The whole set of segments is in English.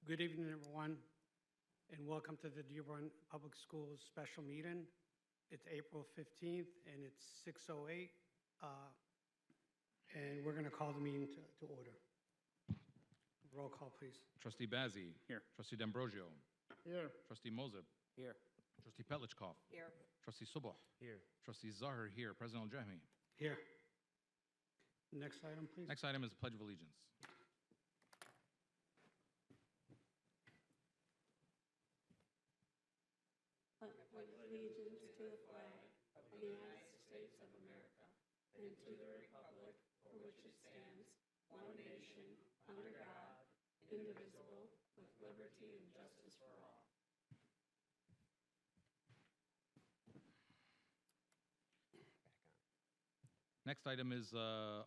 Good evening, everyone, and welcome to the Dearborn Public Schools special meeting. It's April 15th, and it's 6:08, and we're going to call the meeting to order. Roll call, please. Trustee Bazzi. Here. Trustee D'Ambrosio. Here. Trustee Moseb. Here. Trustee Petlichkov. Here. Trustee Subuh. Here. Trustee Zahar here. President Al-Jahmi. Here. Next item, please. Next item is the Pledge of Allegiance. Pledge allegiance to the flag of the United States of America and to the republic for which it stands, one nation, under God, indivisible, with liberty and justice for all. Next item is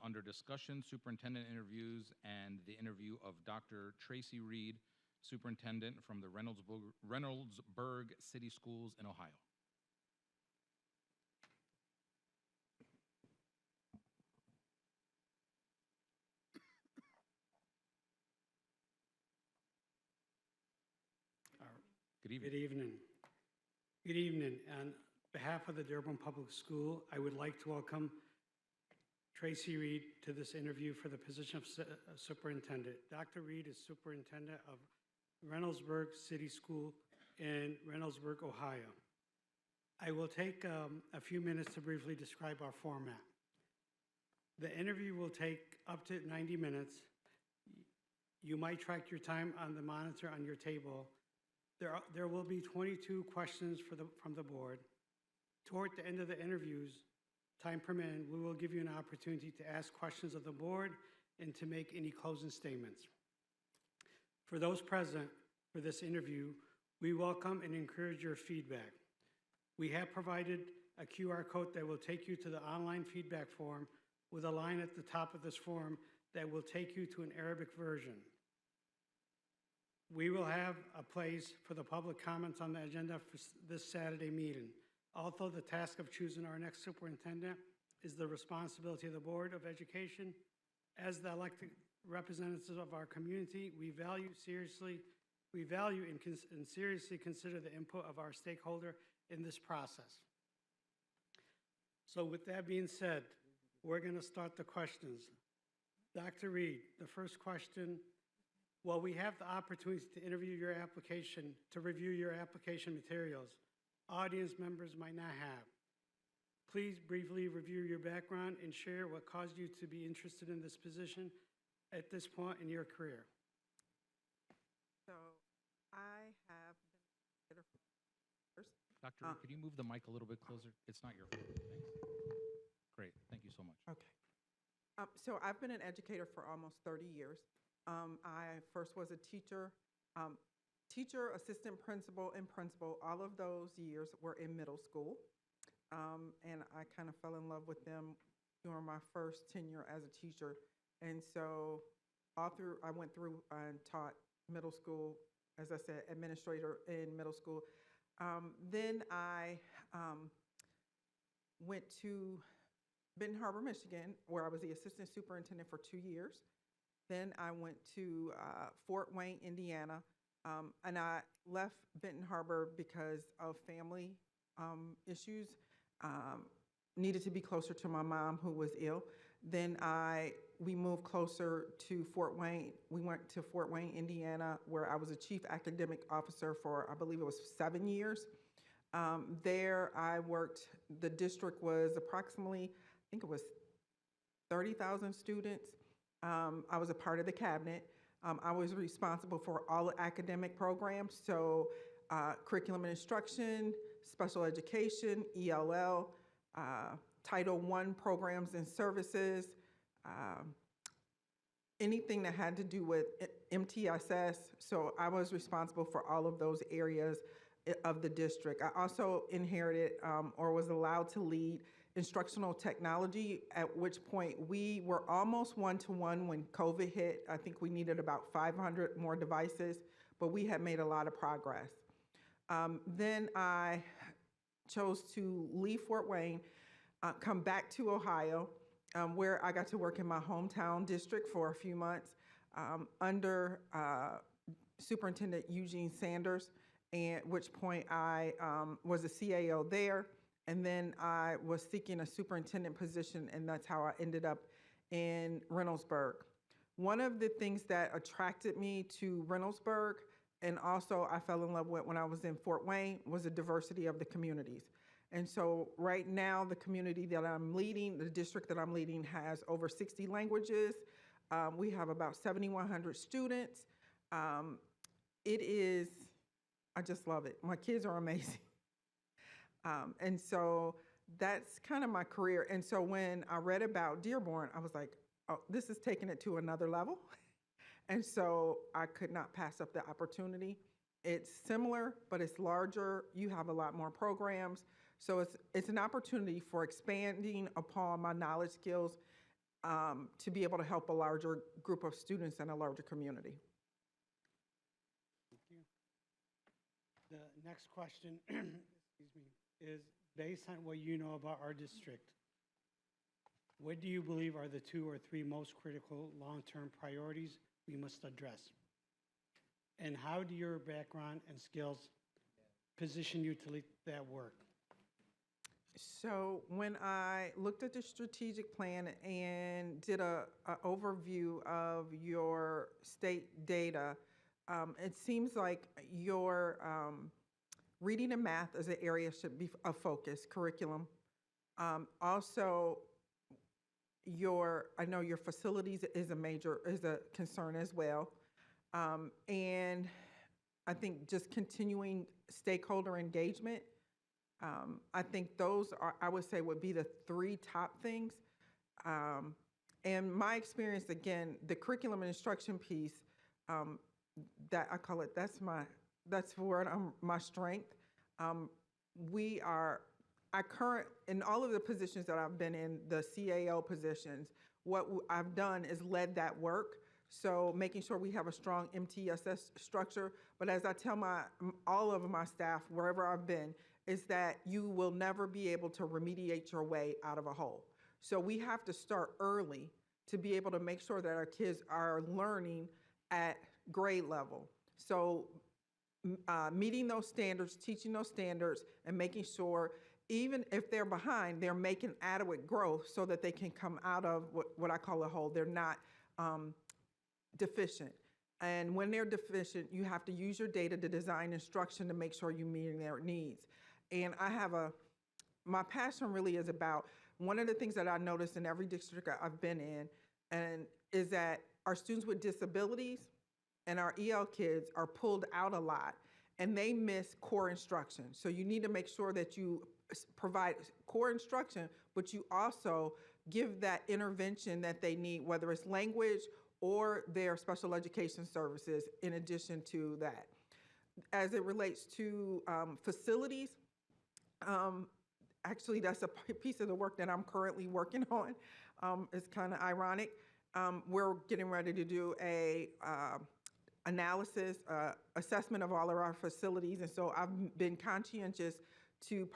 under discussion, superintendent interviews and the interview of Dr. Tracy Reed, superintendent from the Reynoldsburg City Schools in Ohio. Good evening. Good evening. Good evening. On behalf of the Dearborn Public School, I would like to welcome Tracy Reed to this interview for the position of superintendent. Dr. Reed is superintendent of Reynoldsburg City School in Reynoldsburg, Ohio. I will take a few minutes to briefly describe our format. The interview will take up to 90 minutes. You might track your time on the monitor on your table. There will be 22 questions from the board. Toward the end of the interviews, time permitting, we will give you an opportunity to ask questions of the board and to make any closing statements. For those present for this interview, we welcome and encourage your feedback. We have provided a QR code that will take you to the online feedback form with a line at the top of this form that will take you to an Arabic version. We will have a place for the public comments on the agenda for this Saturday meeting. Although the task of choosing our next superintendent is the responsibility of the Board of Education, as the elected representatives of our community, we value and seriously consider the input of our stakeholder in this process. So with that being said, we're going to start the questions. Dr. Reed, the first question. While we have the opportunity to interview your application, to review your application materials, audience members might not have. Please briefly review your background and share what caused you to be interested in this position at this point in your career. So I have been Dr. Reed, could you move the mic a little bit closer? It's not your fault. Thanks. Great. Thank you so much. Okay. So I've been an educator for almost 30 years. I first was a teacher, assistant principal, and principal. All of those years were in middle school. And I kind of fell in love with them during my first tenure as a teacher. And so I went through and taught middle school, as I said, administrator in middle school. Then I went to Benton Harbor, Michigan, where I was the assistant superintendent for 2 years. Then I went to Fort Wayne, Indiana, and I left Benton Harbor because of family issues. Needed to be closer to my mom, who was ill. Then we moved closer to Fort Wayne. We went to Fort Wayne, Indiana, where I was a chief academic officer for, I believe it was 7 years. There I worked, the district was approximately, I think it was 30,000 students. I was a part of the cabinet. I was responsible for all academic programs, so curriculum and instruction, special education, ELL, Title I programs and services, anything that had to do with MTSS. So I was responsible for all of those areas of the district. I also inherited or was allowed to lead instructional technology, at which point we were almost one-to-one when COVID hit. I think we needed about 500 more devices, but we had made a lot of progress. Then I chose to leave Fort Wayne, come back to Ohio, where I got to work in my hometown district for a few months under Superintendent Eugene Sanders, and which point I was a CAO there, and then I was seeking a superintendent position, and that's how I ended up in Reynoldsburg. One of the things that attracted me to Reynoldsburg, and also I fell in love with when I was in Fort Wayne, was the diversity of the communities. And so right now, the community that I'm leading, the district that I'm leading, has over 60 languages. We have about 7,100 students. It is, I just love it. My kids are amazing. And so that's kind of my career. And so when I read about Dearborn, I was like, oh, this is taking it to another level. And so I could not pass up the opportunity. It's similar, but it's larger. You have a lot more programs. So it's an opportunity for expanding upon my knowledge skills to be able to help a larger group of students and a larger community. Thank you. The next question, excuse me, is based on what you know about our district. What do you believe are the 2 or 3 most critical long-term priorities we must address? And how do your background and skills position you to lead that work? So when I looked at the strategic plan and did a overview of your state data, it seems like your reading and math as an area should be a focus, curriculum. Also, I know your facilities is a concern as well. And I think just continuing stakeholder engagement. I think those are, I would say, would be the 3 top things. And my experience, again, the curriculum and instruction piece, that I call it, that's where my strength. In all of the positions that I've been in, the CAO positions, what I've done is led that work. So making sure we have a strong MTSS structure. But as I tell all of my staff, wherever I've been, is that you will never be able to remediate your way out of a hole. So we have to start early to be able to make sure that our kids are learning at grade level. So meeting those standards, teaching those standards, and making sure even if they're behind, they're making adequate growth so that they can come out of what I call a hole. They're not deficient. And when they're deficient, you have to use your data to design instruction to make sure you're meeting their needs. And my passion really is about, one of the things that I noticed in every district I've been in, and is that our students with disabilities and our EL kids are pulled out a lot, and they miss core instruction. So you need to make sure that you provide core instruction, but you also give that intervention that they need, whether it's language or their special education services in addition to that. As it relates to facilities, actually that's a piece of the work that I'm currently working on. It's kind of ironic. We're getting ready to do a analysis, assessment of all of our facilities, and so I've been conscientious to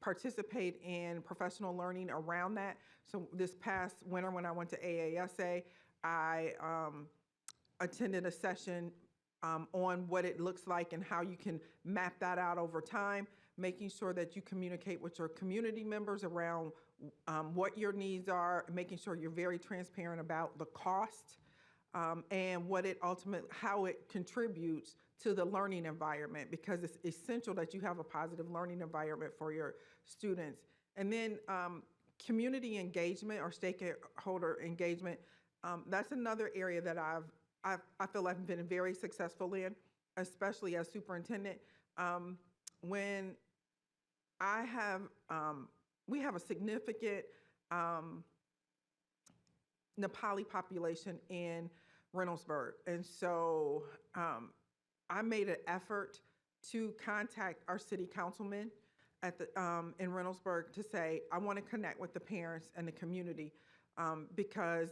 participate in professional learning around that. So this past winter when I went to AASA, I attended a session on what it looks like and how you can map that out over time, making sure that you communicate with your community members around what your needs are, making sure you're very transparent about the cost and how it contributes to the learning environment, because it's essential that you have a positive learning environment for your students. And then community engagement or stakeholder engagement, that's another area that I feel I've been very successful in, especially as superintendent. When we have a significant Nepali population in Reynoldsburg, and so I made an effort to contact our city councilman in Reynoldsburg to say, I want to connect with the parents and the community because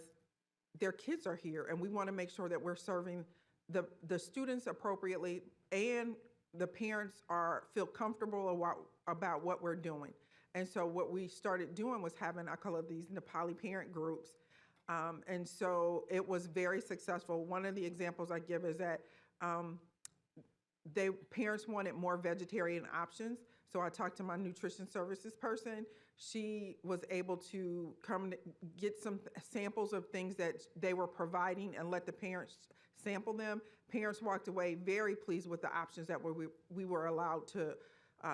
their kids are here, and we want to make sure that we're serving the students appropriately, and the parents feel comfortable about what we're doing. And so what we started doing was having, I call it these Nepali parent groups. And so it was very successful. One of the examples I give is that parents wanted more vegetarian options. So I talked to my nutrition services person. She was able to get some samples of things that they were providing and let the parents sample them. Parents walked away very pleased with the options that we were allowed to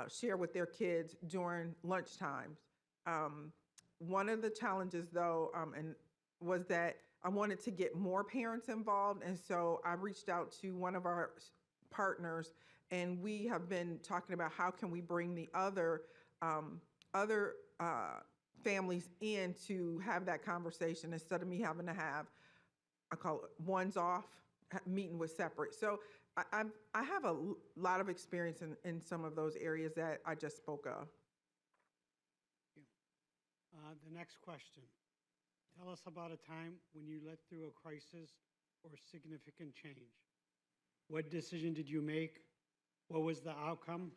share with their kids during lunch times. One of the challenges, though, was that I wanted to get more parents involved, and so I reached out to one of our partners, and we have been talking about how can we bring the other families in to have that conversation instead of me having to have, I call it ones off, meeting with separate. So I have a lot of experience in some of those areas that I just spoke of. The next question. Tell us about a time when you led through a crisis or significant change. What decision did you make? What was the outcome?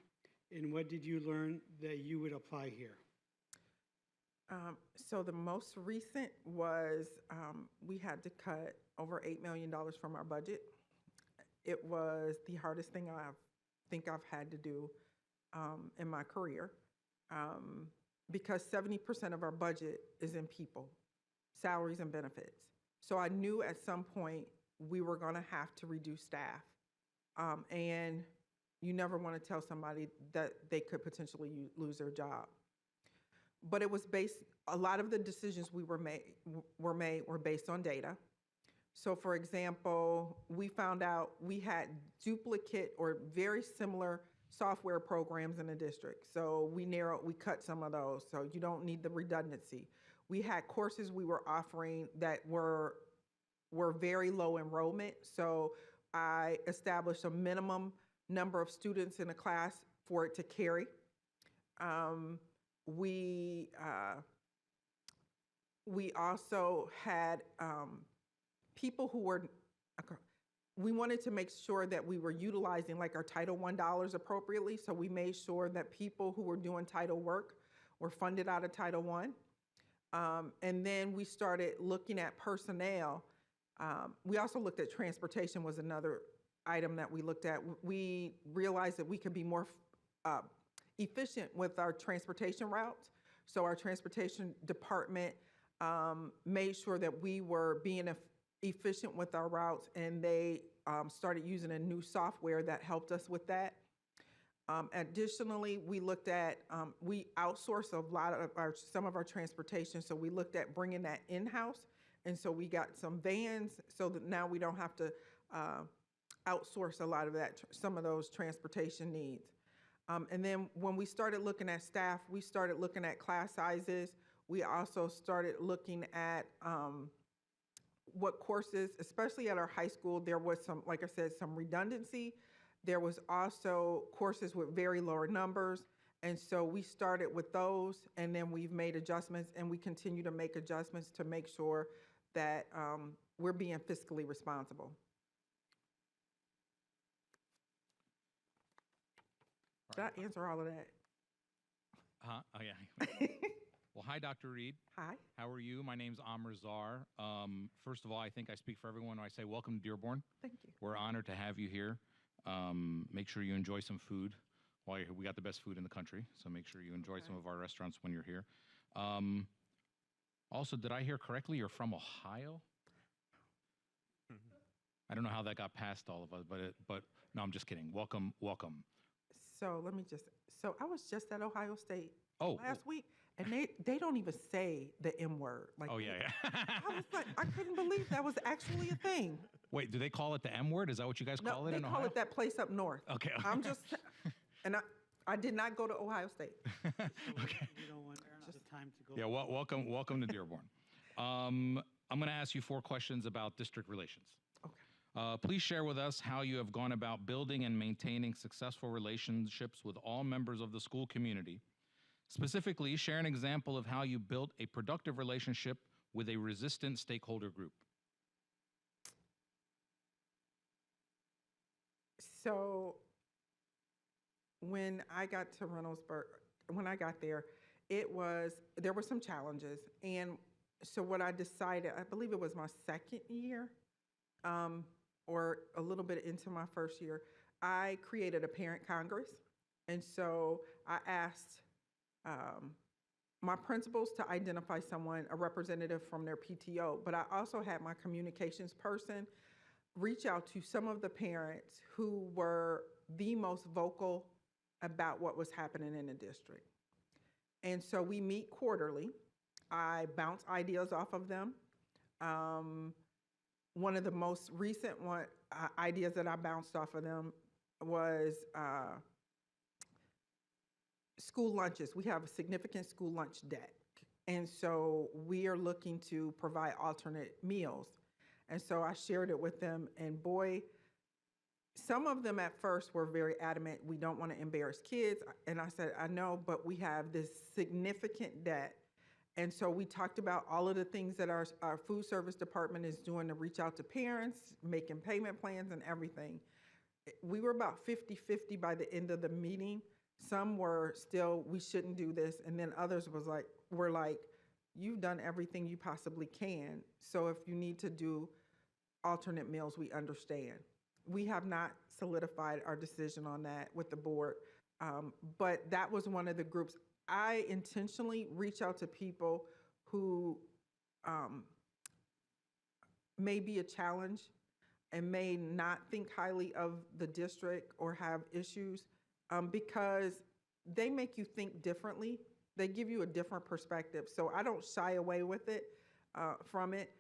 And what did you learn that you would apply here? So the most recent was we had to cut over $8 million from our budget. It was the hardest thing I think I've had to do in my career because 70% of our budget is in people, salaries and benefits. So I knew at some point we were going to have to reduce staff. And you never want to tell somebody that they could potentially lose their job. But it was a lot of the decisions were based on data. So for example, we found out we had duplicate or very similar software programs in the district. So we cut some of those. So you don't need the redundancy. We had courses we were offering that were very low enrollment. So I established a minimum number of students in a class for it to carry. We also had people who were, we wanted to make sure that we were utilizing like our Title I dollars appropriately. So we made sure that people who were doing title work were funded out of Title I. And then we started looking at personnel. We also looked at transportation was another item that we looked at. We realized that we could be more efficient with our transportation routes. So our transportation department made sure that we were being efficient with our routes, and they started using a new software that helped us with that. Additionally, we looked at, we outsourced a lot of some of our transportation, so we looked at bringing that in-house, and so we got some vans so that now we don't have to outsource a lot of that, some of those transportation needs. And then when we started looking at staff, we started looking at class sizes. We also started looking at what courses, especially at our high school, there was some, like I said, some redundancy. There was also courses with very lower numbers. And so we started with those, and then we've made adjustments, and we continue to make adjustments to make sure that we're being fiscally responsible. Did I answer all of that? Oh, yeah. Well, hi, Dr. Reed. Hi. How are you? My name's Amr Zar. First of all, I think I speak for everyone when I say welcome to Dearborn. Thank you. We're honored to have you here. Make sure you enjoy some food. While you're here. We got the best food in the country, so make sure you enjoy some of our restaurants when you're here. Also, did I hear correctly? You're from Ohio? I don't know how that got past all of us, but no, I'm just kidding. Welcome. So so I was just at Ohio State last week, and they don't even say the M word. Like, oh, yeah. I was like, I couldn't believe that was actually a thing. Wait, do they call it the M word? Is that what you guys call it in Ohio? They call it that place up north. Okay. I'm just, and I did not go to Ohio State. Okay. We don't want the time to go. Yeah, welcome to Dearborn. I'm going to ask you 4 questions about district relations. Okay. Please share with us how you have gone about building and maintaining successful relationships with all members of the school community. Specifically, share an example of how you built a productive relationship with a resistant stakeholder group. So when I got to Reynoldsburg, when I got there, there were some challenges. And so what I decided, I believe it was my second year, or a little bit into my first year, I created a parent congress. And so I asked my principals to identify someone, a representative from their PTO, but I also had my communications person reach out to some of the parents who were the most vocal about what was happening in the district. And so we meet quarterly. I bounce ideas off of them. One of the most recent ideas that I bounced off of them was school lunches. We have a significant school lunch debt. And so we are looking to provide alternate meals. And so I shared it with them, and boy, some of them at first were very adamant, we don't want to embarrass kids. And I said, I know, but we have this significant debt. And so we talked about all of the things that our food service department is doing to reach out to parents, making payment plans and everything. We were about 50-50 by the end of the meeting. Some were still, we shouldn't do this. And then others were like, you've done everything you possibly can. So if you need to do alternate meals, we understand. We have not solidified our decision on that with the board, but that was one of the groups. I intentionally reach out to people who may be a challenge and may not think highly of the district or have issues because they make you think differently. They give you a different perspective. So I don't shy away with it, from it.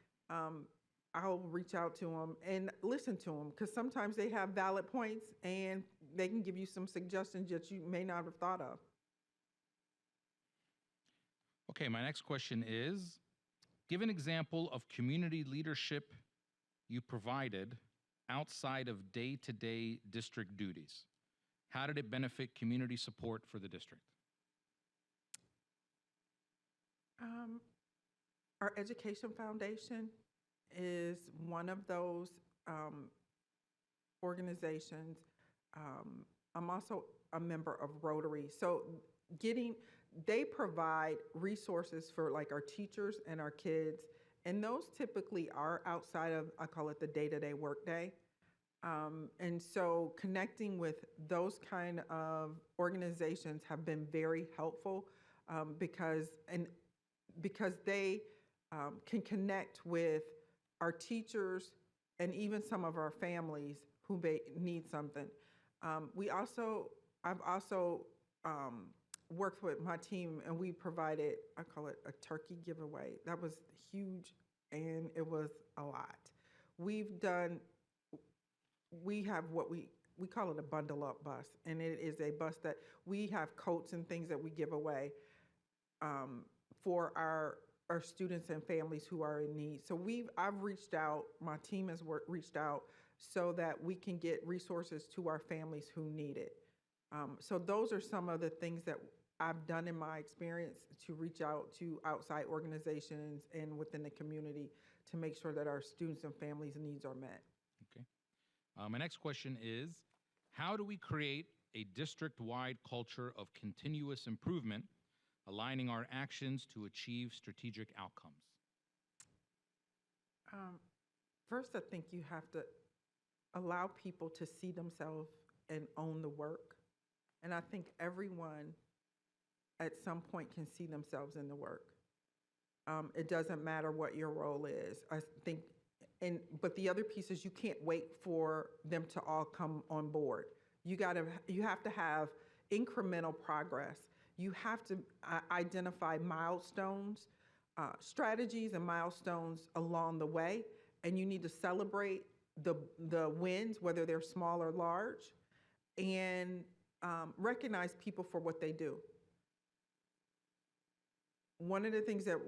I'll reach out to them and listen to them because sometimes they have valid points and they can give you some suggestions that you may not have thought of. Okay, my next question is, give an example of community leadership you provided outside of day-to-day district duties. How did it benefit community support for the district? Our education foundation is one of those organizations. I'm also a member of Rotary. So they provide resources for like our teachers and our kids, and those typically are outside of, I call it the day-to-day workday. And so connecting with those kind of organizations have been very helpful because they can connect with our teachers and even some of our families who may need something. I've also worked with my team, and we provided, I call it a turkey giveaway. That was huge, and it was a lot. We have what we call it a bundle up bus, and it is a bus that we have coats and things that we give away for our students and families who are in need. So I've reached out, my team has reached out so that we can get resources to our families who need it. So those are some of the things that I've done in my experience to reach out to outside organizations and within the community to make sure that our students and families' needs are met. Okay. My next question is, how do we create a district-wide culture of continuous improvement, aligning our actions to achieve strategic outcomes? First, I think you have to allow people to see themselves and own the work. And I think everyone at some point can see themselves in the work. It doesn't matter what your role is. I think, but the other piece is you can't wait for them to all come on board. You have to have incremental progress. You have to identify milestones, strategies and milestones along the way, and you need to celebrate the wins, whether they're small or large, and recognize people for what they do. One of the things that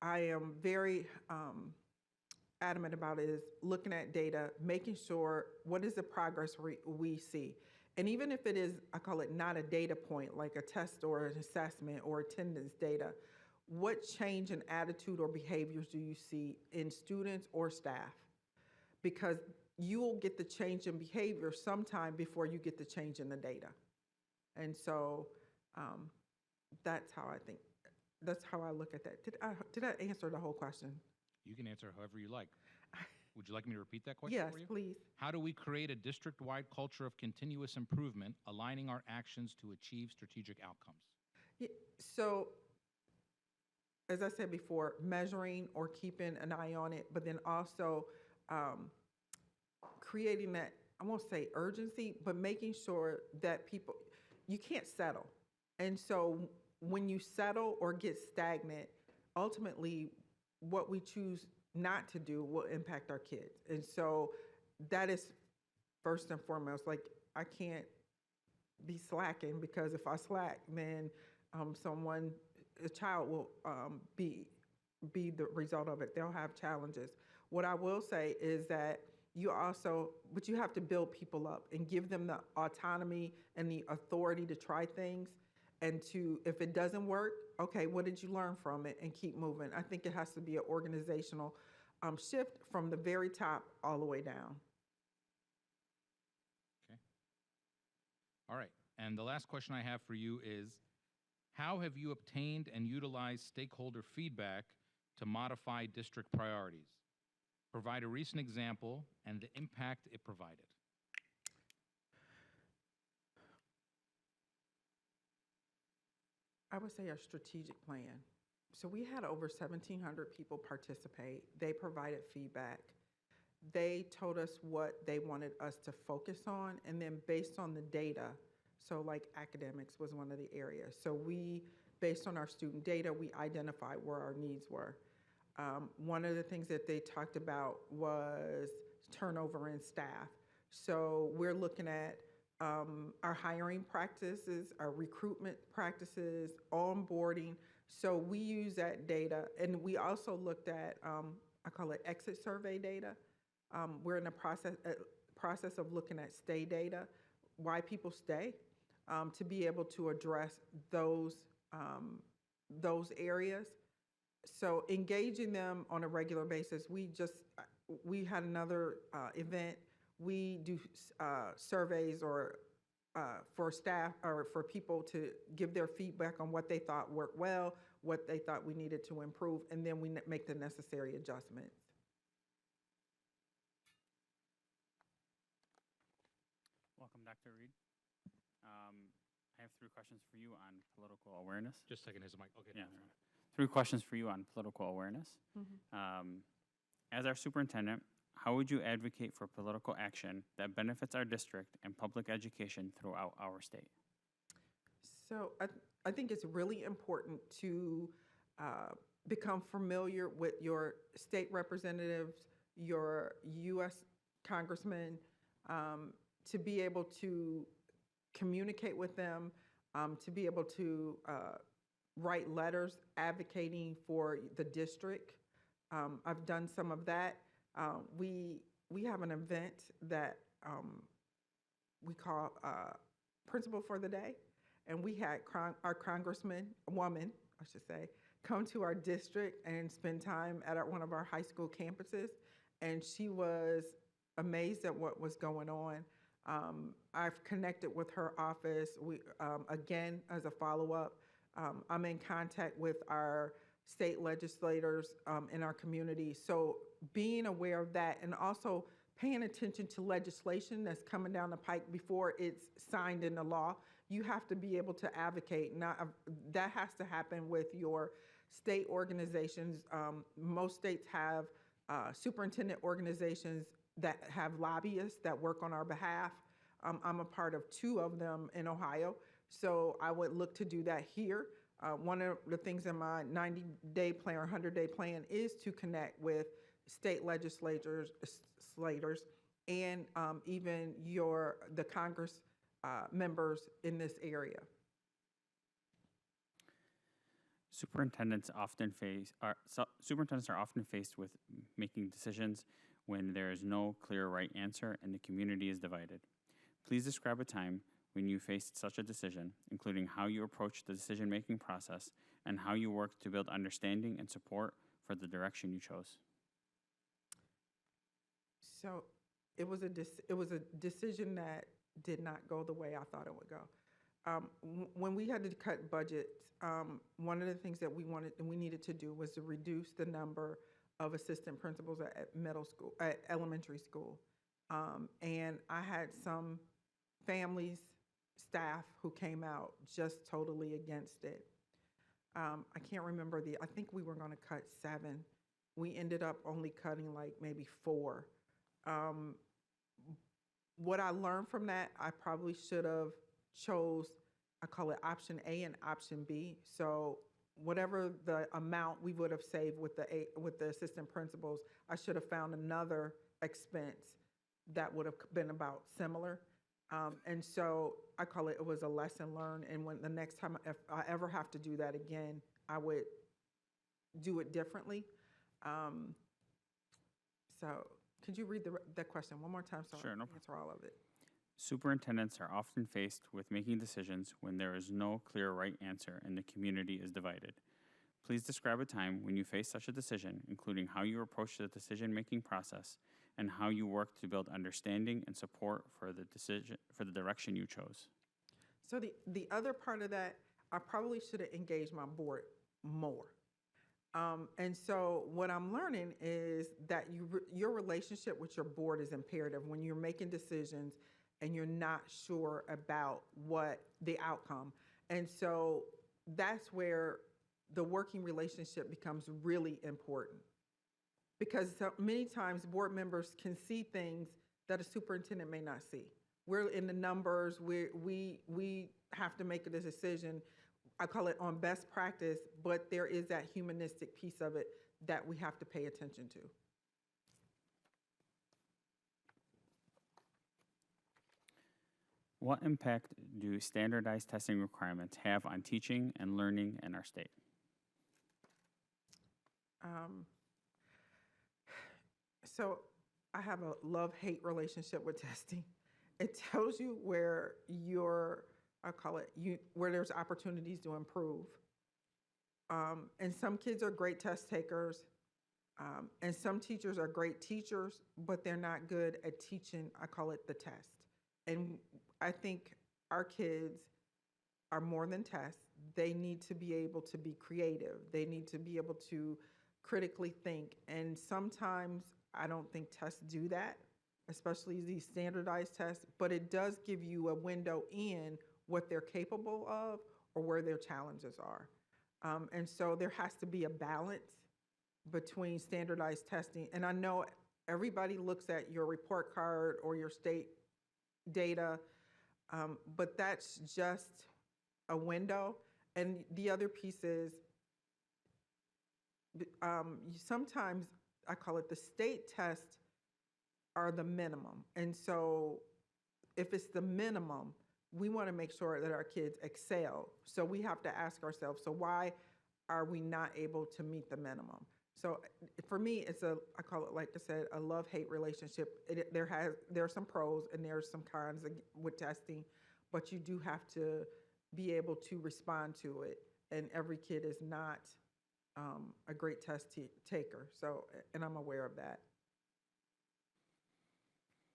I am very adamant about is looking at data, making sure what is the progress we see. And even if it is, I call it not a data point, like a test or an assessment or attendance data, what change in attitude or behaviors do you see in students or staff? Because you will get the change in behavior sometime before you get the change in the data. And so that's how I look at that. Did I answer the whole question? You can answer however you like. Would you like me to repeat that question Yes, for you? please. How do we create a district-wide culture of continuous improvement, aligning our actions to achieve strategic outcomes? Yeah, so, as I said before, measuring or keeping an eye on it, but then also um, creating that, I won't say urgency, but making sure that people, you can't settle. And so when you settle or get stagnant, ultimately what we choose not to do will impact our kids. And so that is first and foremost. Like, I can't be slacking, because if I slack, then a child will be the result of it. They'll have challenges. What I will say is that but you have to build people up and give them the autonomy and the authority to try things, and if it doesn't work, okay, what did you learn from it, and keep moving. I think it has to be an organizational shift from the very top all the way down. Okay. All right. And the last question I have for you is, how have you obtained and utilized stakeholder feedback to modify district priorities? Provide a recent example and the impact it provided. I would say a strategic plan. So we had over 1,700 people participate. They provided feedback. They told us what they wanted us to focus on, and then based on the data, so like academics was one of the areas. So based on our student data, we identified where our needs were. One of the things that they talked about was turnover in staff. So we're looking at our hiring practices, our recruitment practices, onboarding. So we use that data, and we also looked at, I call it exit survey data. We're in the process of looking at stay data, why people stay, to be able to address those areas. So engaging them on a regular basis. We had another event. We do surveys or for staff or for people to give their feedback on what they thought worked well, what they thought we needed to improve, and then we make the necessary adjustments. Welcome, Dr. Reed. I have 3 questions for you on political awareness. Just a second, here's the mic. Okay. Yeah. 3 questions for you on political awareness. As our superintendent, how would you advocate for political action that benefits our district and public education throughout our state? So I think it's really important to become familiar with your state representatives, your U.S. congressmen, to be able to communicate with them, to be able to write letters advocating for the district. I've done some of that. We have an event that we call Principal for the Day, and we had our woman, I should say, come to our district and spend time at one of our high school campuses, and she was amazed at what was going on. I've connected with her office. Again, as a follow-up, I'm in contact with our state legislators in our community. So being aware of that, and also paying attention to legislation that's coming down the pike before it's signed into law. You have to be able to advocate. That has to happen with your state organizations. Most states have superintendent organizations that have lobbyists that work on our behalf. I'm a part of 2 of them in Ohio, so I would look to do that here. One of the things in my 90-day plan or 100-day plan is to connect with state legislators and even the Congress members in this area. Superintendents are often faced with making decisions when there is no clear right answer and the community is divided. Please describe a time when you faced such a decision, including how you approached the decision-making process and how you worked to build understanding and support for the direction you chose. So it was a decision that did not go the way I thought it would go. When we had to cut budgets, one of the things that we needed to do was to reduce the number of assistant principals at middle school, at elementary school. And I had some families, staff who came out just totally against it. I can't remember I think we were going to cut 7. We ended up only cutting like maybe 4. What I learned from that, I probably should have chose, I call it option A and option B. So whatever the amount we would have saved with the assistant principals, I should have found another expense that would have been about similar. And so I call it was a lesson learned. And when the next time, if I ever have to do that again, I would do it differently. So could you read that question one more time so Sure, I no can answer all of it? Superintendents are often faced with making decisions when there is no clear right answer and the community is divided. Please describe a time when you faced such a decision, including how you approached the decision-making process and how you worked to build understanding and support for the direction you chose. So the other part of that, I probably should have engaged my board more. And so what I'm learning is that your relationship with your board is imperative when you're making decisions and you're not sure about what the outcome. And so that's where the working relationship becomes really important. Because so many times board members can see things that a superintendent may not see. We're in the numbers, we have to make a decision, I call it on best practice, but there is that humanistic piece of it that we have to pay attention to. What impact do standardized testing requirements have on teaching and learning in our state? So I have a love-hate relationship with testing. It tells you where where there's opportunities to improve. And some kids are great test takers, and some teachers are great teachers, but they're not good at teaching, I call it the test. And I think our kids are more than tests. They need to be able to be creative. They need to be able to critically think. And sometimes I don't think tests do that, especially these standardized tests, but it does give you a window in what they're capable of or where their challenges are. And so there has to be a balance between standardized testing. And I know everybody looks at your report card or your state data, but that's just a window. And the other piece is sometimes I call it the state tests are the minimum. And so if it's the minimum, we want to make sure that our kids excel. So we have to ask ourselves, so why are we not able to meet the minimum? So for me, I call it, like I said, a love-hate relationship. There are some pros and there's some cons with testing, but you do have to be able to respond to it. And every kid is not a great test taker. So, and I'm aware of that.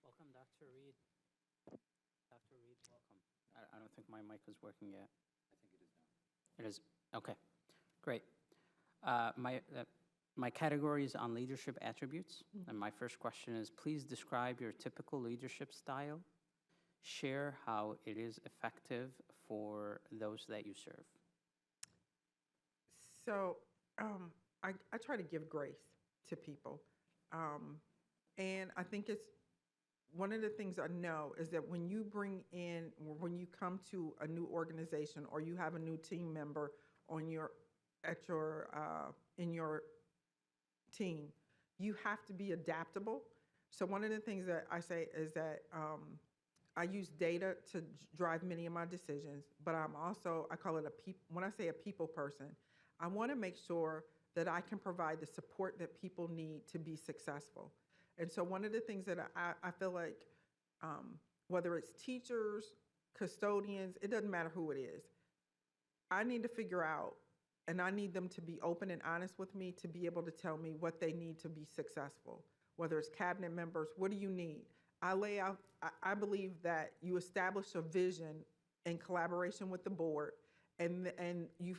Welcome, Dr. Reed. Dr. Reed, welcome. I don't think my mic is working yet. I think it is now. It is? Okay, great. My category is on leadership attributes. And my first question is, please describe your typical leadership style. Share how it is effective for those that you serve. So I try to give grace to people. And I think it's one of the things I know is that when you come to a new organization or you have a new team member in your team, you have to be adaptable. So one of the things that I say is that I use data to drive many of my decisions, but I'm also, I call it when I say a people person, I want to make sure that I can provide the support that people need to be successful. And so one of the things that I feel like, whether it's teachers, custodians, it doesn't matter who it is, I need to figure out, and I need them to be open and honest with me to be able to tell me what they need to be successful. Whether it's cabinet members, what do you need? I believe that you establish a vision in collaboration with the board, and you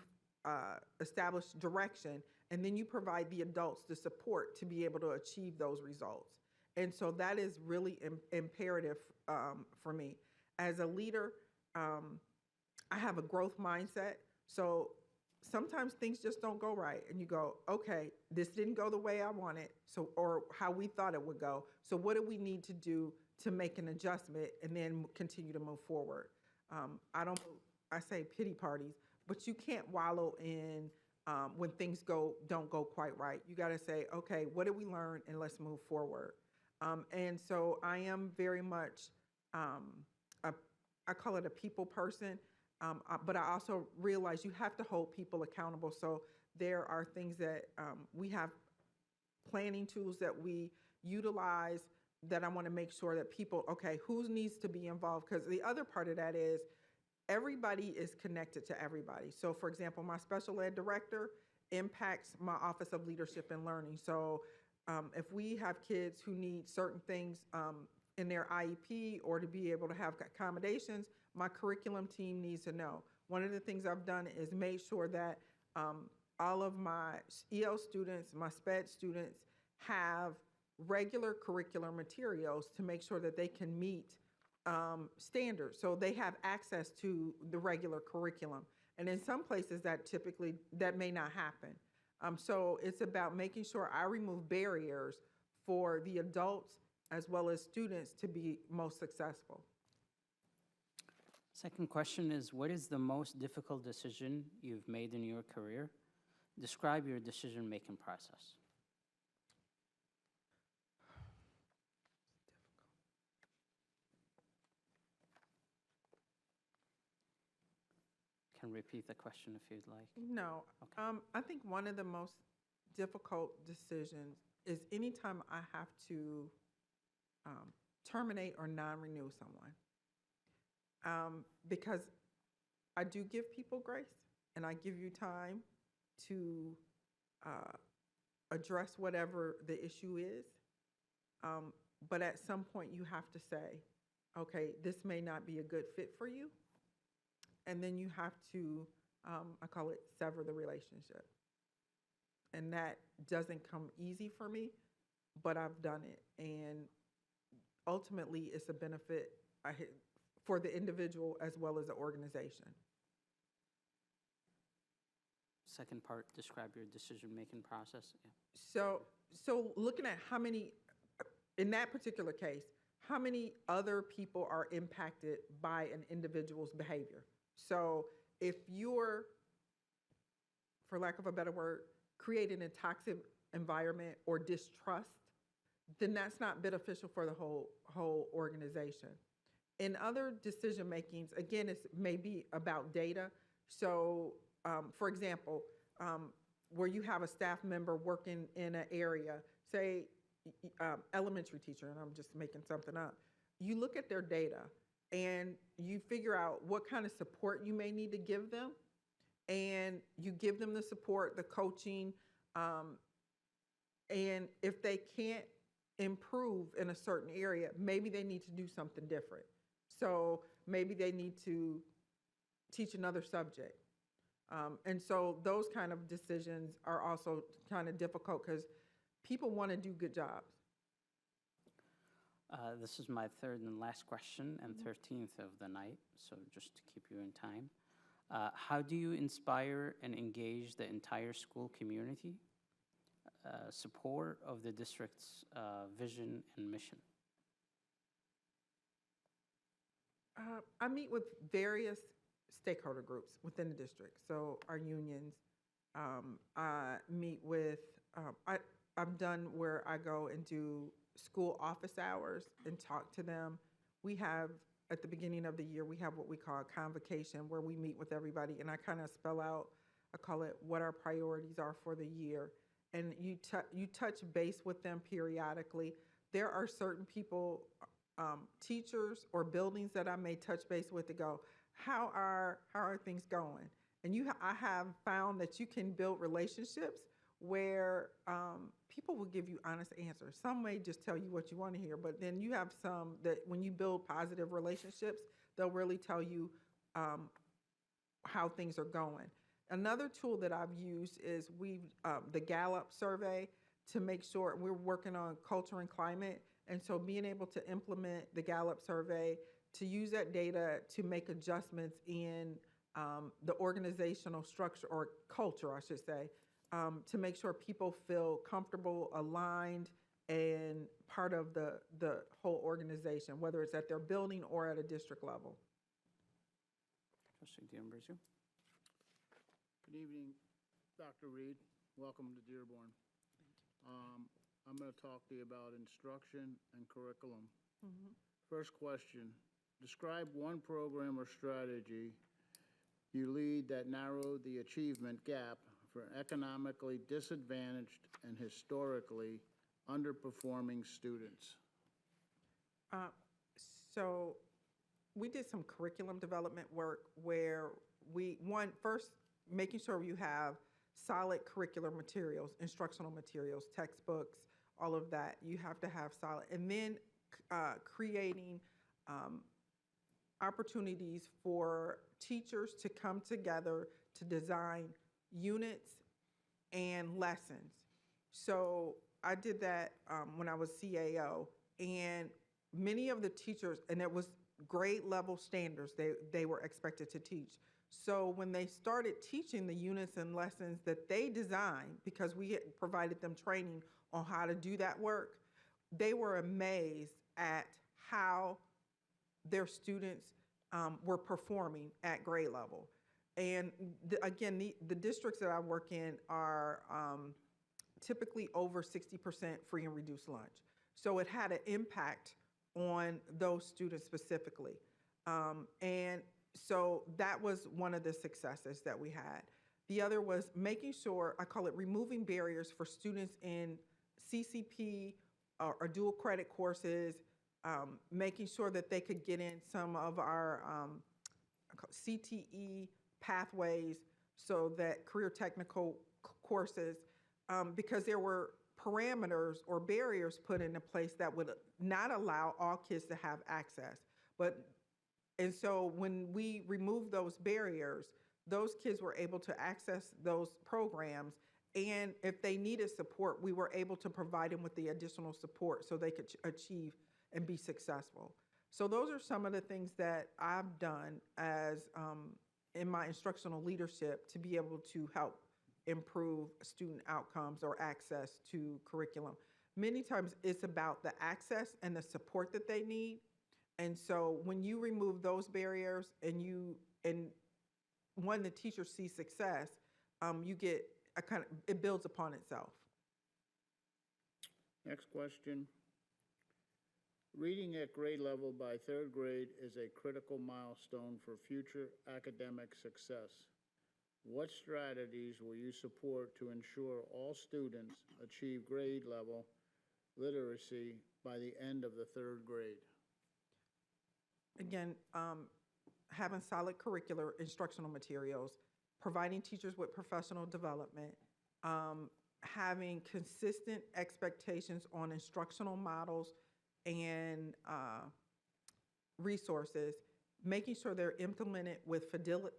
establish direction, and then you provide the adults the support to be able to achieve those results. And so that is really imperative for me. As a leader, I have a growth mindset. So sometimes things just don't go right. And you go, okay, this didn't go the way I wanted, so, or how we thought it would go. So what do we need to do to make an adjustment and then continue to move forward? I say pity parties, but you can't wallow in when things don't go quite right. You got to say, okay, what did we learn, and let's move forward. And so I am very much, I call it a people person, but I also realize you have to hold people accountable. So there are things that we have planning tools that we utilize that I want to make sure that people, okay, who needs to be involved? Because the other part of that is everybody is connected to everybody. So for example, my special ed director impacts my Office of Leadership and Learning. So if we have kids who need certain things in their IEP or to be able to have accommodations, my curriculum team needs to know. One of the things I've done is made sure that all of my EL students, my SPED students have regular curricular materials to make sure that they can meet standards. So they have access to the regular curriculum. And in some places that may not happen. So it's about making sure I remove barriers for the adults as well as students to be most successful. Second question is, what is the most difficult decision you've made in your career? Describe your decision-making process. Can repeat the question if you'd like. No, Okay. I think one of the most difficult decisions is anytime I have to terminate or non-renew someone. Because I do give people grace and I give you time to address whatever the issue is. But at some point you have to say, okay, this may not be a good fit for you. And then you have to, I call it sever the relationship. And that doesn't come easy for me, but I've done it. And ultimately, it's a benefit for the individual as well as the organization. Second part, describe your decision-making process. So looking at how many, in that particular case, how many other people are impacted by an individual's behavior? So if you're, for lack of a better word, creating a toxic environment or distrust, then that's not beneficial for the whole organization. In other decision makings, again, it's maybe about data. So, for example, where you have a staff member working in an area, say elementary teacher, and I'm just making something up, you look at their data and you figure out what kind of support you may need to give them, and you give them the support, the coaching, and if they can't improve in a certain area, maybe they need to do something different. So maybe they need to teach another subject. And so those kind of decisions are also kind of difficult because people want to do good jobs. This is my third and last question and 13th of the night, so just to keep you in time. How do you inspire and engage the entire school community? Support of the district's vision and mission? I meet with various stakeholder groups within the district, so our unions. I meet with, I've done where I go and do school office hours and talk to them. We have, at the beginning of the year, we have what we call a convocation where we meet with everybody, and I kind of spell out, I call it what our priorities are for the year. And you touch base with them periodically. There are certain people, teachers or buildings that I may touch base with to go, how are things going? And I have found that you can build relationships where people will give you honest answers. Some may just tell you what you want to hear, but then you have some that when you build positive relationships, they'll really tell you how things are going. Another tool that I've used is the Gallup survey to make sure we're working on culture and climate. And so being able to implement the Gallup survey, to use that data to make adjustments in the organizational structure or culture, I should say, to make sure people feel comfortable, aligned, and part of the whole organization, whether it's at their building or at a district level. Trustee D'Ambrosio. Good evening, Dr. Reed. Welcome to Dearborn. I'm going to talk to you about instruction and curriculum. First question, describe one program or strategy you lead that narrowed the achievement gap for economically disadvantaged and historically underperforming students. So we did some curriculum development work where first, making sure you have solid curricular materials, instructional materials, textbooks, all of that. You have to have solid. And then creating opportunities for teachers to come together to design units and lessons. So I did that when I was CAO, and many of the teachers, and it was grade level standards they were expected to teach. So when they started teaching the units and lessons that they designed, because we had provided them training on how to do that work, they were amazed at how their students were performing at grade level. And again, the districts that I work in are typically over 60% free and reduced lunch. So it had an impact on those students specifically. And so that was one of the successes that we had. The other was making sure, I call it removing barriers for students in CCP or dual credit courses, making sure that they could get in some of our CTE pathways, so that career technical courses, because there were parameters or barriers put into place that would not allow all kids to have access. And so when we removed those barriers, those kids were able to access those programs. And if they needed support, we were able to provide them with the additional support so they could achieve and be successful. So those are some of the things that I've done as in my instructional leadership to be able to help improve student outcomes or access to curriculum. Many times it's about the access and the support that they need. And so when you remove those barriers and when the teacher sees success, you get it builds upon itself. Next question. Reading at grade level by third grade is a critical milestone for future academic success. What strategies will you support to ensure all students achieve grade level literacy by the end of the third grade? Again, having solid curricular instructional materials, providing teachers with professional development, having consistent expectations on instructional models and resources, making sure they're implemented with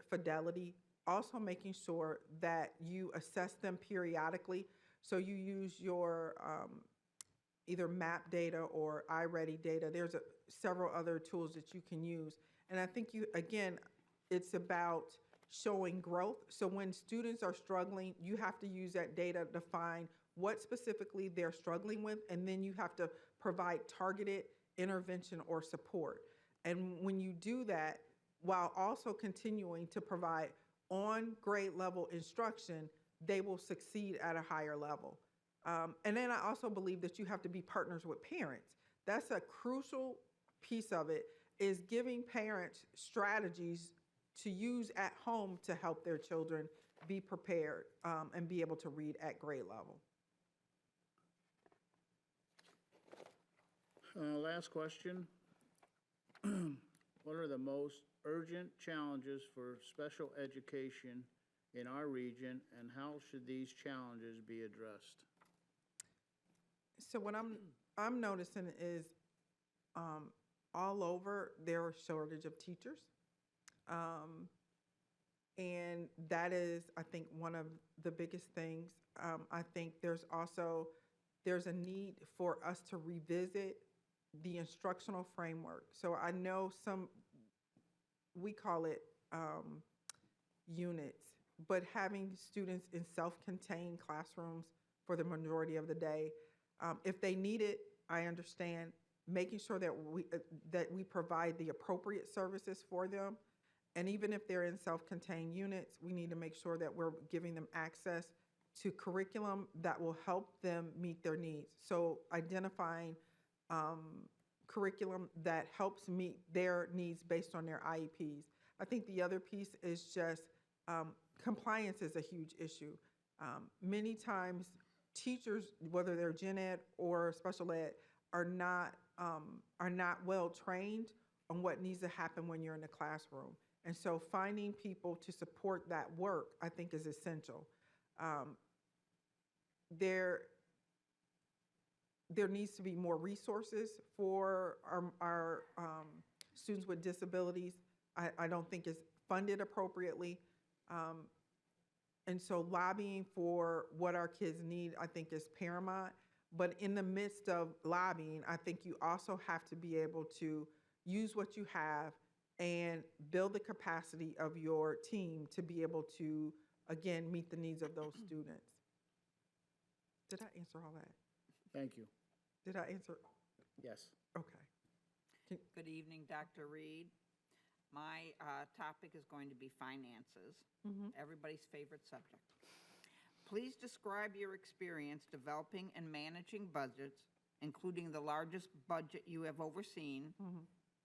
fidelity, also making sure that you assess them periodically. So you use your either MAP data or iReady data. There's several other tools that you can use. And I think it's about showing growth. So when students are struggling, you have to use that data to find what specifically they're struggling with, and then you have to provide targeted intervention or support. And when you do that, while also continuing to provide on grade level instruction, they will succeed at a higher level. And then I also believe that you have to be partners with parents. That's a crucial piece of it, is giving parents strategies to use at home to help their children be prepared and be able to read at grade level. Last question. What are the most urgent challenges for special education in our region, and how should these challenges be addressed? So what I'm noticing is all over there are shortage of teachers. And that is, I think, one of the biggest things. I think there's a need for us to revisit the instructional framework. So I know we call it units, but having students in self-contained classrooms for the majority of the day, if they need it, I understand, making sure that we provide the appropriate services for them. And even if they're in self-contained units, we need to make sure that we're giving them access to curriculum that will help them meet their needs. So identifying curriculum that helps meet their needs based on their IEPs. I think the other piece is just compliance is a huge issue. Many times teachers, whether they're gen ed or special ed, are not well trained on what needs to happen when you're in the classroom. And so finding people to support that work, I think, is essential. There needs to be more resources for our students with disabilities. I don't think is funded appropriately. And so lobbying for what our kids need, I think, is paramount. But in the midst of lobbying, I think you also have to be able to use what you have and build the capacity of your team to be able to, again, meet the needs of those students. Did I answer all that? Thank you. Did I answer? Yes. Okay. Good evening, Dr. Reed. My topic is going to be finances, everybody's favorite subject. Please describe your experience developing and managing budgets, including the largest budget you have overseen,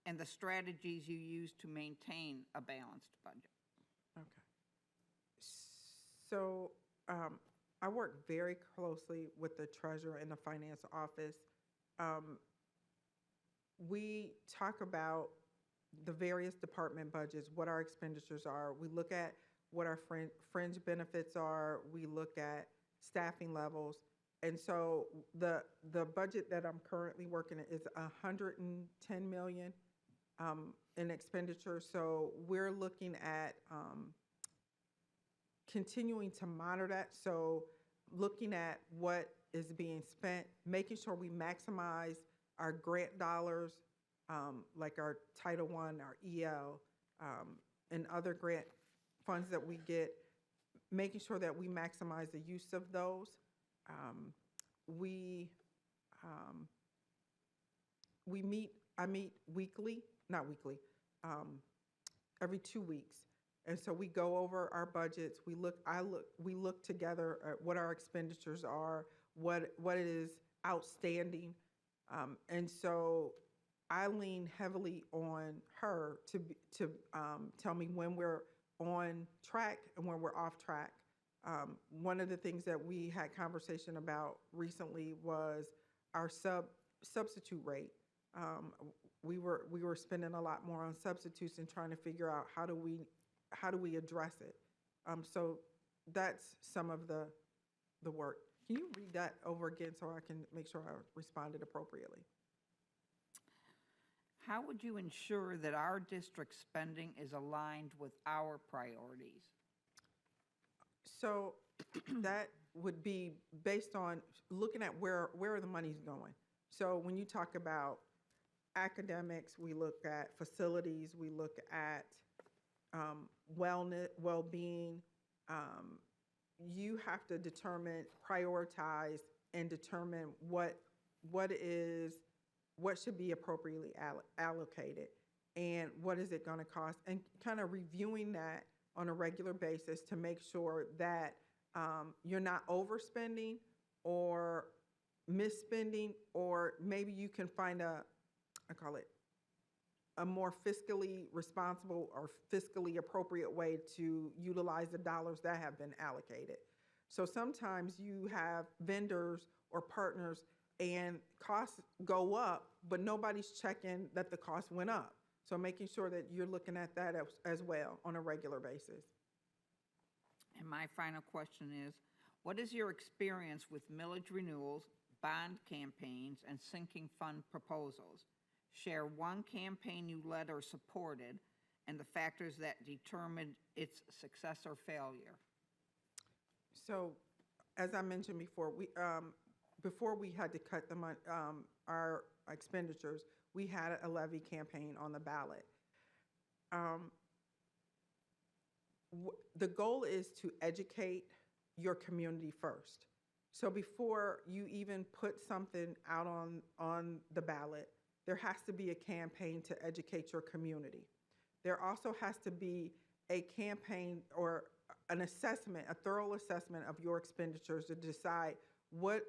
and the strategies you use to maintain a balanced budget. Okay. So I work very closely with the treasurer and the finance office. We talk about the various department budgets, what our expenditures are. We look at what our fringe benefits are. We look at staffing levels. And so the budget that I'm currently working at is $110 million in expenditure. So we're looking at continuing to monitor that. So looking at what is being spent, making sure we maximize our grant dollars, like our Title I, our EL, and other grant funds that we get, making sure that we maximize the use of those. I meet weekly, not weekly, every 2 weeks. And so we go over our budgets. We look together at what our expenditures are, what it is outstanding. And so I lean heavily on her to tell me when we're on track and when we're off track. One of the things that we had conversation about recently was our substitute rate. We were spending a lot more on substitutes and trying to figure out how do we address it. So that's some of the work. Can you read that over again so I can make sure I responded appropriately? How would you ensure that our district spending is aligned with our priorities? So that would be based on looking at where the money's going. So when you talk about academics, we look at facilities, we look at wellness, well-being. You have to prioritize, and determine what should be appropriately allocated and what is it going to cost, and kind of reviewing that on a regular basis to make sure that you're not overspending or misspending, or maybe you can find a more fiscally responsible or fiscally appropriate way to utilize the dollars that have been allocated. So sometimes you have vendors or partners and costs go up, but nobody's checking that the cost went up. So making sure that you're looking at that as well on a regular basis. And my final question is, what is your experience with millage renewals, bond campaigns, and sinking fund proposals? Share one campaign you led or supported, and the factors that determined its success or failure? So, as I mentioned before, before we had to cut our expenditures, we had a levy campaign on the ballot. The goal is to educate your community first. So before you even put something out on the ballot, there has to be a campaign to educate your community. There also has to be a campaign or an assessment, a thorough assessment of your expenditures to decide what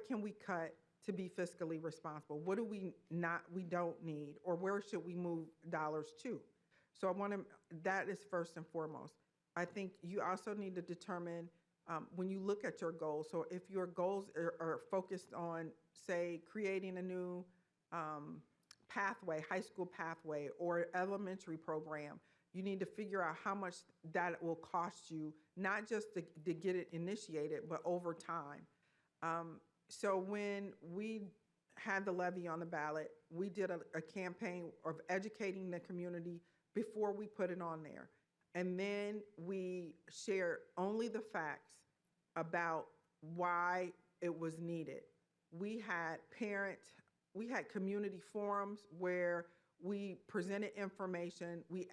can we cut to be fiscally responsible? What do we don't need, or where should we move dollars to? So that is first and foremost. I think you also need to determine when you look at your goals. So if your goals are focused on, say, creating a new pathway, high school pathway, or elementary program, you need to figure out how much that will cost you, not just to get it initiated, but over time. So when we had the levy on the ballot, we did a campaign of educating the community before we put it on there. And then we shared only the facts about why it was needed. We had community forums where we presented information. We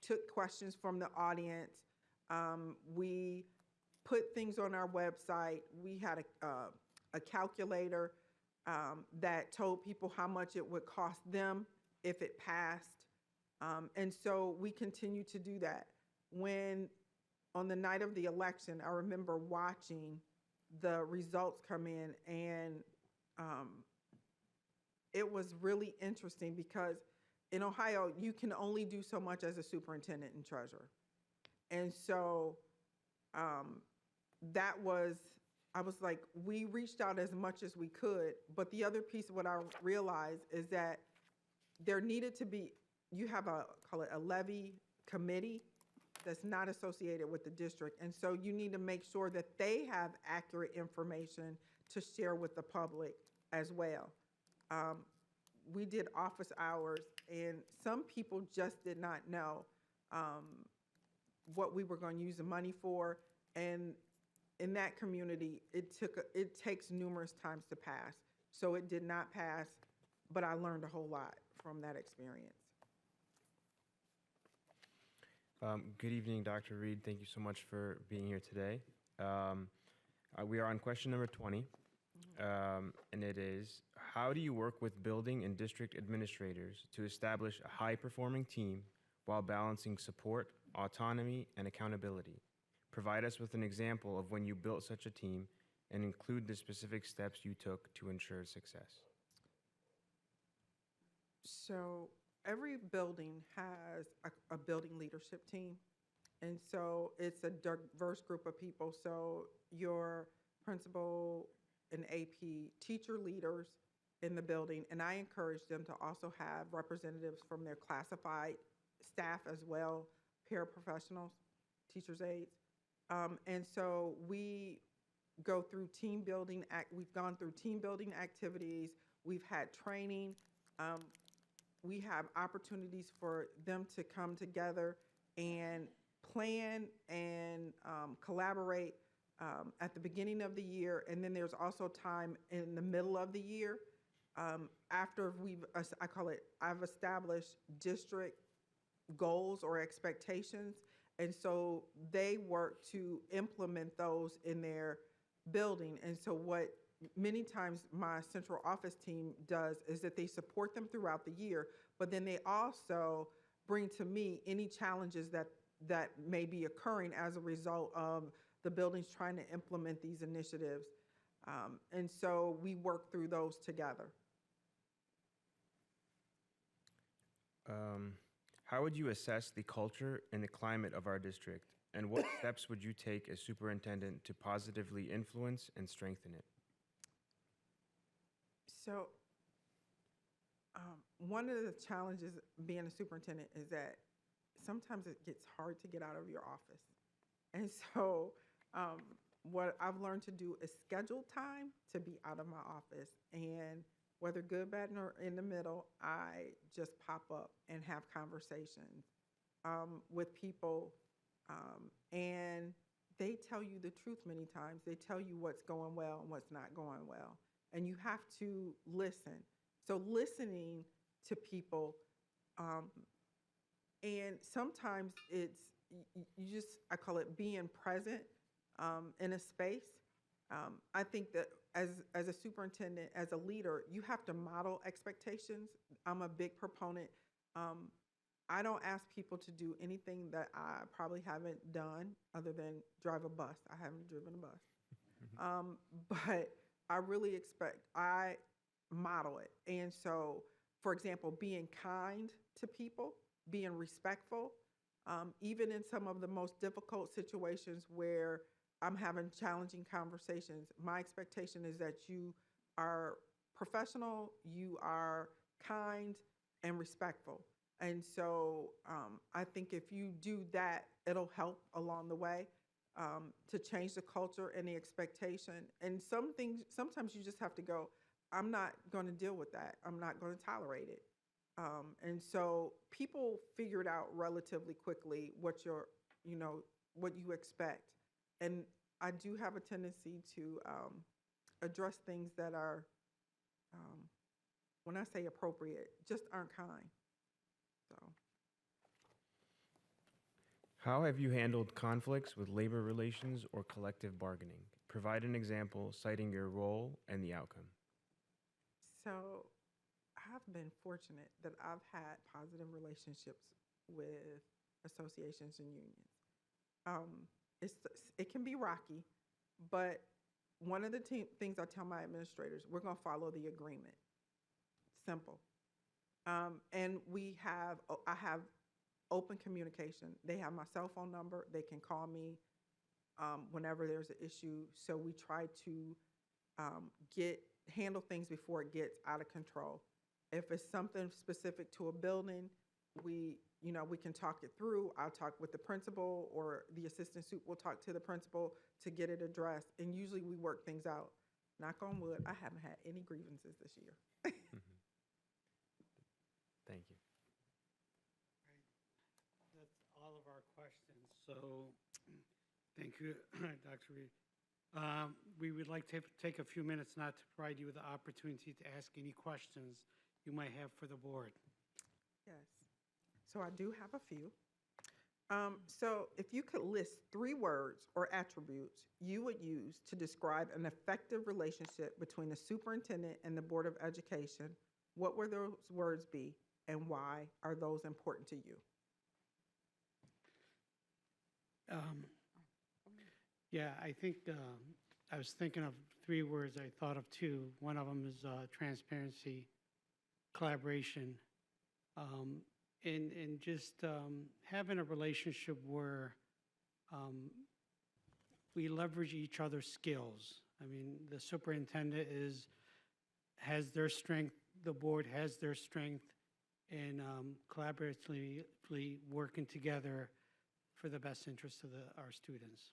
took questions from the audience. We put things on our website. We had a calculator that told people how much it would cost them if it passed. And so we continue to do that. When on the night of the election, I remember watching the results come in, and it was really interesting because in Ohio, you can only do so much as a superintendent and treasurer. And so I was like, we reached out as much as we could, but the other piece of what I realized is that there needed to be, you have call it a levy committee that's not associated with the district. And so you need to make sure that they have accurate information to share with the public as well. We did office hours, and some people just did not know what we were going to use the money for. And in that community, it takes numerous times to pass. So it did not pass, but I learned a whole lot from that experience. Good evening, Dr. Reed. Thank you so much for being here today. We are on question number 20, and it is, how do you work with building and district administrators to establish a high-performing team while balancing support, autonomy, and accountability? Provide us with an example of when you built such a team and include the specific steps you took to ensure success. So every building has a building leadership team. And so it's a diverse group of people. So your principal and AP, teacher leaders in the building, and I encourage them to also have representatives from their classified staff as well, paraprofessionals, teachers' aides. And so we go through team building. We've gone through team building activities. We've had training. We have opportunities for them to come together and plan and collaborate at the beginning of the year. And then there's also time in the middle of the year after I've established district goals or expectations. And so they work to implement those in their building. And so what many times my central office team does is that they support them throughout the year, but then they also bring to me any challenges that may be occurring as a result of the buildings trying to implement these initiatives. And so we work through those together. How would you assess the culture and the climate of our district, and what steps would you take as superintendent to positively influence and strengthen it? So one of the challenges being a superintendent is that sometimes it gets hard to get out of your office. And so what I've learned to do is schedule time to be out of my office, and whether good, bad, or in the middle, I just pop up and have conversations with people, and they tell you the truth many times. They tell you what's going well and what's not going well, and you have to listen. So listening to people, and sometimes it's you just, I call it being present in a space. I think that as a superintendent, as a leader, you have to model expectations. I'm a big proponent. I don't ask people to do anything that I probably haven't done other than drive a bus. I haven't driven a bus. But I really I model it. And so, for example, being kind to people, being respectful, even in some of the most difficult situations where I'm having challenging conversations, my expectation is that you are professional, you are kind and respectful. And so I think if you do that, it'll help along the way to change the culture and the expectation. And some things, sometimes you just have to go, I'm not going to deal with that. I'm not going to tolerate it. And so people figured out relatively quickly what what you expect. And I do have a tendency to address things that are, when I say appropriate, just aren't kind. So. How have you handled conflicts with labor relations or collective bargaining? Provide an example citing your role and the outcome. So I've been fortunate that I've had positive relationships with associations and unions. It can be rocky, but one of the things I tell my administrators, we're going to follow the agreement. Simple. And I have open communication. They have my cell phone number. They can call me whenever there's an issue. So we try to handle things before it gets out of control. If it's something specific to a building, we can talk it through. I'll talk with the principal, or the assistant sup will talk to the principal to get it addressed. And usually we work things out. Knock on wood, I haven't had any grievances this year. Thank you. That's all of our questions. So thank you, Dr. Reed. We would like to take a few minutes now to provide you with the opportunity to ask any questions you might have for the board. Yes. So I do have a few. So if you could list 3 words or attributes you would use to describe an effective relationship between the superintendent and the Board of Education, what would those words be, and why are those important to you? Yeah, I think I was thinking of 3 words. I thought of 2. One of them is transparency, collaboration, and just having a relationship where we leverage each other's skills. I mean, the superintendent has their strength, the board has their strength, and collaboratively working together for the best interest of our students.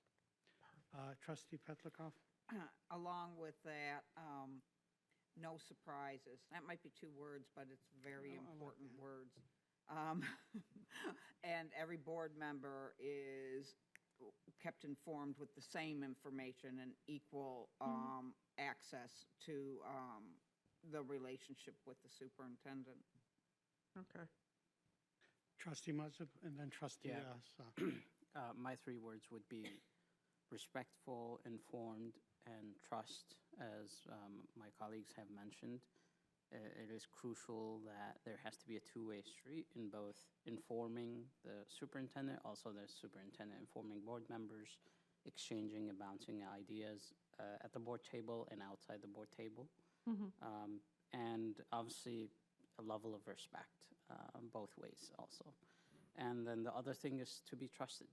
Trustee Petlikoff? Along with that, no surprises. That might be 2 words, but it's very important words. And every board member is kept informed with the same information and equal access to the relationship with the superintendent. Okay. Trustee Moussa, and then Trustee My 3 words would be respectful, informed, and trust, as my colleagues have mentioned. It is crucial that there has to be a 2-way street in both informing the superintendent, also the superintendent informing board members, exchanging and bouncing ideas at the board table and outside the board table. And obviously a level of respect both ways also. And then the other thing is to be trusted.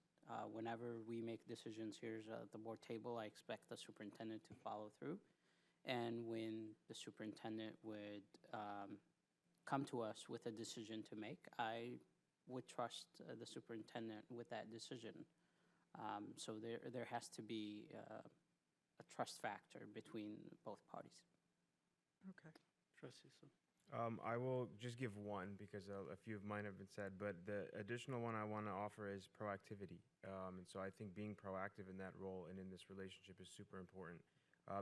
Whenever we make decisions here at the board table, I expect the superintendent to follow through. And when the superintendent would come to us with a decision to make, I would trust the superintendent with that decision. So there has to be a trust factor between both parties. Okay. Trustee Sue. I will just give one because a few of mine have been said, but the additional one I want to offer is proactivity. And so I think being proactive in that role and in this relationship is super important,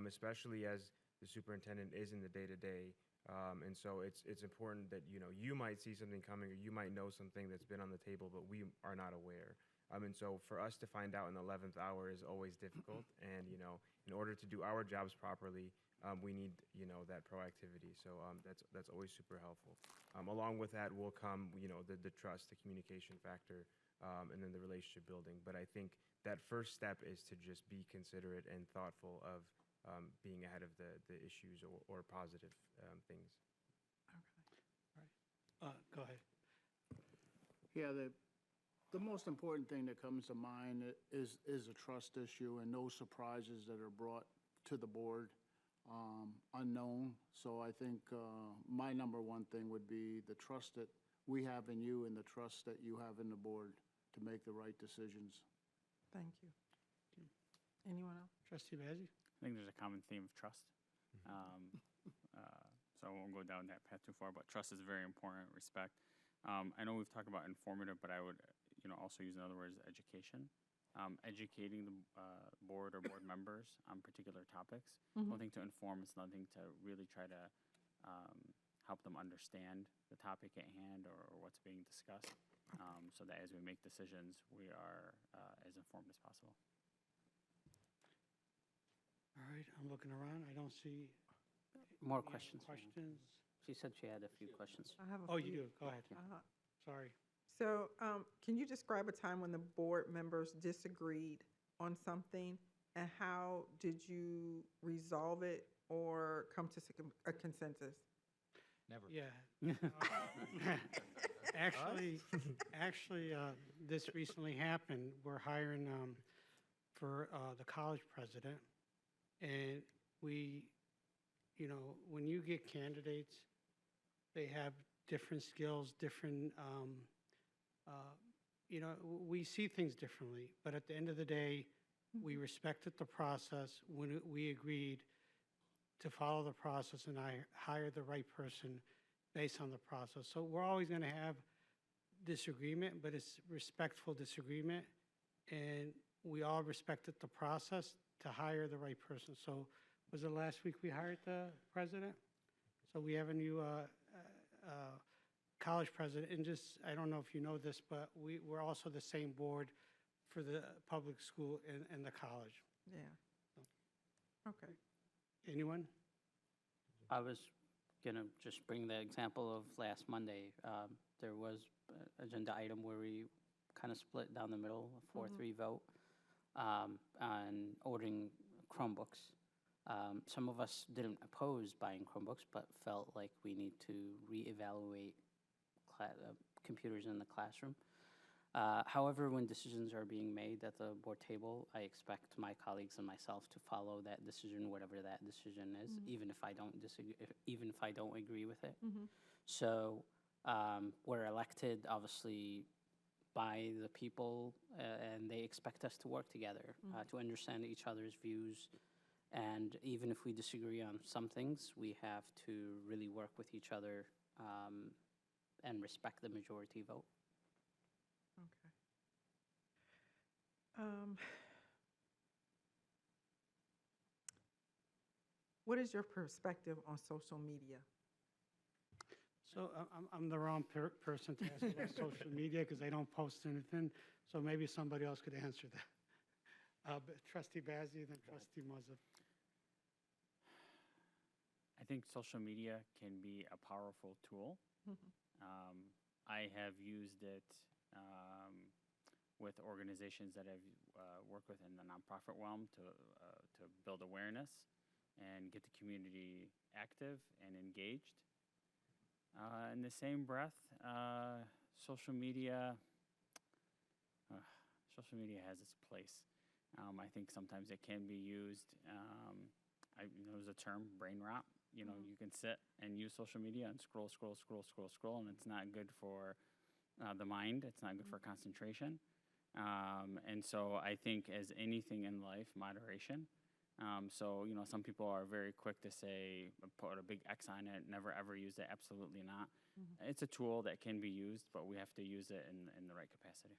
especially as the superintendent is in the day-to-day. And so it's important that, you might see something coming or you might know something that's been on the table, but we are not aware. And so for us to find out in the 11th hour is always difficult. And, in order to do our jobs properly, we need, that proactivity. So that's always super helpful. Along with that will come, the trust, the communication factor, and then the relationship building. But I think that first step is to just be considerate and thoughtful of being ahead of the issues or positive things. Go ahead. Yeah, the most important thing that comes to mind is a trust issue and no surprises that are brought to the board unknown. So I think my number one thing would be the trust that we have in you and the trust that you have in the board to make the right decisions. Thank you. Anyone else? Trustee Bazey? I think there's a common theme of trust. So I won't go down that path too far, but trust is very important, respect. I know we've talked about informative, but I would, also use in other words, education. Educating the board or board members on particular topics. One thing to inform, it's nothing to really try to help them understand the topic at hand or what's being discussed, so that as we make decisions, we are as informed as possible. All right, I'm looking around. I don't see More any other questions? questions. She said she had a few questions. I have a Oh, few. you do? Go ahead. Sorry. So, can you describe a time when the board members disagreed on something, and how did you resolve it or come to a consensus? Never. Yeah. Actually, this recently happened. We're hiring for the college president, and we, when you get candidates, they have different skills, different, we see things differently. But at the end of the day, we respected the process when we agreed to follow the process, and I hired the right person based on the process. So we're always going to have disagreement, but it's respectful disagreement, and we all respected the process to hire the right person. So was it last week we hired the president? So we have a new college president, and just, I don't know if you know this, but we're also the same board for the public school and the college. Yeah. Okay. Anyone? I was going to just bring the example of last Monday. There was an agenda item where we kind of split down the middle, a 4-3 vote, on ordering Chromebooks. Some of us didn't oppose buying Chromebooks, but felt like we need to reevaluate computers in the classroom. However, when decisions are being made at the board table, I expect my colleagues and myself to follow that decision, whatever that decision is, even if I don't disagree, even if I don't agree with it. So we're elected, obviously, by the people, and they expect us to work together, to understand each other's views. And even if we disagree on some things, we have to really work with each other and respect the majority vote. Okay. What is your perspective on social media? So I'm the wrong person to ask about social media because I don't post anything. So maybe somebody else could answer that. But Trustee Bazey, then Trustee Moussa. I think social media can be a powerful tool. I have used it with organizations that I've worked with in the nonprofit realm to build awareness and get the community active and engaged. In the same breath, social media has its place. I think sometimes it can be used. There's a term, brain rot. You can sit and use social media and scroll, and it's not good for the mind. It's not good for concentration. And so I think as anything in life, moderation So, some people are very quick to say, put a big X on it, never ever use it. Absolutely not. It's a tool that can be used, but we have to use it in the right capacity.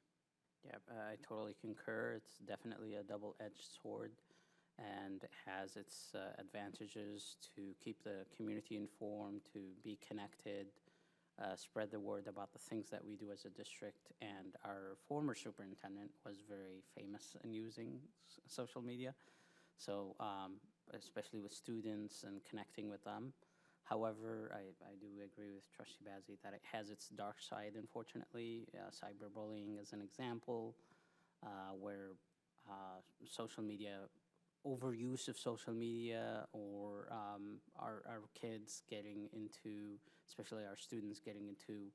Yeah, I totally concur. It's definitely a double-edged sword and has its advantages to keep the community informed, to be connected, spread the word about the things that we do as a district. And our former superintendent was very famous in using social media. So especially with students and connecting with them. However, I do agree with Trustee Bazzi that it has its dark side, unfortunately. Cyberbullying is an example where social media, overuse of social media, or our kids getting into, especially our students getting into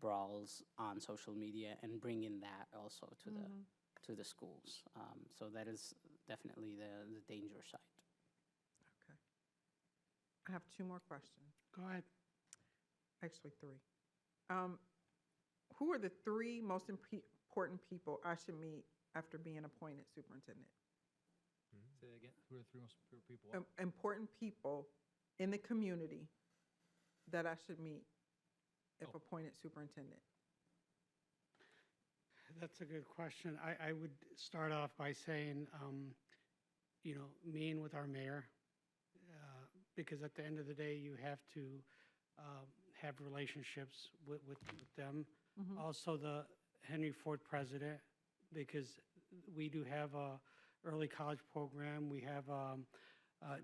brawls on social media and bringing that also to the schools. So that is definitely the danger side. Okay. I have two more questions. Go ahead. Actually, three. Who are the three most important people I should meet after being appointed superintendent? Say that again. Who are the three most important people? Important people in the community that I should meet if appointed superintendent. That's a good question. I would start off by saying, meeting with our mayor, because at the end of the day, you have to have relationships with them. Also, the Henry Ford president, because we do have a early college program. We have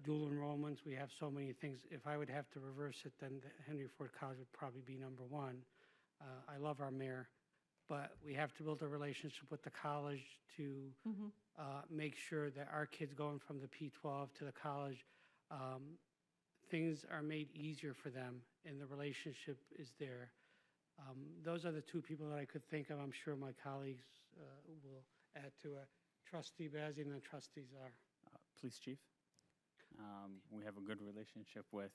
dual enrollments. We have so many things. If I would have to reverse it, then the Henry Ford College would probably be number one. I love our mayor, but we have to build a relationship with the college to make sure that our kids going from the P12 to the college, things are made easier for them and the relationship is there. Those are the two people that I could think of. I'm sure my colleagues will add to it. Trustee Bazzi and then Trustee Zar. Police chief. We have a good relationship with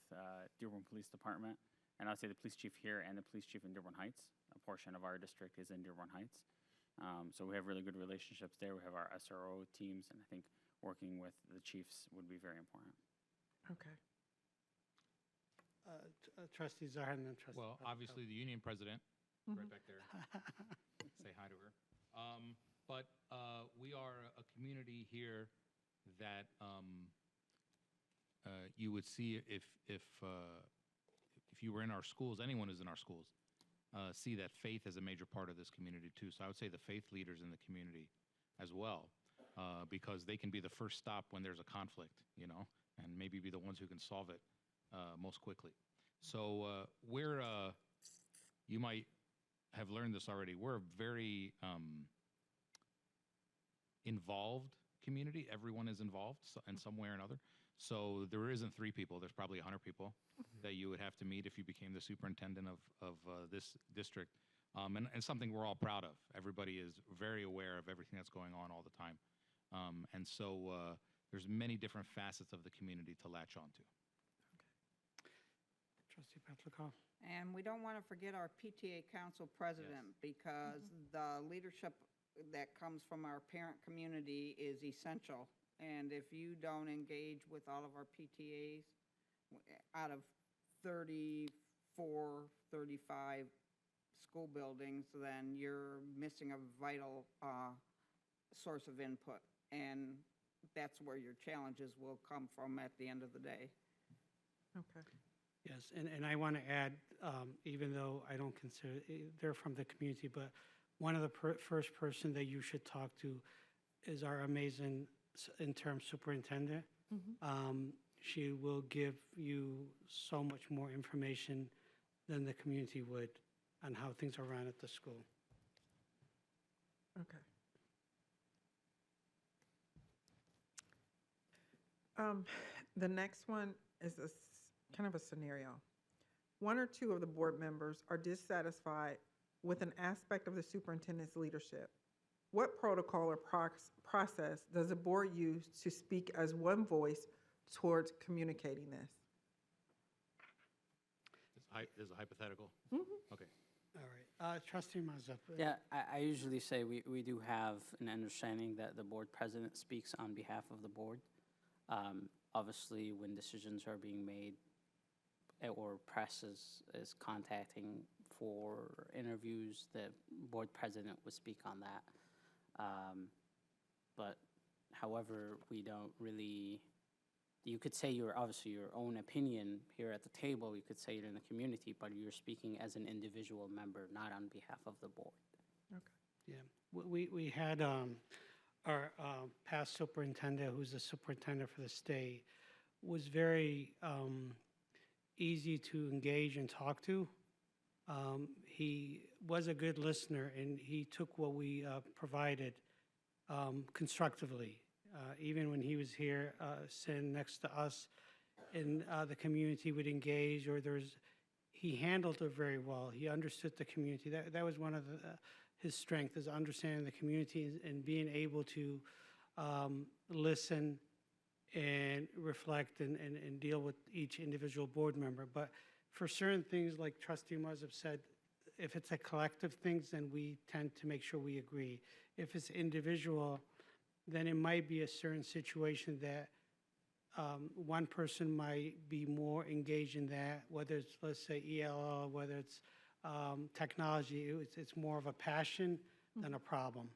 Dearborn Police Department, and I'll say the police chief here and the police chief in Dearborn Heights. A portion of our district is in Dearborn Heights. So we have really good relationships there. We have our SRO teams, and I think working with the chiefs would be very important. Okay. Trustee Zar and then Trustee. Well, Bazzi. obviously, the union president, right back there. Say hi to her. But we are a community here that you would see if you were in our schools, anyone who's in our schools, see that faith is a major part of this community too. So I would say the faith leaders in the community as well, because they can be the first stop when there's a conflict, and maybe be the ones who can solve it most quickly. So you might have learned this already, we're a very involved community. Everyone is involved in some way or another. So there isn't 3 people. There's probably 100 people that you would have to meet if you became the superintendent of this district. And something we're all proud of. Everybody is very aware of everything that's going on all the time. And so there's many different facets of the community to latch onto. Trustee Petlikoff. And we don't want to forget our PTA council president, because the leadership that comes from our parent community is essential. And if you don't engage with all of our PTAs, out of 34, 35 school buildings, then you're missing a vital source of input. And that's where your challenges will come from at the end of the day. Okay. Yes, and I want to add, even though I don't consider they're from the community, but one of the first person that you should talk to is our amazing interim superintendent. She will give you so much more information than the community would on how things are run at the school. Okay. The next one is kind of a scenario. 1 or 2 of the board members are dissatisfied with an aspect of the superintendent's leadership. What protocol or process does the board use to speak as one voice towards communicating this? This is a hypothetical? Okay. All right. Trustee Moussa. Yeah, I usually say we do have an understanding that the board president speaks on behalf of the board. Obviously, when decisions are being made, or press is contacting for interviews, the board president would speak on that. But however, we don't really, you could say obviously your own opinion here at the table, you could say it in the community, but you're speaking as an individual member, not on behalf of the board. Yeah, we had our past superintendent, who's the superintendent for the state, was very easy to engage and talk to. He was a good listener, and he took what we provided constructively. Even when he was here sitting next to us, and the community would engage, or he handled it very well. He understood the community. That was one of his strengths, is understanding the community and being able to listen and reflect and deal with each individual board member. But for certain things, like Trustee Muzab said, if it's a collective things, then we tend to make sure we agree. If it's individual, then it might be a certain situation that one person might be more engaged in that, whether it's, let's say, ELL, whether it's technology, it's more of a passion than a problem.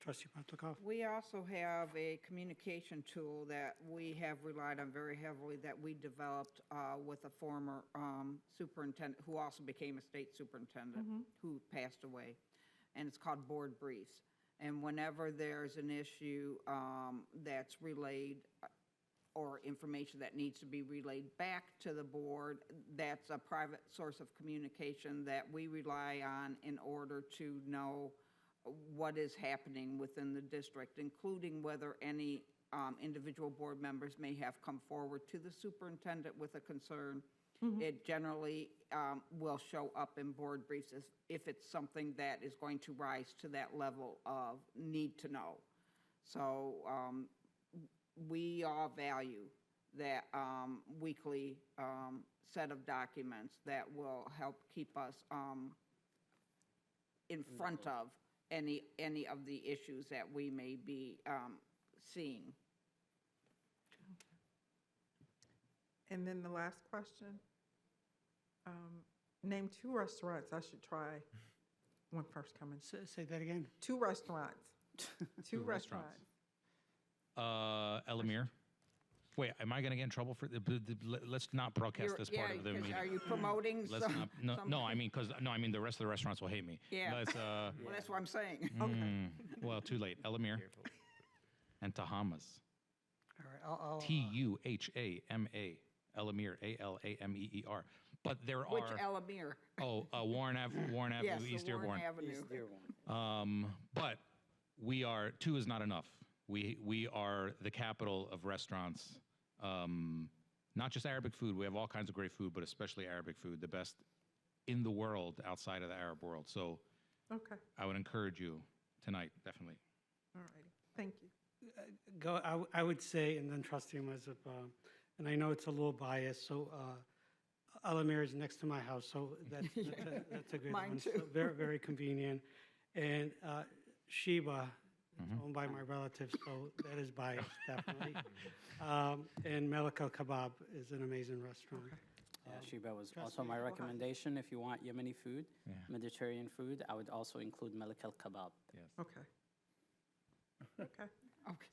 Trustee Pavlikov? We also have a communication tool that we have relied on very heavily, that we developed with a former superintendent who also became a state superintendent who passed away, and it's called Board Briefs. And whenever there's an issue that's relayed or information that needs to be relayed back to the board, that's a private source of communication that we rely on in order to know what is happening within the district, including whether any individual board members may have come forward to the superintendent with a concern. It generally will show up in board briefs if it's something that is going to rise to that level of need to know. So we all value that weekly set of documents that will help keep us in front of any of the issues that we may be seeing. And then the last question, name 2 restaurants I should try when first coming. Say that again? 2 restaurants. 2 restaurants. Elamir. Wait, am I going to get in trouble for let's not broadcast this part of the meeting. Are you promoting Let's not, no, I mean, the rest of the restaurants will hate me. Yeah. Let's, well, that's what I'm saying. well, too late. Elamir and Tahamas. All right, I'll Tuhama. Elamir, Alameer. But there are. Which Elamir? Warren Avenue, Yes, East the Warren Dearborn. Avenue. But we are, 2 is not enough. We are the capital of restaurants. Not just Arabic food. We have all kinds of great food, but especially Arabic food, the best in the world outside of the Arab world. So I would encourage you tonight, definitely. All righty. Thank you. I would say, and then Trustee Muzab, and I know it's a little biased, so Elamir is next to my house, so that's a good Mine one. too. So very, very convenient. And Sheba, it's owned by my relatives, so that is biased, definitely. And Melika Kebab is an amazing restaurant. Yeah, Sheba was also my recommendation. If you want Yemeni food, Mediterranean food, I would also include Melika Kebab. Yes. Okay.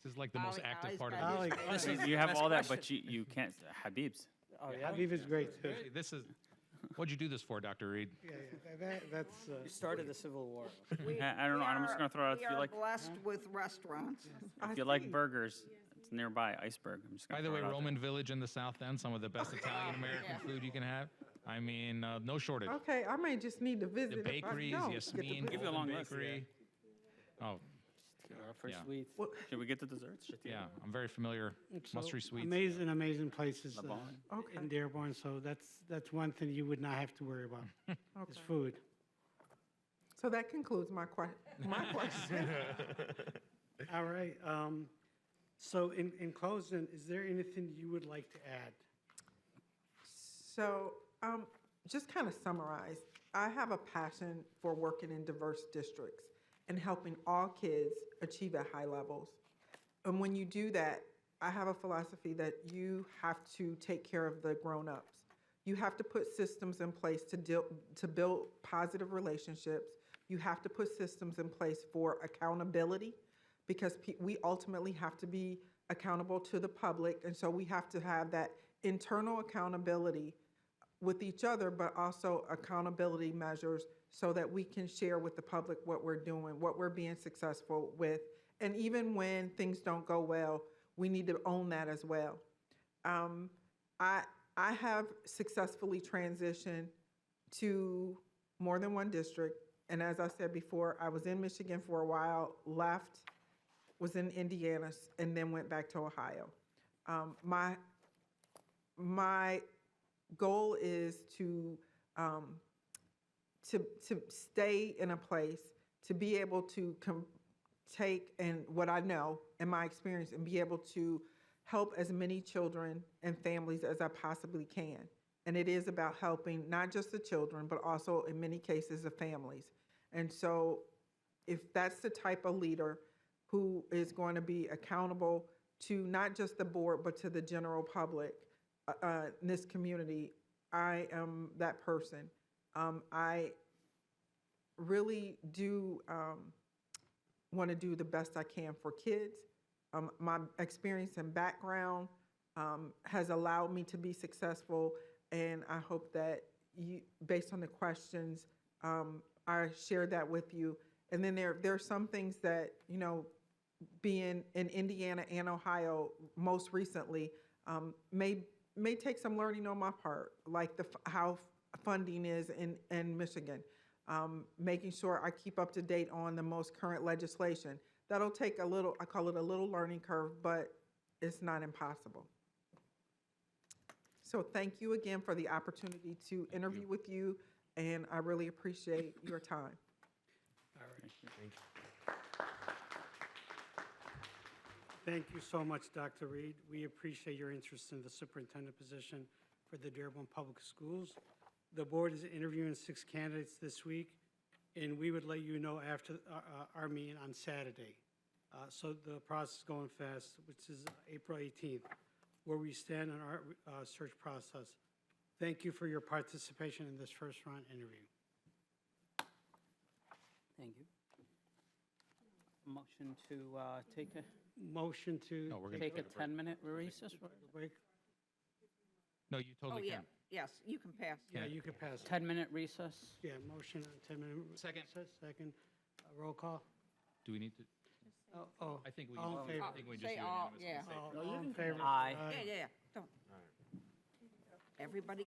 This is like the most active part of Ali, the Listen, you have all that, but you can't. Habib's. Oh, yeah? Habib is great, too. This is, what'd you do this for, Dr. Reed? That's... You started the Civil War. I don't know. I'm just going to throw it out. If you like, We are blessed with restaurants. if you like burgers, it's nearby, Iceberg. I'm just By gonna the way, throw it out Roman Village in the South End, some of the best Italian-American food you can have. I mean, no shortage. Okay, I may just need to visit. The if I bakeries, don't get to Yasmin, visit. Give you a long Golden list, Bakery. Oh, For Yeah. sweets. Well, there. Should we get to desserts? yeah, I'm very familiar. Must-three sweets. Amazing places Okay. in Dearborn, so that's one thing you would not have to worry about, is food. So that concludes my question. All right, so in closing, is there anything you would like to add? So, just kind of summarize, I have a passion for working in diverse districts and helping all kids achieve at high levels. And when you do that, I have a philosophy that you have to take care of the grown-ups. You have to put systems in place to build positive relationships. You have to put systems in place for accountability, because we ultimately have to be accountable to the public, and so we have to have that internal accountability with each other, but also accountability measures so that we can share with the public what we're doing, what we're being successful with. And even when things don't go well, we need to own that as well. I have successfully transitioned to more than one district. And as I said before, I was in Michigan for a while, left, was in Indiana, and then went back to Ohio. My goal is to stay in a place, to be able to take and what I know and my experience and be able to help as many children and families as I possibly can. And it is about helping not just the children, but also in many cases the families. And so if that's the type of leader who is going to be accountable to not just the board, but to the general public in this community, I am that person. I really do want to do the best I can for kids. My experience and background has allowed me to be successful, and I hope that you, based on the questions, I shared that with you. And then there are some things that, you know, being in Indiana and Ohio most recently, may take some learning on my part, like how funding is in Michigan. Making sure I keep up to date on the most current legislation. That'll take a little, I call it a little learning curve, but it's not impossible. So thank you again for the opportunity to interview with you, and I really appreciate your time. All right. Thank you. Thank you so much, Dr. Reed. We appreciate your interest in the superintendent position for the Dearborn Public Schools. The board is interviewing 6 candidates this week, and we would let you know after our meeting on Saturday. So the process is going fast, which is April 18th, where we stand on our search process. Thank you for your participation in this first round interview. Thank you. Motion to take a Motion to No, we're gonna take a take a break. 10-minute recess? break. No, you Oh, totally yeah, can. yes, you can pass. Yeah, you can pass. 10-minute recess? Yeah, motion on 10-minute. Second. Second. Roll call. Do we need to? Oh, I think we all in just, favor. I think we just Say all, unanimously yeah. say All in favor? Aye. Yeah, don't. Everybody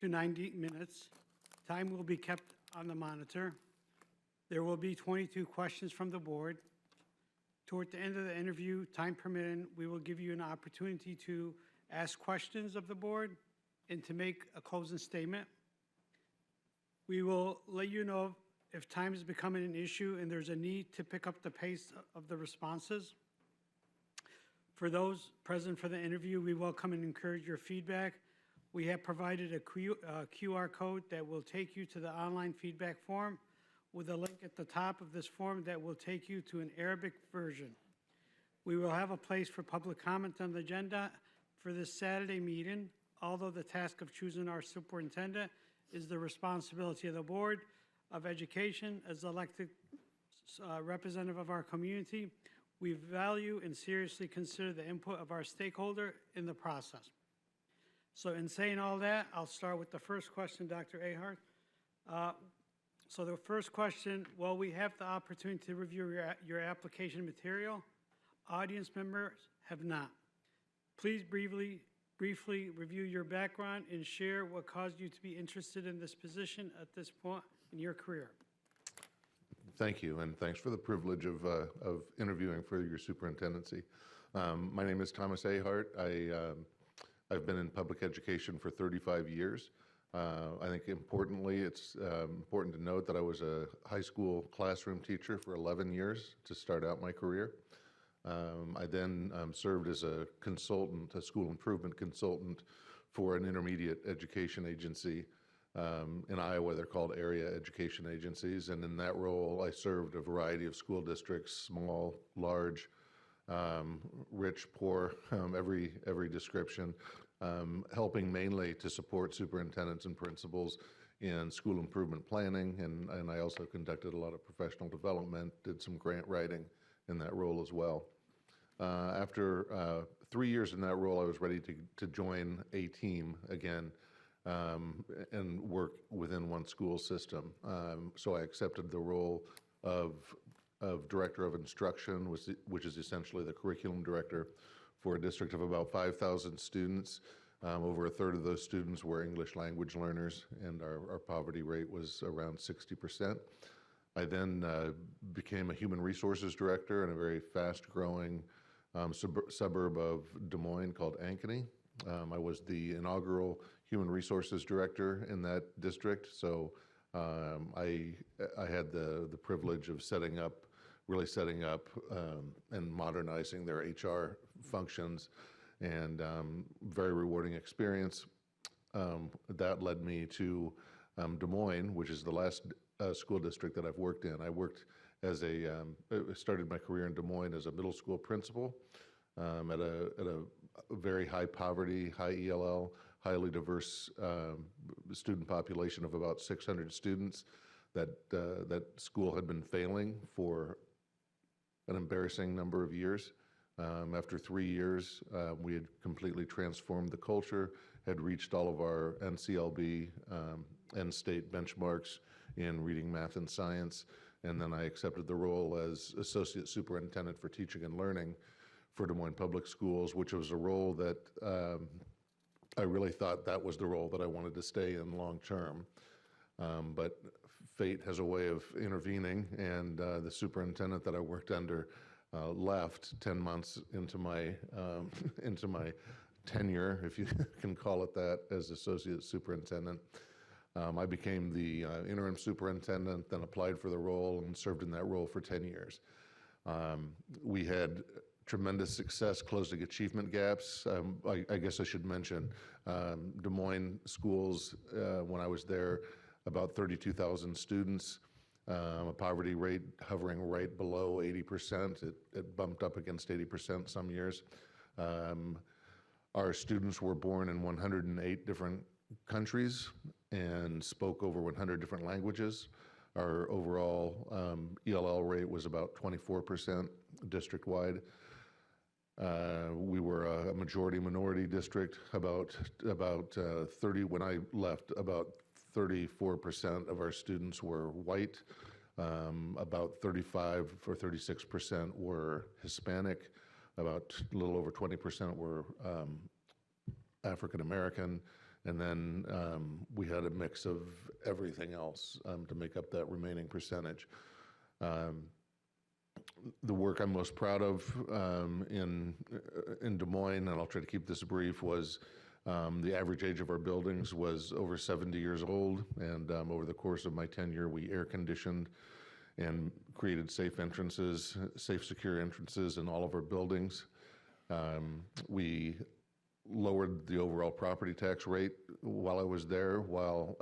to 90 minutes. Time will be kept on the monitor. There will be 22 questions from the board. Toward the end of the interview, time permitting, we will give you an opportunity to ask questions of the board and to make a closing statement. We will let you know if time is becoming an issue and there's a need to pick up the pace of the responses. For those present for the interview, we welcome and encourage your feedback. We have provided a QR code that will take you to the online feedback form with a link at the top of this form that will take you to an Arabic version. We will have a place for public comment on the agenda for this Saturday meeting, although the task of choosing our superintendent is the responsibility of the Board of Education as elected representative of our community. We value and seriously consider the input of our stakeholder in the process. So in saying all that, I'll start with the first question, Dr. Ahart. So the first question, well, we have the opportunity to review your application material. Audience members have not. Please briefly review your background and share what caused you to be interested in this position at this point in your career. Thank you, and thanks for the privilege of interviewing for your superintendency. My name is Thomas Ahart. I've been in public education for 35 years. I think importantly, it's important to note that I was a high school classroom teacher for 11 years to start out my career. I then served as a consultant, a school improvement consultant for an intermediate education agency in Iowa. They're called area education agencies, and in that role, I served a variety of school districts, small, large, rich, poor, every description, helping mainly to support superintendents and principals in school improvement planning, and I also conducted a lot of professional development, did some grant writing in that role as well. After 3 years in that role, I was ready to join a team again and work within one school system. So I accepted the role of Director of Instruction, which is essentially the curriculum director for a district of about 5,000 students. Over a third of those students were English language learners, and our poverty rate was around 60%. I then became a human resources director in a very fast-growing suburb of Des Moines called Ankeny. I was the inaugural human resources director in that district, so I had the privilege of really setting up and modernizing their HR functions, and very rewarding experience. That led me to Des Moines, which is the last school district that I've worked in. I worked as started my career in Des Moines as a middle school principal at a very high poverty, high ELL, highly diverse student population of about 600 students. That school had been failing for an embarrassing number of years. After 3 years, we had completely transformed the culture, had reached all of our NCLB and state benchmarks in reading, math, and science, and then I accepted the role as Associate Superintendent for Teaching and Learning for Des Moines Public Schools, which was a role that I really thought that was the role that I wanted to stay in long term. But fate has a way of intervening, and the superintendent that I worked under left 10 months into my tenure, if you can call it that, as Associate Superintendent. I became the interim superintendent, then applied for the role and served in that role for 10 years. We had tremendous success closing achievement gaps. I guess I should mention Des Moines schools, when I was there, about 32,000 students, a poverty rate hovering right below 80%. It bumped up against 80% some years. Our students were born in 108 different countries and spoke over 100 different languages. Our overall ELL rate was about 24% district-wide. We were a majority minority district. About 30, when I left, about 34% of our students were white. About 35 or 36% were Hispanic. About a little over 20% were African American, And then we had a mix of everything else to make up that remaining percentage. The work I'm most proud of in Des Moines, and I'll try to keep this brief, was the average age of our buildings was over 70 years old, and over the course of my tenure, we air conditioned and created safe entrances, safe, secure entrances in all of our buildings. We lowered the overall property tax rate while I was there, while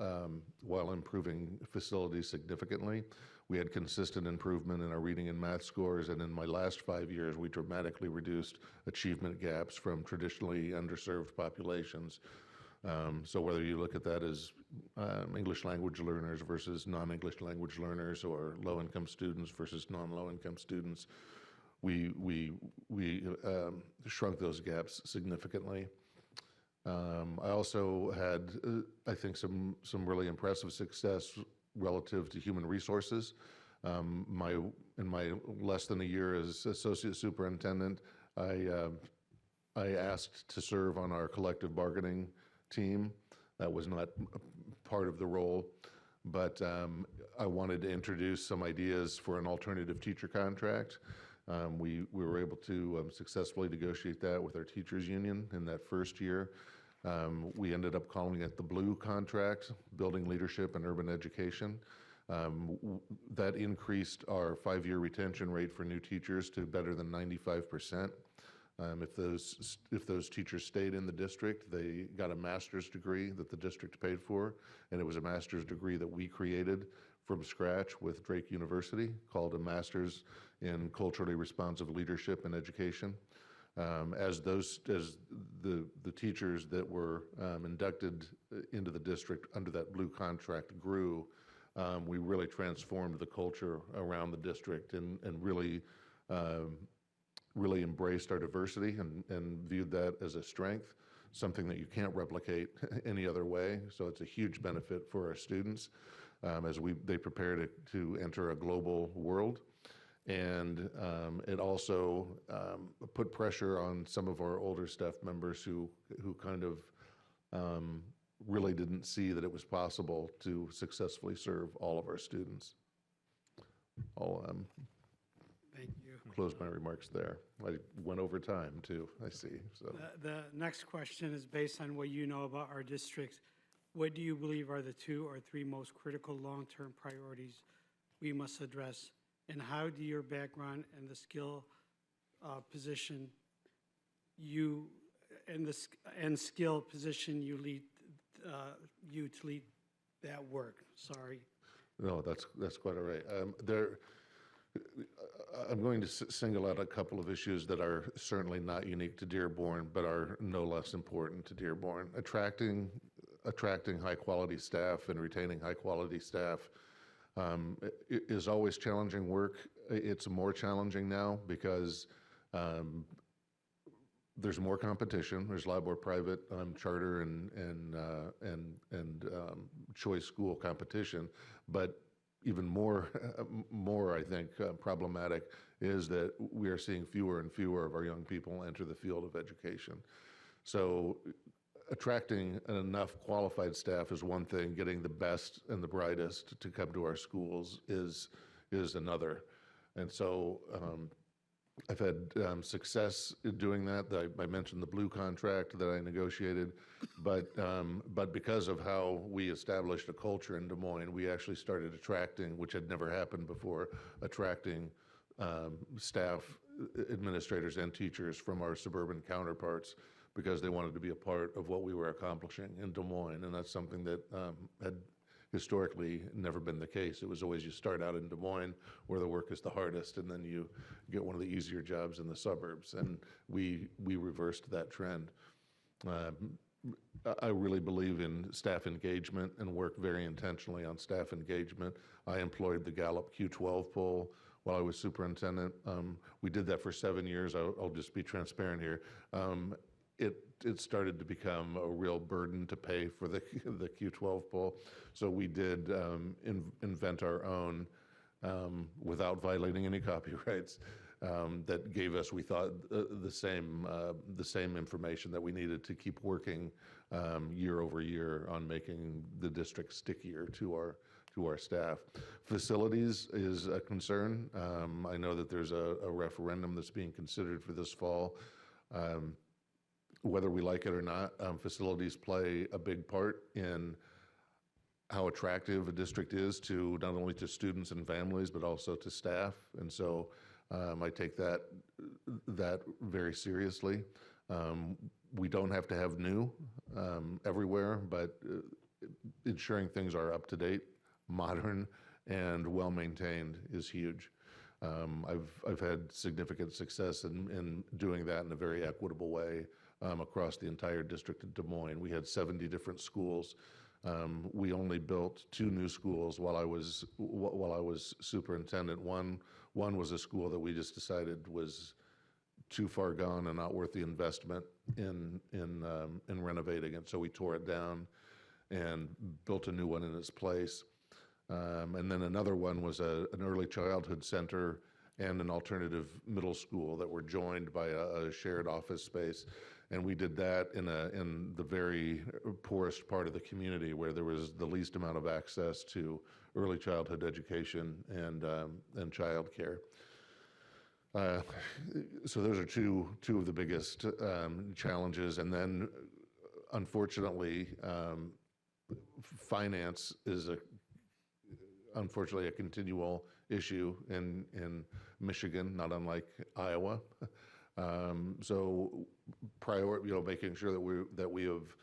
improving facilities significantly. We had consistent improvement in our reading and math scores, and in my last 5 years, we dramatically reduced achievement gaps from traditionally underserved populations. So whether you look at that as English language learners versus non-English language learners, or low-income students versus non-low-income students, we shrunk those gaps significantly. I also had, I think, some really impressive success relative to human resources. In my less than a year as associate superintendent, I asked to serve on our collective bargaining team. That was not part of the role, but I wanted to introduce some ideas for an alternative teacher contract. We were able to successfully negotiate that with our teachers union in that first year. We ended up calling it the Blue Contract, Building Leadership and Urban Education. That increased our 5-year retention rate for new teachers to better than 95%. If those teachers stayed in the district, they got a master's degree that the district paid for, and it was a master's degree that we created from scratch with Drake University, called a Master's in Culturally Responsive Leadership and Education. As the teachers that were inducted into the district under that Blue Contract grew, we really transformed the culture around the district and really embraced our diversity and viewed that as a strength, something that you can't replicate any other way. So it's a huge benefit for our students as they prepare to enter a global world. And it also put pressure on some of our older staff members who kind of really didn't see that it was possible to successfully serve all of our students. I'll Thank you. close my remarks there. I went over time too, I see. So The next question is based on what you know about our district. What do you believe are the 2 or 3 most critical long-term priorities we must address? And how do your background and the skill position you lead you to lead that work? Sorry. no, that's quite all right. I'm going to single out a couple of issues that are certainly not unique to Dearborn, but are no less important to Dearborn. Attracting high-quality staff and retaining high-quality staff is always challenging work. It's more challenging now because there's more competition. There's a lot more private charter and choice school competition, but even more, I think, problematic is that we are seeing fewer and fewer of our young people enter the field of education. So attracting enough qualified staff is one thing. Getting the best and the brightest to come to our schools is another. And so I've had success in doing that. I mentioned the Blue Contract that I negotiated, but because of how we established a culture in Des Moines, we actually started attracting, which had never happened before, attracting staff, administrators, and teachers from our suburban counterparts because they wanted to be a part of what we were accomplishing in Des Moines, and that's something that had historically never been the case. It was always you start out in Des Moines where the work is the hardest, and then you get one of the easier jobs in the suburbs, and we reversed that trend. I really believe in staff engagement and work very intentionally on staff engagement. I employed the Gallup Q12 poll while I was superintendent. We did that for 7 years. I'll just be transparent here. It started to become a real burden to pay for the Q12 poll. So we did invent our own, without violating any copyrights, that gave us, we thought, the same information that we needed to keep working year over year on making the district stickier to our staff. Facilities is a concern. I know that there's a referendum that's being considered for this fall. Whether we like it or not, facilities play a big part in how attractive a district is to not only to students and families, but also to staff. And so I take that very seriously. We don't have to have new everywhere, but ensuring things are up to date, modern, and well maintained is huge. I've had significant success in doing that in a very equitable way across the entire district of Des Moines. We had 70 different schools. We only built 2 new schools while I was superintendent. One was a school that we just decided was too far gone and not worth the investment in renovating it. So we tore it down and built a new one in its place. And then another one was an early childhood center and an alternative middle school that were joined by a shared office space. And we did that in the very poorest part of the community where there was the least amount of access to early childhood education and childcare. So those are two of the biggest challenges. And then, unfortunately, finance is unfortunately a continual issue in Michigan, not unlike Iowa. So making sure that we have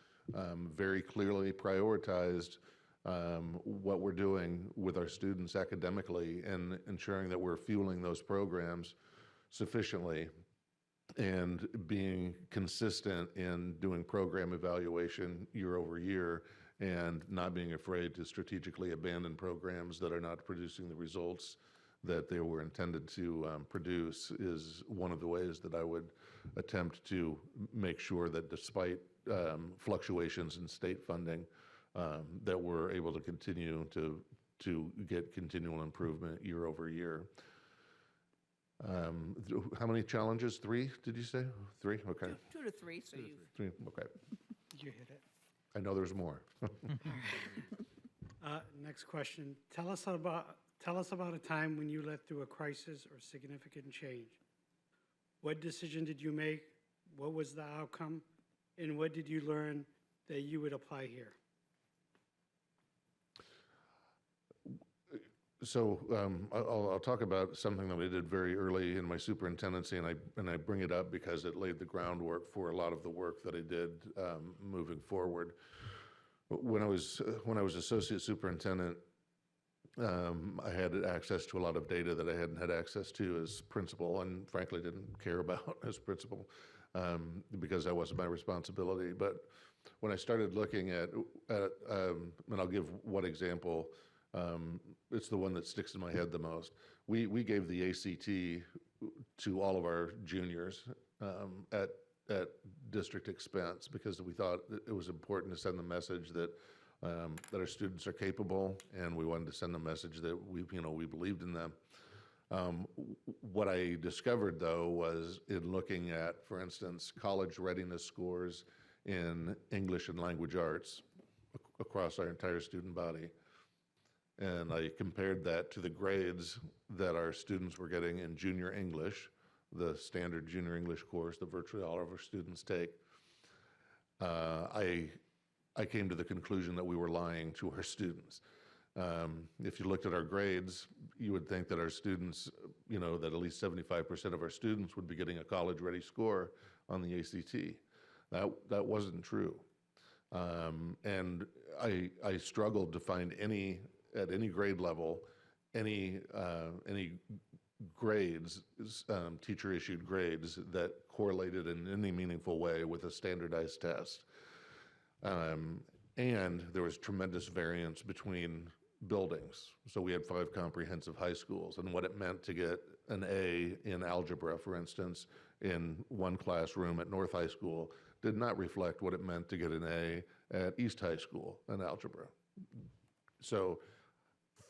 very clearly prioritized what we're doing with our students academically and ensuring that we're fueling those programs sufficiently and being consistent in doing program evaluation year over year and not being afraid to strategically abandon programs that are not producing the results that they were intended to produce is one of the ways that I would attempt to make sure that despite fluctuations in state funding, that we're able to continue to get continual improvement year over year. How many challenges? 3, did you say? 3? Okay. 2 to 3, so you. 3, okay. Did you hit it? I know there's more. Next question. Tell us about a time when you led through a crisis or significant change. What decision did you make? What was the outcome? And what did you learn that you would apply here? So I'll talk about something that I did very early in my superintendency, and I bring it up because it laid the groundwork for a lot of the work that I did moving forward. When I was associate superintendent, I had access to a lot of data that I hadn't had access to as principal, and frankly didn't care about as principal because that wasn't my responsibility. But when I started looking at and I'll give one example. It's the one that sticks in my head the most. We gave the ACT to all of our juniors at district expense because we thought it was important to send the message that our students are capable, and we wanted to send the message that we believed in them. What I discovered though was in looking at, for instance, college readiness scores in English and language arts across our entire student body. And I compared that to the grades that our students were getting in junior English, the standard junior English course that virtually all of our students take. I came to the conclusion that we were lying to our students. If you looked at our grades, you would think that our students, that at least 75% of our students would be getting a college-ready score on the ACT. That wasn't true. And I struggled to find at any grade level, any grades, teacher-issued grades that correlated in any meaningful way with a standardized test. And there was tremendous variance between buildings. So we had 5 comprehensive high schools, and what it meant to get an A in algebra, for instance, in one classroom at North High School did not reflect what it meant to get an A at East High School in algebra. So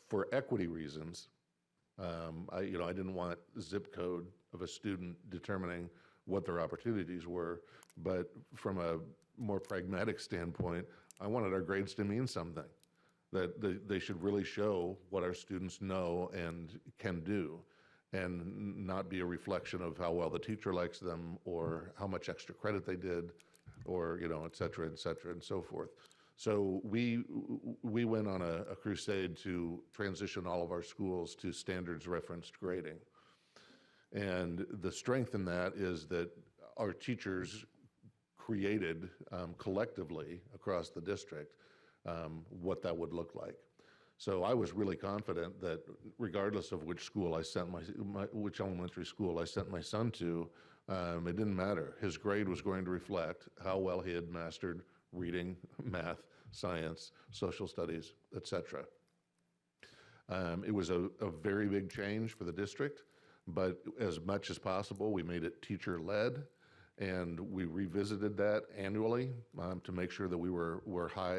for equity reasons, I didn't want zip code of a student determining what their opportunities were. But from a more pragmatic standpoint, I wanted our grades to mean something, that they should really show what our students know and can do, and not be a reflection of how well the teacher likes them or how much extra credit they did, or, you know, et cetera, and so forth. So we went on a crusade to transition all of our schools to standards referenced grading. And the strength in that is that our teachers created collectively across the district what that would look like. So I was really confident that regardless of which school I sent which elementary school I sent my son to, it didn't matter. His grade was going to reflect how well he had mastered reading, math, science, social studies, etc. It was a very big change for the district, but as much as possible, we made it teacher-led, and we revisited that annually to make sure that we were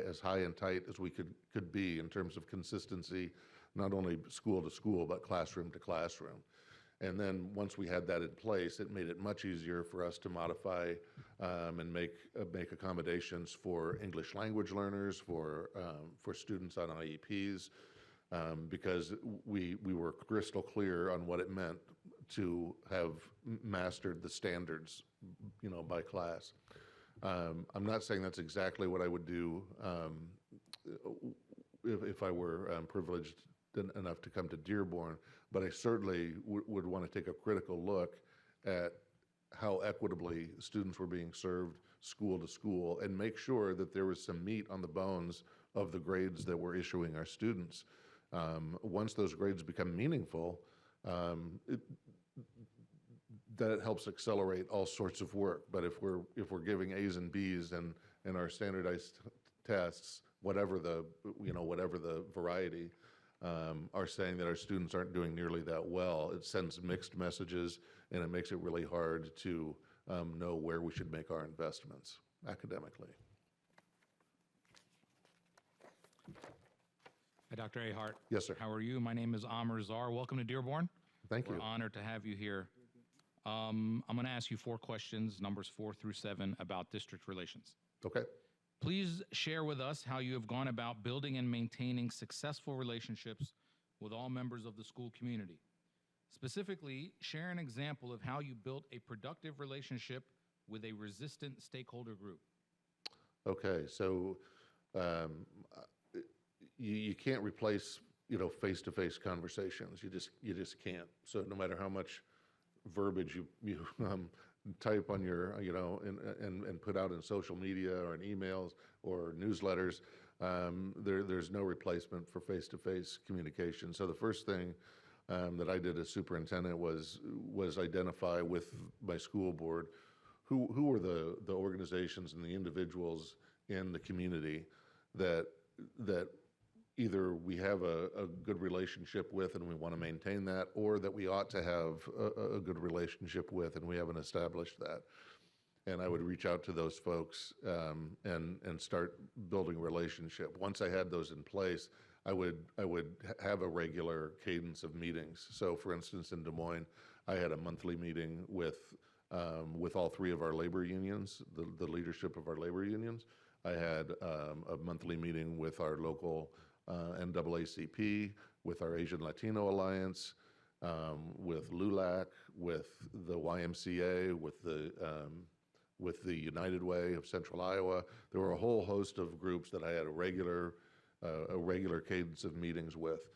as high and tight as we could be in terms of consistency, not only school to school, but classroom to classroom. And then once we had that in place, it made it much easier for us to modify and make accommodations for English language learners, for students on IEPs, because we were crystal clear on what it meant to have mastered the standards, you know, by class. I'm not saying that's exactly what I would do if I were privileged enough to come to Dearborn, but I certainly would want to take a critical look at how equitably students were being served school to school, and make sure that there was some meat on the bones of the grades that we're issuing our students. Once those grades become meaningful, that helps accelerate all sorts of work. But if we're giving A's and B's and our standardized tests, whatever the variety, are saying that our students aren't doing nearly that well, it sends mixed messages, and it makes it really hard to know where we should make our investments academically. Hi, Dr. Ahart. Yes, sir. How are you? My name is Amr Zar. Welcome to Dearborn. Thank you. We're honored to have you here. I'm going to ask you 4 questions, numbers 4 through 7, about district relations. Okay. Please share with us how you have gone about building and maintaining successful relationships with all members of the school community. Specifically, share an example of how you built a productive relationship with a resistant stakeholder group. Okay, so you can't replace, you know, face-to-face conversations. You just can't. So no matter how much verbiage you type on your, you know, and put out in social media or in emails or newsletters, there's no replacement for face-to-face communication. So the first thing that I did as superintendent was identify with my school board who were the organizations and the individuals in the community that either we have a good relationship with and we want to maintain that, or that we ought to have a good relationship with and we haven't established that. And I would reach out to those folks and start building a relationship. Once I had those in place, I would have a regular cadence of meetings. So for instance, in Des Moines, I had a monthly meeting with all 3 of our labor unions, the leadership of our labor unions. I had a monthly meeting with our local NAACP, with our Asian Latino Alliance, with LULAC, with the YMCA, with the United Way of Central Iowa. There were a whole host of groups that I had a regular cadence of meetings with,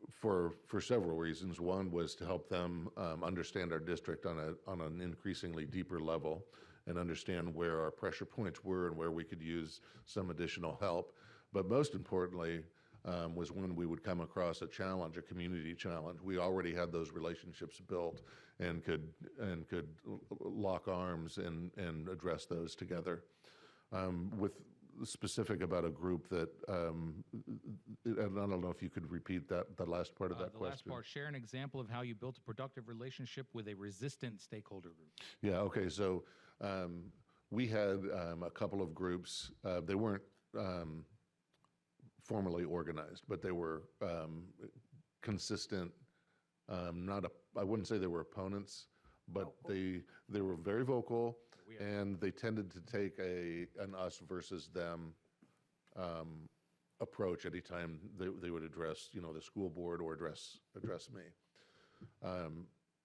for several reasons. One was to help them understand our district on an increasingly deeper level, and understand where our pressure points were and where we could use some additional help. But most importantly, was when we would come across a challenge, a community challenge. We already had those relationships built and could lock arms and address those together. With specific about a group that, I don't know if you could repeat the last part of that question. The last part, share an example of how you built a productive relationship with a resistant stakeholder group. Yeah, okay, so we had a couple of groups. They weren't formally organized, but they were consistent, not I wouldn't say they were opponents, but Vocal. they were very vocal, and they tended to take an us versus them approach anytime they would address, the school board or address me.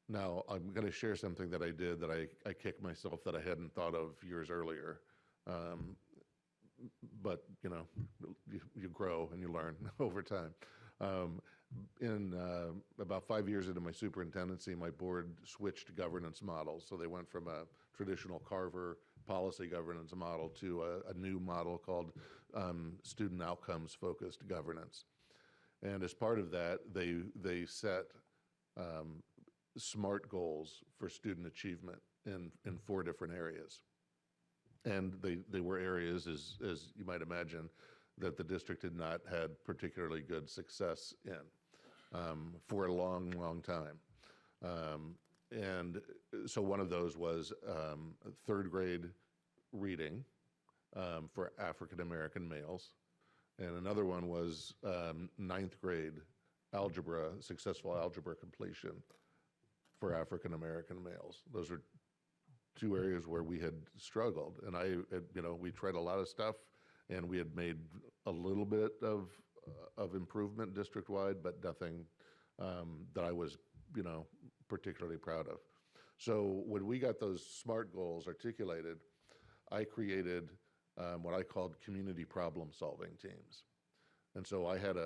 Now, I'm going to share something that I did that I kicked myself that I hadn't thought of years earlier. But, you grow and you learn over time. About 5 years into my superintendency, my board switched governance models. So they went from a traditional Carver policy governance model to a new model called student outcomes focused governance. And as part of that, they set SMART goals for student achievement in 4 different areas. And they were areas, as you might imagine, that the district had not had particularly good success in for a long, long time. And so one of those was 3rd grade reading for African American males. And another one was 9th grade algebra, successful algebra completion for African American males. Those are 2 areas where we had struggled. And we tried a lot of stuff, and we had made a little bit of improvement district-wide, but nothing that I was, particularly proud of. So when we got those SMART goals articulated, I created what I called community problem-solving teams. And so I had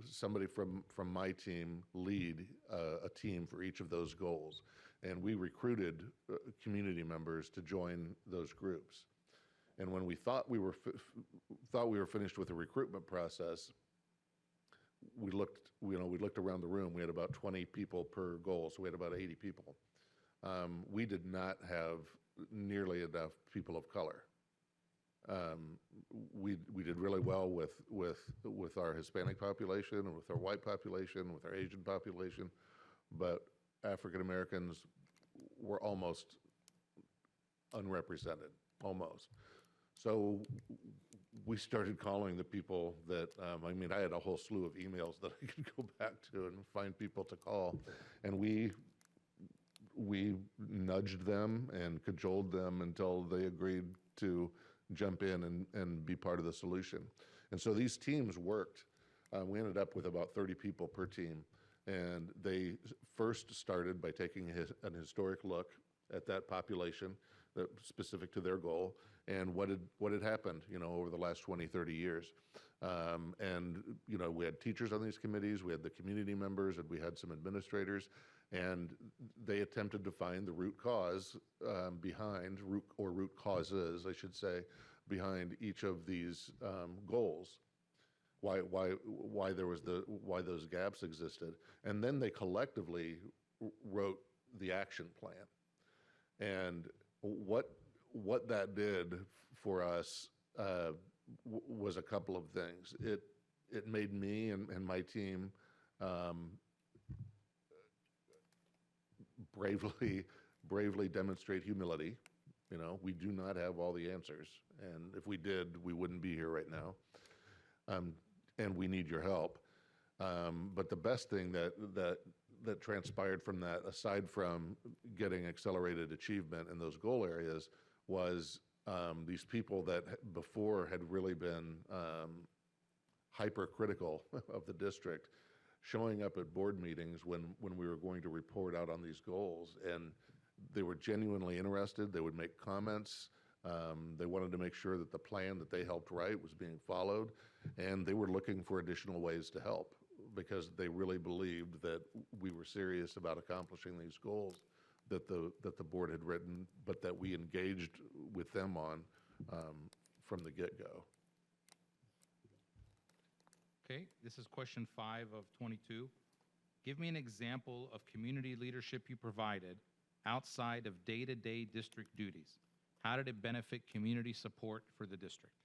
somebody from my team lead a team for each of those goals. And we recruited community members to join those groups. And when we thought we were finished with the recruitment process, we looked around the room. We had about 20 people per goal, so we had about 80 people. We did not have nearly enough people of color. We did really well with our Hispanic population, and with our white population, with our Asian population, but African Americans were almost unrepresented, almost. So we started calling the people that, I had a whole slew of emails that I could go back to and find people to call. And we nudged them and cajoled them until they agreed to jump in and be part of the solution. And so these teams worked. We ended up with about 30 people per team. And they first started by taking an historic look at that population specific to their goal and what had happened, over the last 20, 30 years. And we had teachers on these committees, we had the community members, and we had some administrators, and they attempted to find the root cause root causes, I should say, behind each of these goals. Why those gaps existed, and then they collectively wrote the action plan. And what that did for us was a couple of things. It made me and my team bravely demonstrate humility. We do not have all the answers, and if we did, we wouldn't be here right now. And we need your help. But the best thing that transpired from that, aside from getting accelerated achievement in those goal areas, was these people that before had really been hypercritical of the district, showing up at board meetings when we were going to report out on these goals. And they were genuinely interested. They would make comments. They wanted to make sure that the plan that they helped write was being followed, and they were looking for additional ways to help because they really believed that we were serious about accomplishing these goals that the board had written, but that we engaged with them on from the get-go. Okay, this is question 5 of 22. Give me an example of community leadership you provided outside of day-to-day district duties. How did it benefit community support for the district?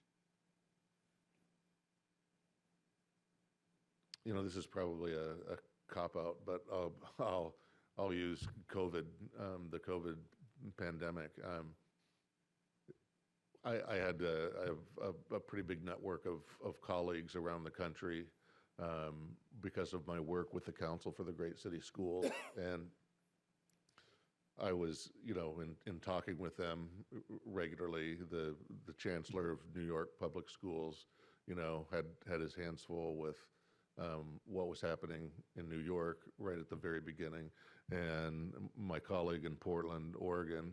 This is probably a cop-out, but I'll use COVID, the COVID pandemic. I have a pretty big network of colleagues around the country because of my work with the Council for the Great City Schools. And I was, in talking with them regularly, the Chancellor of New York Public Schools, had his hands full with what was happening in New York right at the very beginning. And my colleague in Portland, Oregon,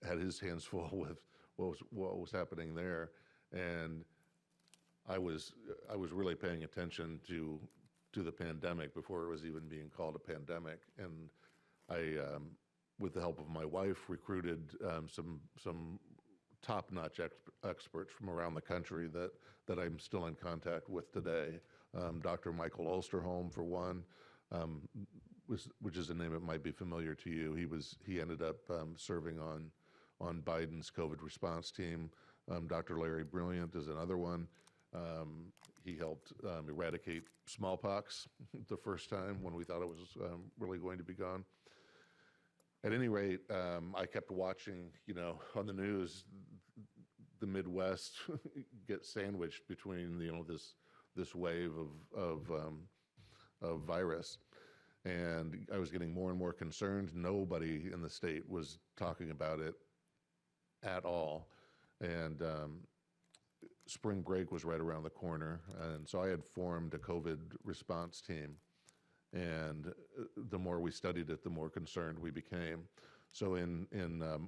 had his hands full with what was happening there. And I was really paying attention to the pandemic before it was even being called a pandemic. And I, with the help of my wife, recruited some top-notch experts from around the country that I'm still in contact with today. Dr. Michael Ulsterholm, for one, which is a name that might be familiar to you. He ended up serving on Biden's COVID response team. Dr. Larry Brilliant is another one. He helped eradicate smallpox the first time when we thought it was really going to be gone. At any rate, I kept watching, on the news, the Midwest get sandwiched between, this wave of virus. And I was getting more and more concerned. Nobody in the state was talking about it at all. And spring break was right around the corner. And so I had formed a COVID response team. And the more we studied it, the more concerned we became. So in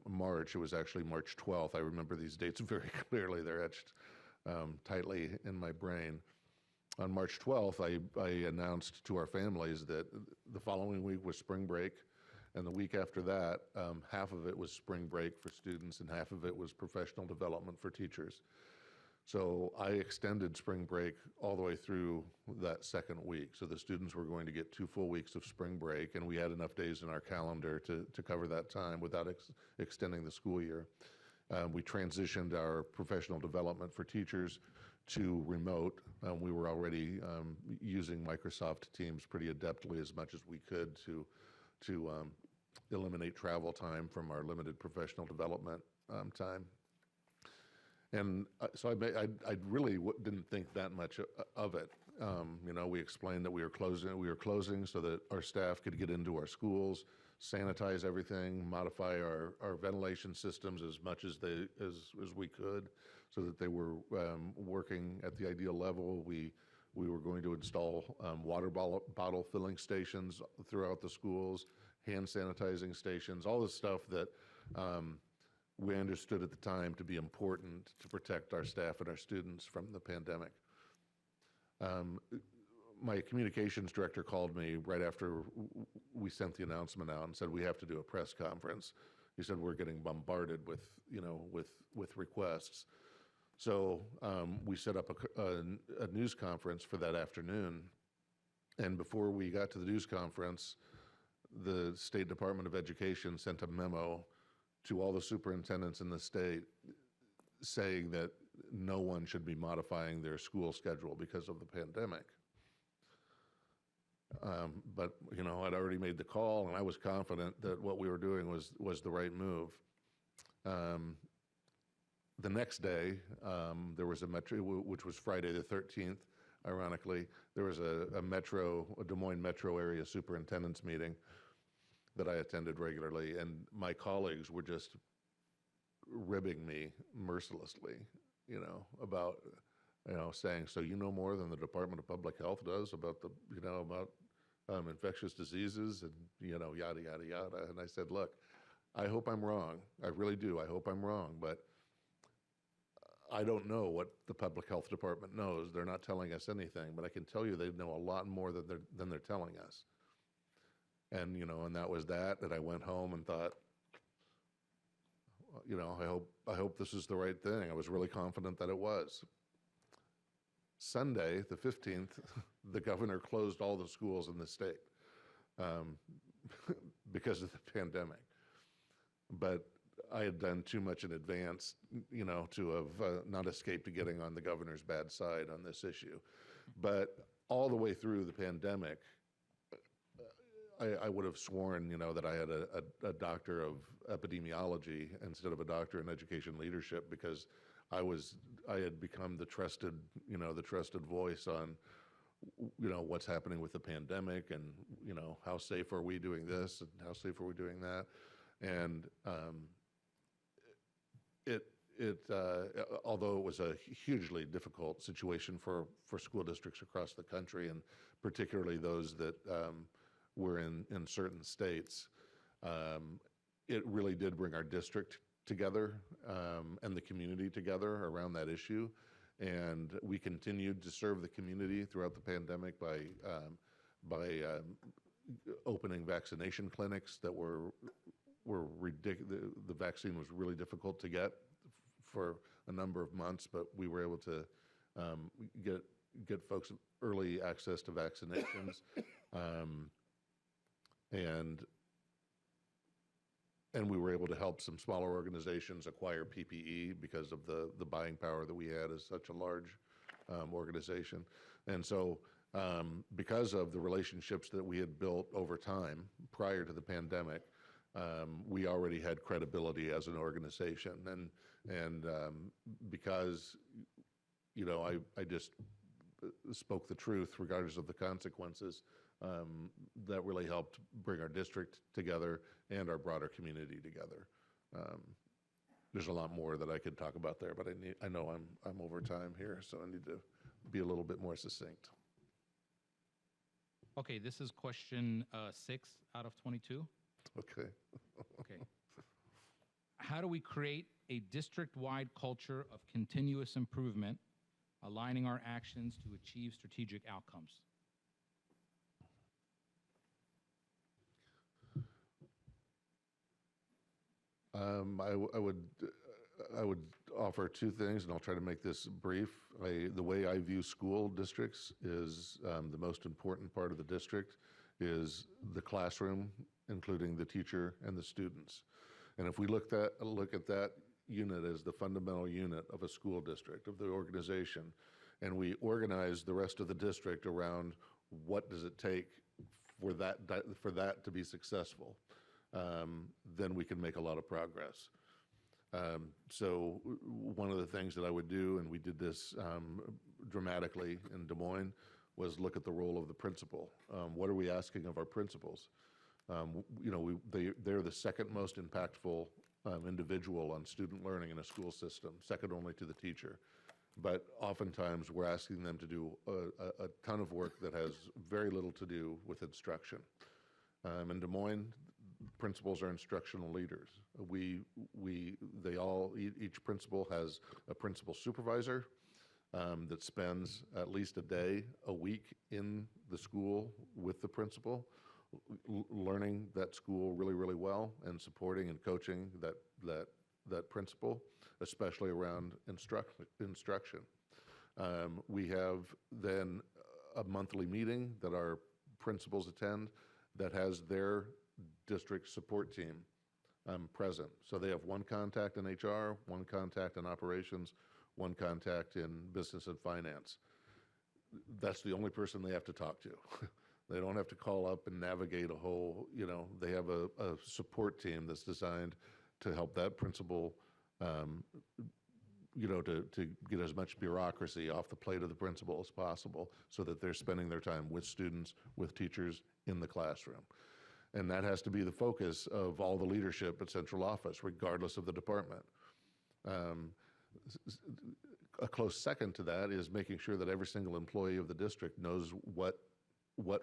March, it was actually March 12th. I remember these dates very clearly. They're etched tightly in my brain. On March 12th, I announced to our families that the following week was spring break, and the week after that, half of it was spring break for students and half of it was professional development for teachers. So I extended spring break all the way through that second week. So the students were going to get 2 full weeks of spring break, and we had enough days in our calendar to cover that time without extending the school year. We transitioned our professional development for teachers to remote. We were already using Microsoft Teams pretty adeptly as much as we could to eliminate travel time from our limited professional development time. And so I really didn't think that much of it. We explained that we were closing so that our staff could get into our schools, sanitize everything, modify our ventilation systems as much as we could so that they were working at the ideal level. We were going to install water bottle filling stations throughout the schools, hand sanitizing stations, all this stuff that we understood at the time to be important to protect our staff and our students from the pandemic. My communications director called me right after we sent the announcement out and said, we have to do a press conference. He said, we're getting bombarded with requests. So we set up a news conference for that afternoon. And before we got to the news conference, the State Department of Education sent a memo to all the superintendents in the state saying that no one should be modifying their school schedule because of the pandemic. But I'd already made the call, and I was confident that what we were doing was the right move. The next day, there was a metro, which was Friday the 13th, ironically, there was a Des Moines metro area superintendent's meeting that I attended regularly, and my colleagues were just ribbing me mercilessly, about, saying, so you know more than the Department of Public Health does about about infectious diseases and, yada, yada, yada. And I said, look, I hope I'm wrong. I really do. I hope I'm wrong, but I don't know what the Public Health Department knows. They're not telling us anything, but I can tell you they know a lot more than they're telling us. And, and that was that. And I went home and thought, I hope this is the right thing. I was really confident that it was. Sunday, the 15th, the governor closed all the schools in the state because of the pandemic. But I had done too much in advance, to have not escaped getting on the governor's bad side on this issue. But all the way through the pandemic, I would have sworn, that I had a doctor of epidemiology instead of a doctor in education leadership, because I had become the trusted voice on, what's happening with the pandemic, and, how safe are we doing this and how safe are we doing that. And although it was a hugely difficult situation for school districts across the country, and particularly those that were in certain states, it really did bring our district together and the community together around that issue. And we continued to serve the community throughout the pandemic by opening vaccination clinics that were ridiculous. The vaccine was really difficult to get for a number of months, but we were able to get folks early access to vaccinations, and we were able to help some smaller organizations acquire PPE because of the buying power that we had as such a large organization. And so because of the relationships that we had built over time prior to the pandemic, we already had credibility as an organization. And because, I just spoke the truth regardless of the consequences, that really helped bring our district together and our broader community together. There's a lot more that I could talk about there, but I know I'm over time here, so I need to be a little bit more succinct. Okay, this is question 6 out of 22. Okay. Okay. How do we create a district-wide culture of continuous improvement, aligning our actions to achieve strategic outcomes? I would offer two things, and I'll try to make this brief. The way I view school districts is the most important part of the district is the classroom, including the teacher and the students. And if we look at that unit as the fundamental unit of a school district, of the organization, and we organize the rest of the district around what does it take for that to be successful, then we can make a lot of progress. So one of the things that I would do, and we did this dramatically in Des Moines, was look at the role of the principal. What are we asking of our principals? They're the second most impactful individual on student learning in a school system, second only to the teacher. But oftentimes we're asking them to do a ton of work that has very little to do with instruction. In Des Moines, principals are instructional leaders. Each principal has a principal supervisor that spends at least a day a week in the school with the principal, learning that school really, really well, and supporting and coaching that principal, especially around instruction. We have then a monthly meeting that our principals attend that has their district support team present. So they have one contact in HR, one contact in operations, one contact in business and finance. That's the only person they have to talk to. They don't have to call up and navigate a whole, they have a support team that's designed to help that principal, to get as much bureaucracy off the plate of the principal as possible so that they're spending their time with students, with teachers in the classroom. And that has to be the focus of all the leadership at central office, regardless of the department. A close second to that is making sure that every single employee of the district knows what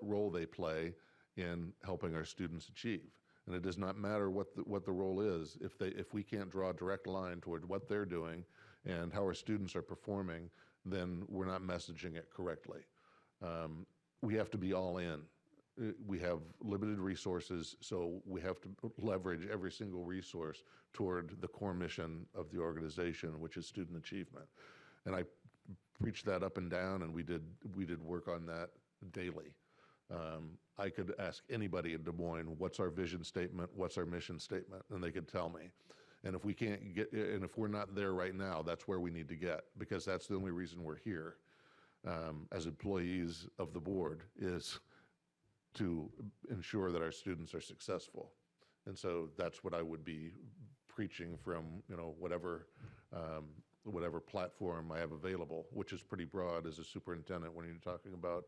role they play in helping our students achieve. And it does not matter what the role is. If we can't draw a direct line toward what they're doing and how our students are performing, then we're not messaging it correctly. We have to be all in. We have limited resources, so we have to leverage every single resource toward the core mission of the organization, which is student achievement. And I preach that up and down, and we did work on that daily. I could ask anybody in Des Moines, what's our vision statement, what's our mission statement, and they could tell me. And if we can't get, and if we're not there right now, that's where we need to get, because that's the only reason we're here as employees of the board, is to ensure that our students are successful. And so that's what I would be preaching from, whatever whatever platform I have available, which is pretty broad as a superintendent when you're talking about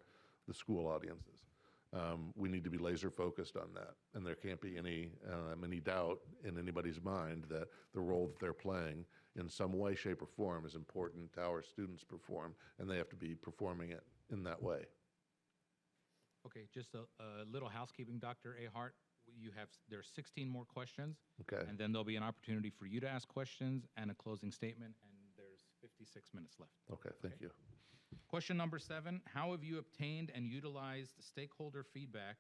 the school audiences. We need to be laser focused on that, and there can't be any doubt in anybody's mind that the role that they're playing in some way, shape, or form is important to our students perform, and they have to be performing it in that way. Okay, just a little housekeeping, Dr. Ahart. There's 16 more questions. Okay. And then there'll be an opportunity for you to ask questions and a closing statement, and there's 56 minutes left. Okay, thank you. Question number 7, how have you obtained and utilized stakeholder feedback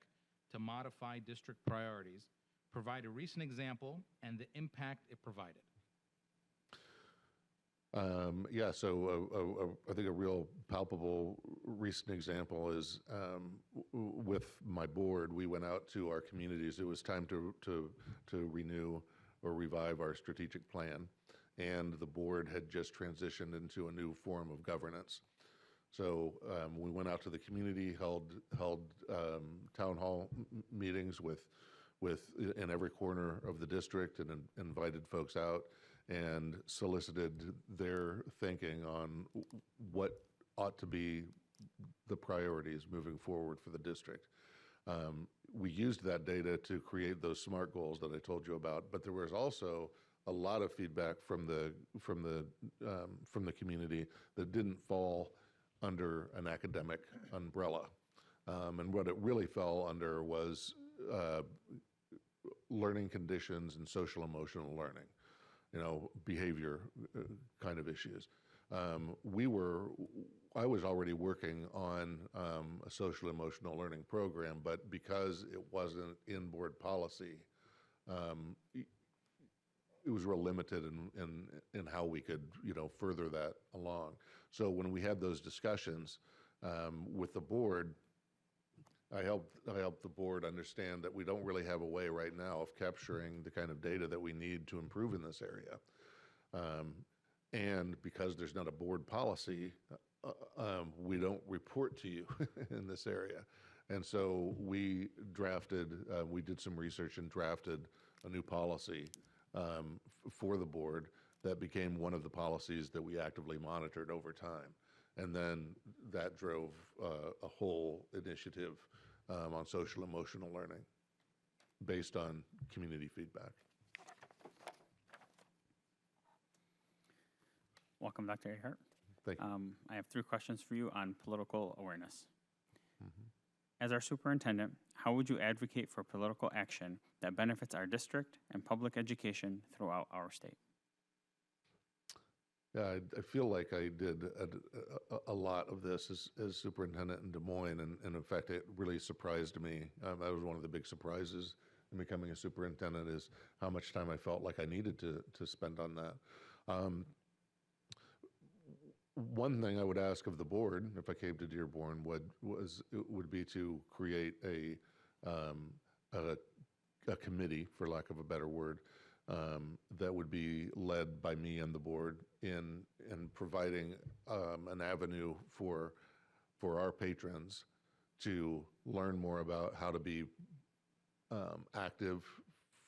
to modify district priorities? Provide a recent example and the impact it provided. Yeah, so I think a real palpable recent example is with my board, we went out to our communities. It was time to renew or revive our strategic plan, and the board had just transitioned into a new form of governance. So we went out to the community, held town hall meetings with in every corner of the district, and invited folks out and solicited their thinking on what ought to be the priorities moving forward for the district. We used that data to create those SMART goals that I told you about, but there was also a lot of feedback from the community that didn't fall under an academic umbrella, and what it really fell under was learning conditions and social emotional learning. Behavior kind of issues. I was already working on a social emotional learning program, but because it wasn't in board policy, it was real limited in how we could, further that along. So when we had those discussions with the board, I helped the board understand that we don't really have a way right now of capturing the kind of data that we need to improve in this area. And because there's not a board policy, we don't report to you in this area. And so we did some research and drafted a new policy for the board that became one of the policies that we actively monitored over time. And then that drove a whole initiative on social emotional learning based on community feedback. Welcome, Dr. Ahart. Thank you. I have 3 questions for you on political awareness. As our superintendent, how would you advocate for political action that benefits our district and public education throughout our state? Yeah, I feel like I did a lot of this as superintendent in Des Moines, and in fact, it really surprised me. That was one of the big surprises in becoming a superintendent, is how much time I felt like I needed to spend on that. One thing I would ask of the board, if I came to Dearborn, would be to create a committee, for lack of a better word, that would be led by me and the board in providing an avenue for our patrons to learn more about how to be active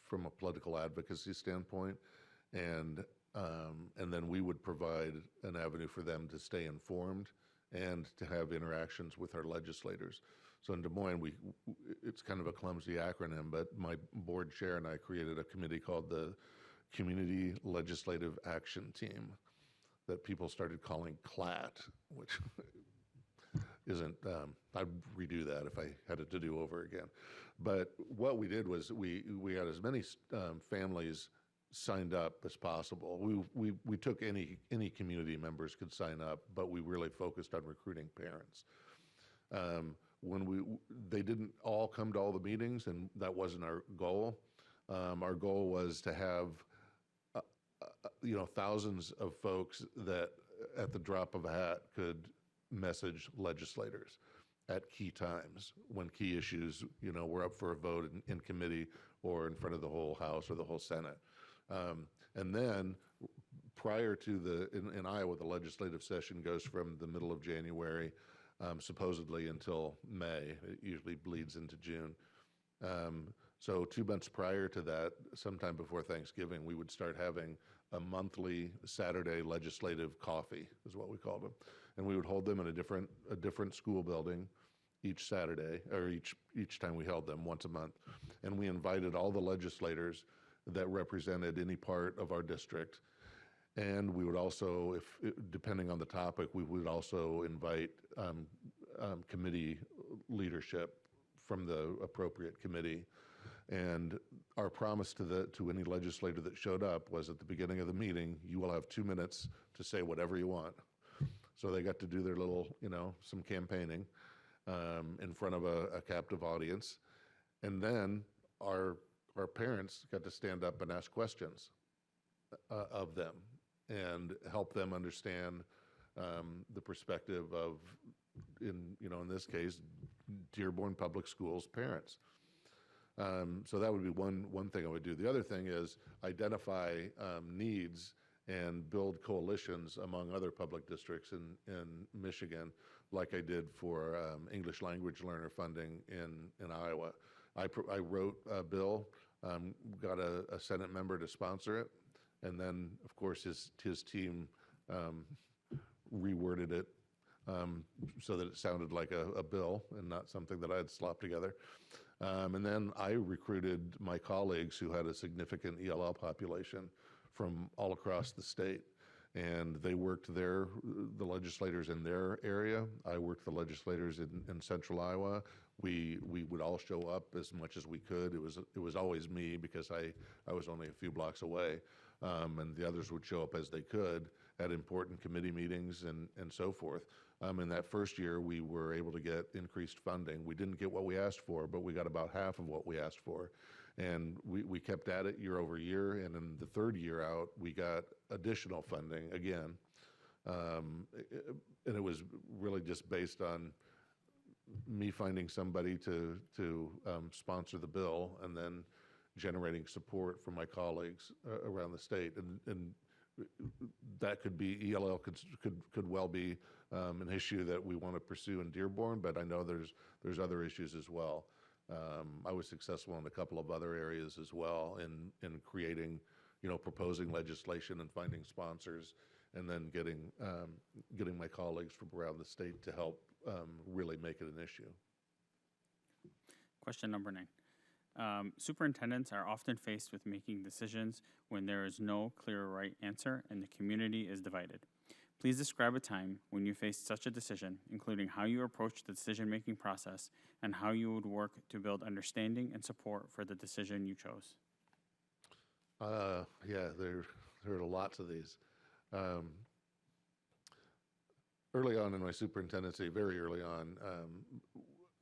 from a political advocacy standpoint, and then we would provide an avenue for them to stay informed and to have interactions with our legislators. So in Des Moines, it's kind of a clumsy acronym, but my board chair and I created a committee called the Community Legislative Action Team that people started calling CLAT, which isn't, I'd redo that if I had it to do over again. But what we did was we had as many families signed up as possible. We took any community members could sign up, but we really focused on recruiting parents. They didn't all come to all the meetings, and that wasn't our goal. Our goal was to have thousands of folks that at the drop of a hat could message legislators at key times when key issues were up for a vote in committee or in front of the whole House or the whole Senate. And then prior to in Iowa, the legislative session goes from the middle of January supposedly until May. It usually bleeds into June. So 2 months prior to that, sometime before Thanksgiving, we would start having a monthly Saturday legislative coffee, is what we called them. And we would hold them in a different school building each Saturday, or each time we held them, once a month. And we invited all the legislators that represented any part of our district. And we would also, depending on the topic, we would also invite committee leadership from the appropriate committee. And our promise to any legislator that showed up was, at the beginning of the meeting, you will have 2 minutes to say whatever you want. So they got to do their little, some campaigning in front of a captive audience. And then our parents got to stand up and ask questions of them and help them understand the perspective of, in this case, Dearborn Public Schools parents. So that would be one thing I would do. The other thing is identify needs and build coalitions among other public districts in Michigan, like I did for English language learner funding in Iowa. I wrote a bill, got a Senate member to sponsor it, and then, of course, his team reworded it so that it sounded like a bill and not something that I had slopped together. And then I recruited my colleagues who had a significant ELL population from all across the state. And they worked the legislators in their area. I worked the legislators in central Iowa. We would all show up as much as we could. It was always me, because I was only a few blocks away. And the others would show up as they could at important committee meetings and so forth. In that first year, we were able to get increased funding. We didn't get what we asked for, but we got about half of what we asked for. And we kept at it year over year. And in the third year out, we got additional funding again. And it was really just based on me finding somebody to sponsor the bill, and then generating support from my colleagues around the state. And that could be, ELL could well be an issue that we want to pursue in Dearborn, but I know there's other issues as well. I was successful in a couple of other areas as well in creating, proposing legislation and finding sponsors, and then getting my colleagues from around the state to help really make it an issue. Question number 9. Superintendents are often faced with making decisions when there is no clear right answer and the community is divided. Please describe a time when you faced such a decision, including how you approached the decision-making process and how you would work to build understanding and support for the decision you chose. Yeah, there are lots of these. Early on in my superintendency, very early on,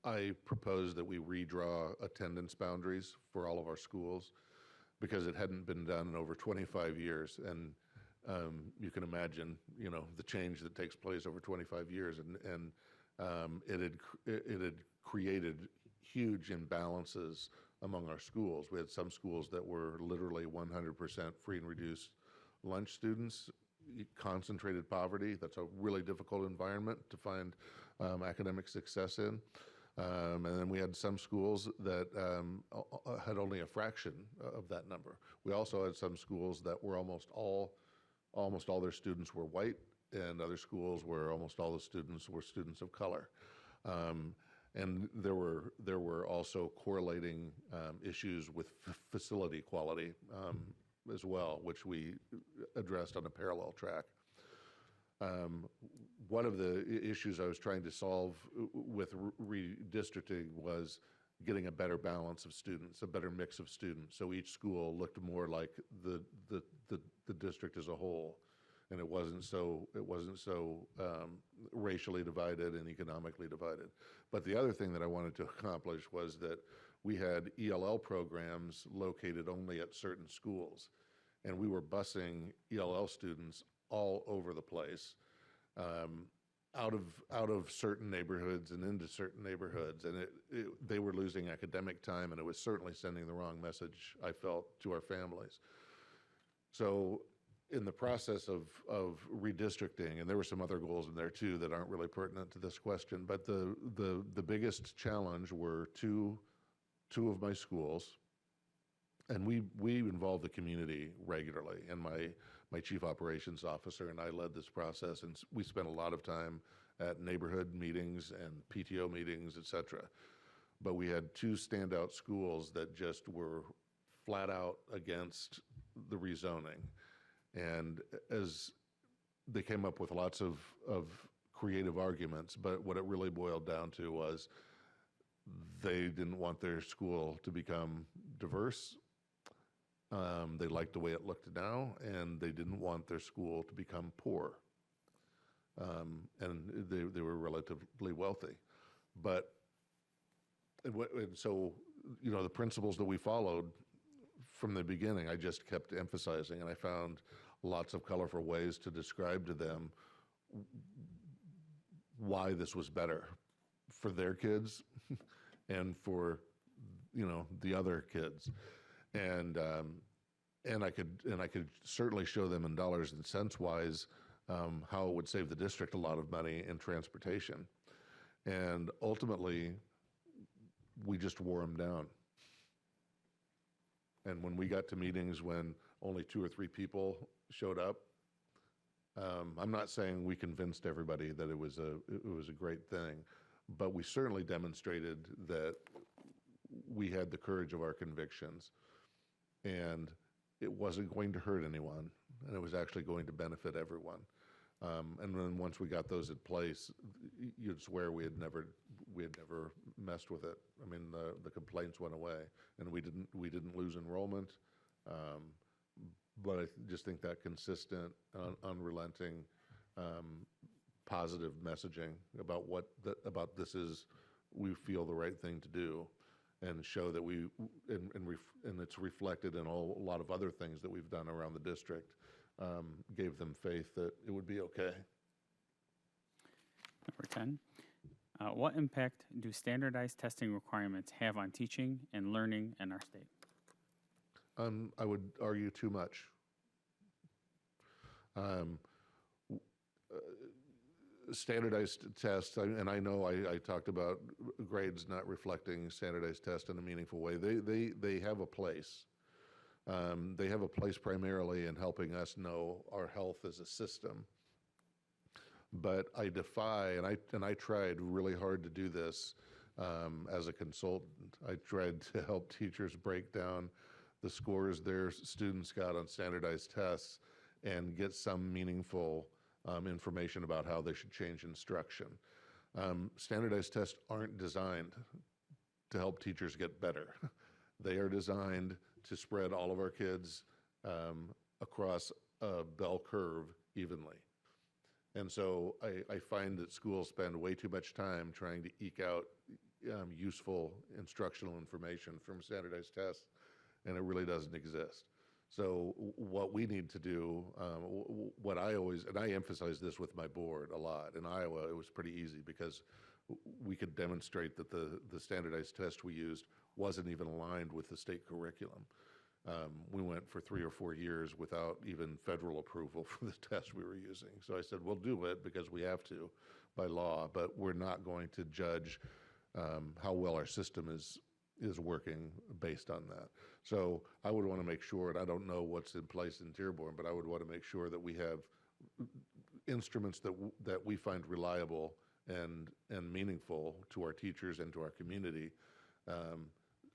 I proposed that we redraw attendance boundaries for all of our schools, because it hadn't been done in over 25 years. And you can imagine, the change that takes place over 25 years, and it had created huge imbalances among our schools. We had some schools that were literally 100% free and reduced lunch students, concentrated poverty. That's a really difficult environment to find academic success in. And then we had some schools that had only a fraction of that number. We also had some schools that were almost all their students were white, and other schools where almost all the students were students of color. And there were also correlating issues with facility quality as well, which we addressed on a parallel track. One of the issues I was trying to solve with redistricting was getting a better balance of students, a better mix of students, so each school looked more like the district as a whole, and it wasn't so racially divided and economically divided. But the other thing that I wanted to accomplish was that we had ELL programs located only at certain schools, and we were busing ELL students all over the place, out of certain neighborhoods and into certain neighborhoods, and they were losing academic time, and it was certainly sending the wrong message, I felt, to our families. So in the process of redistricting, and there were some other goals in there too that aren't really pertinent to this question, but the biggest challenge were two of my schools and we involve the community regularly, and my chief operations officer and I led this process, and we spent a lot of time at neighborhood meetings and PTO meetings, et cetera. But we had two standout schools that just were flat out against the rezoning. And as they came up with lots of creative arguments, but what it really boiled down to was they didn't want their school to become diverse. They liked the way it looked now, and they didn't want their school to become poor. And they were relatively wealthy. But, and so, you know, the principles that we followed from the beginning, I just kept emphasizing, and I found lots of colorful ways to describe to them why this was better for their kids and for, you know, the other kids. And I could certainly show them in dollars and cents wise how it would save the district a lot of money in transportation. And ultimately, we just wore them down. And when we got to meetings when only 2 or 3 people showed up, I'm not saying we convinced everybody that it was a great thing, but we certainly demonstrated that we had the courage of our convictions, and it wasn't going to hurt anyone, and it was actually going to benefit everyone. And then once we got those in place, you'd swear we had never messed with it. I mean, the complaints went away, and we didn't lose enrollment. But I just think that consistent, unrelenting, positive messaging about about this is, we feel the right thing to do, and show that and it's reflected in a lot of other things that we've done around the district, gave them faith that it would be okay. Number 10, what impact do standardized testing requirements have on teaching and learning in our state? I would argue too much. Standardized tests, and I know I talked about grades not reflecting standardized tests in a meaningful way. They have a place. They have a place primarily in helping us know our health as a system. But I defy, and I tried really hard to do this as a consultant. I tried to help teachers break down the scores their students got on standardized tests and get some meaningful information about how they should change instruction. Standardized tests aren't designed to help teachers get better. They are designed to spread all of our kids across a bell curve evenly. And so I find that schools spend way too much time trying to eke out useful instructional information from standardized tests, and it really doesn't exist. So what we need to do, what I always, and I emphasize this with my board a lot, in Iowa it was pretty easy because we could demonstrate that the standardized test we used wasn't even aligned with the state curriculum. We went for 3 or 4 years without even federal approval for the test we were using. So I said, we'll do it because we have to by law, but we're not going to judge how well our system is working based on that. So I would want to make sure, and I don't know what's in place in Dearborn, but I would want to make sure that we have instruments that we find reliable and meaningful to our teachers and to our community,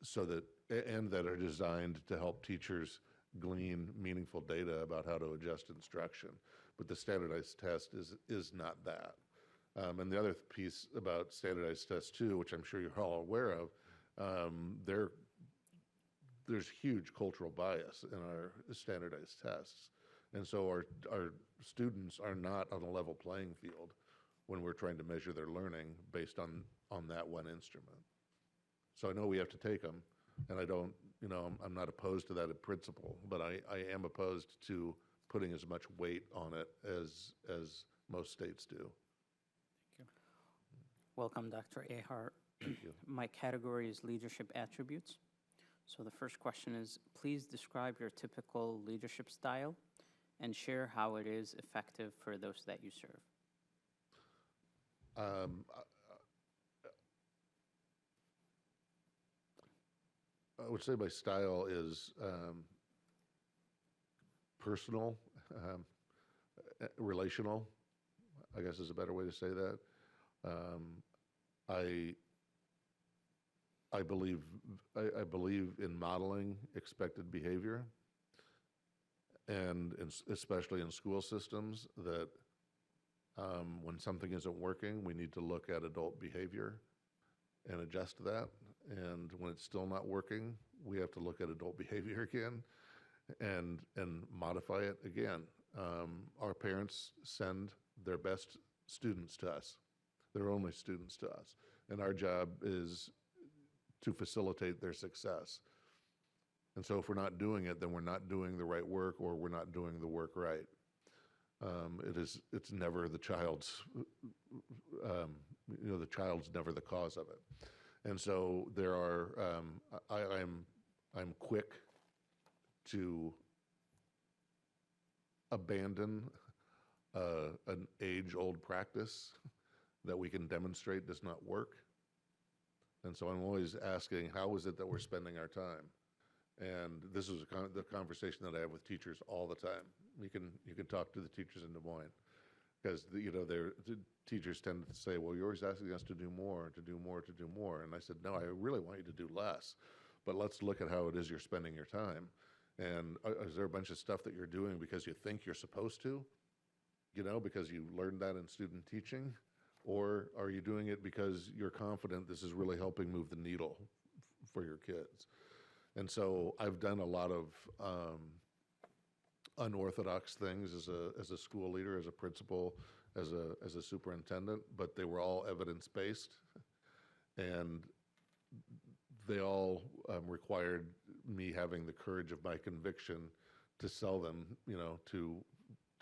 so that, and that are designed to help teachers glean meaningful data about how to adjust instruction. But the standardized test is not that. And the other piece about standardized tests too, which I'm sure you're all aware of, there's huge cultural bias in our standardized tests. And so our students are not on a level playing field when we're trying to measure their learning based on that one instrument. So I know we have to take them, and I don't, I'm not opposed to that in principle, but I am opposed to putting as much weight on it as most states do. Thank you. Welcome, Dr. Ahart. Thank you. My category is leadership attributes. So the first question is, please describe your typical leadership style and share how it is effective for those that you serve. I would say my style is personal, relational, I guess is a better way to say that. I believe in modeling expected behavior, and especially in school systems, that when something isn't working, we need to look at adult behavior and adjust that. And when it's still not working, we have to look at adult behavior again and modify it again. Our parents send their best students to us, their only students to us, and our job is to facilitate their success. And so if we're not doing it, then we're not doing the right work, or we're not doing the work right. It's never the child's, the child's never the cause of it. And so there are, I'm quick to abandon an age-old practice that we can demonstrate does not work. And so I'm always asking, how is it that we're spending our time? And this is the conversation that I have with teachers all the time. You can talk to the teachers in Des Moines, because the teachers tend to say, well, you're always asking us to do more, to do more, to do more. And I said, no, I really want you to do less, but let's look at how it is you're spending your time. And is there a bunch of stuff that you're doing because you think you're supposed to, because you learned that in student teaching? Or are you doing it because you're confident this is really helping move the needle for your kids? And so I've done a lot of unorthodox things as a school leader, as a principal, as a superintendent, but they were all evidence-based, and they all required me having the courage of my conviction to sell them,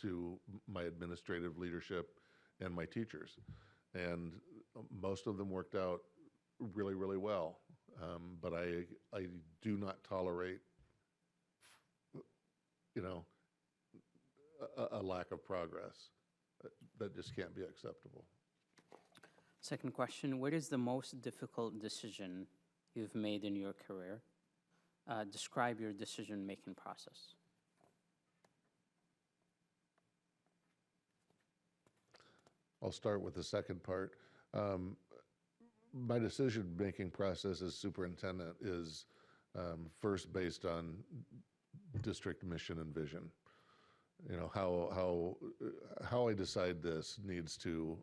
to my administrative leadership and my teachers. And most of them worked out really, really well. But I do not tolerate, a lack of progress. That just can't be acceptable. Second question, what is the most difficult decision you've made in your career? Describe your decision-making process. I'll start with the second part. My decision-making process as superintendent is first based on district mission and vision. How I decide this needs to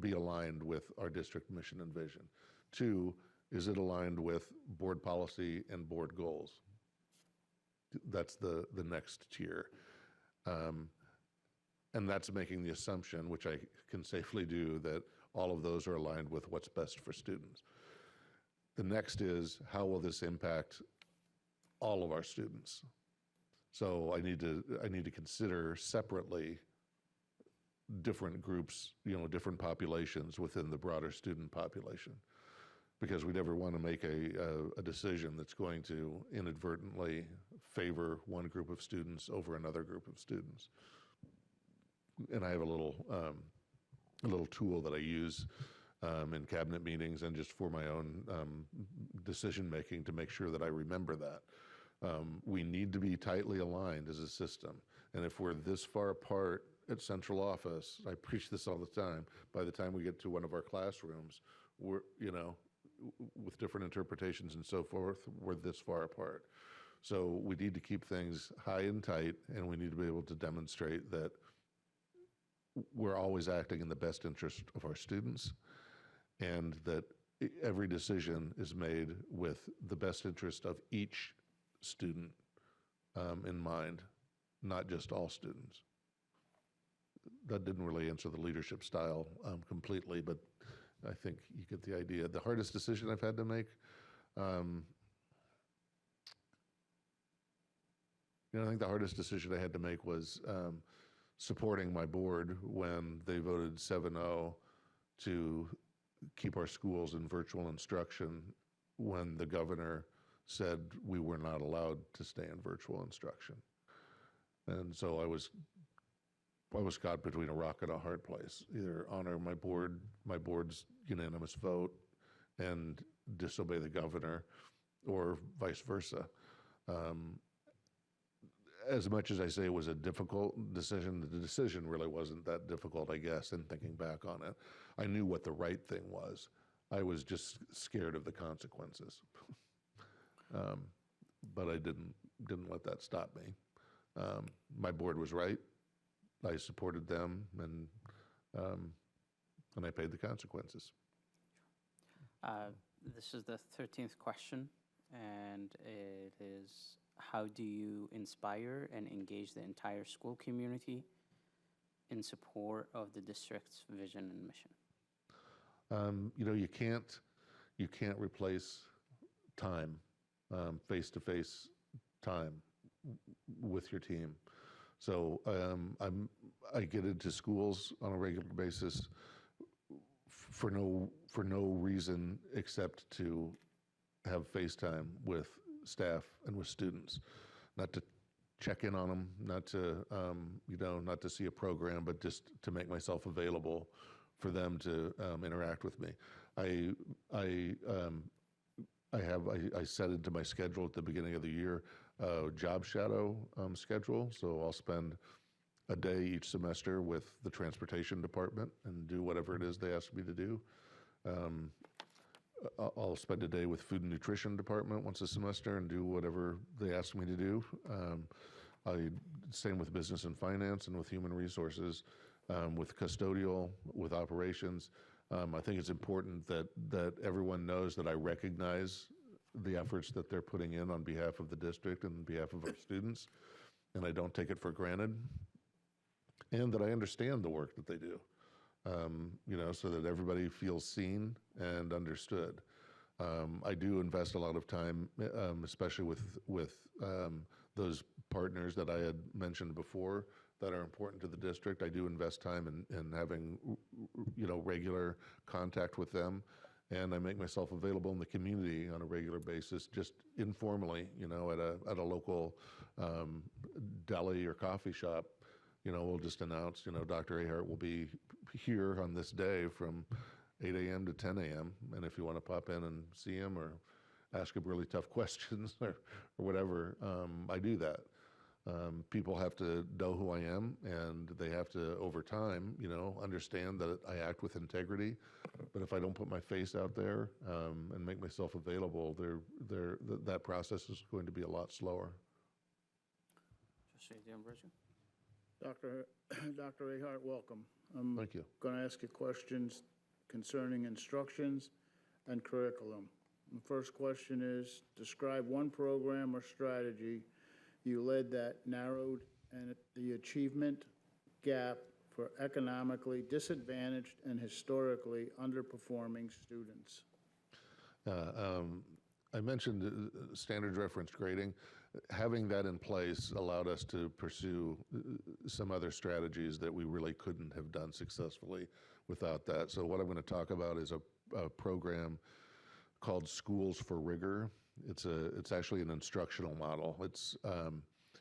be aligned with our district mission and vision. Two, is it aligned with board policy and board goals? That's the next tier. And that's making the assumption, which I can safely do, that all of those are aligned with what's best for students. The next is, how will this impact all of our students? So I need to consider separately different groups, different populations within the broader student population, because we never want to make a decision that's going to inadvertently favor one group of students over another group of students. And I have a little tool that I use in cabinet meetings and just for my own decision making to make sure that I remember that. We need to be tightly aligned as a system, and if we're this far apart at central office, I preach this all the time, by the time we get to one of our classrooms, we're, with different interpretations and so forth, we're this far apart. So we need to keep things high and tight, and we need to be able to demonstrate that we're always acting in the best interest of our students, and that every decision is made with the best interest of each student in mind, not just all students. That didn't really answer the leadership style completely, but I think you get the idea. The hardest decision I've had to make, I think the hardest decision I had to make was supporting my board when they voted 7-0 to keep our schools in virtual instruction when the governor said we were not allowed to stay in virtual instruction. And so I was caught between a rock and a hard place, either honor my board's unanimous vote and disobey the governor, or vice versa. As much as I say it was a difficult decision, the decision really wasn't that difficult, I guess, in thinking back on it. I knew what the right thing was. I was just scared of the consequences. But I didn't let that stop me. My board was right. I supported them, and I paid the consequences. This is the 13th question, and it is, how do you inspire and engage the entire school community in support of the district's vision and mission? You can't replace time, face-to-face time with your team. So I get into schools on a regular basis for no reason except to have FaceTime with staff and with students, not to check in on them, not to not to see a program, but just to make myself available for them to interact with me. I set into my schedule at the beginning of the year a job shadow schedule, so I'll spend a day each semester with the transportation department and do whatever it is they ask me to do. I'll spend a day with food and nutrition department once a semester and do whatever they ask me to do. Same with business and finance and with human resources, with custodial, with operations. I think it's important that everyone knows that I recognize the efforts that they're putting in on behalf of the district and on behalf of our students, and I don't take it for granted, and that I understand the work that they do, so that everybody feels seen and understood. I do invest a lot of time, especially with those partners that I had mentioned before that are important to the district. I do invest time in having, regular contact with them, and I make myself available in the community on a regular basis, just informally, at a local deli or coffee shop. We'll just announce, Dr. Ahart will be here on this day from 8 a.m. to 10 a.m. And if you want to pop in and see him or ask him really tough questions or whatever, I do that. People have to know who I am, and they have to, over time, understand that I act with integrity. But if I don't put my face out there and make myself available, that process is going to be a lot slower. Dr. Ahart, welcome. Thank you. Going to ask you questions concerning instructions and curriculum. The first question is, describe one program or strategy you led that narrowed the achievement gap for economically disadvantaged and historically underperforming students. I mentioned standard reference grading. Having that in place allowed us to pursue some other strategies that we really couldn't have done successfully without that. So what I'm going to talk about is a program called Schools for Rigor. It's actually an instructional model.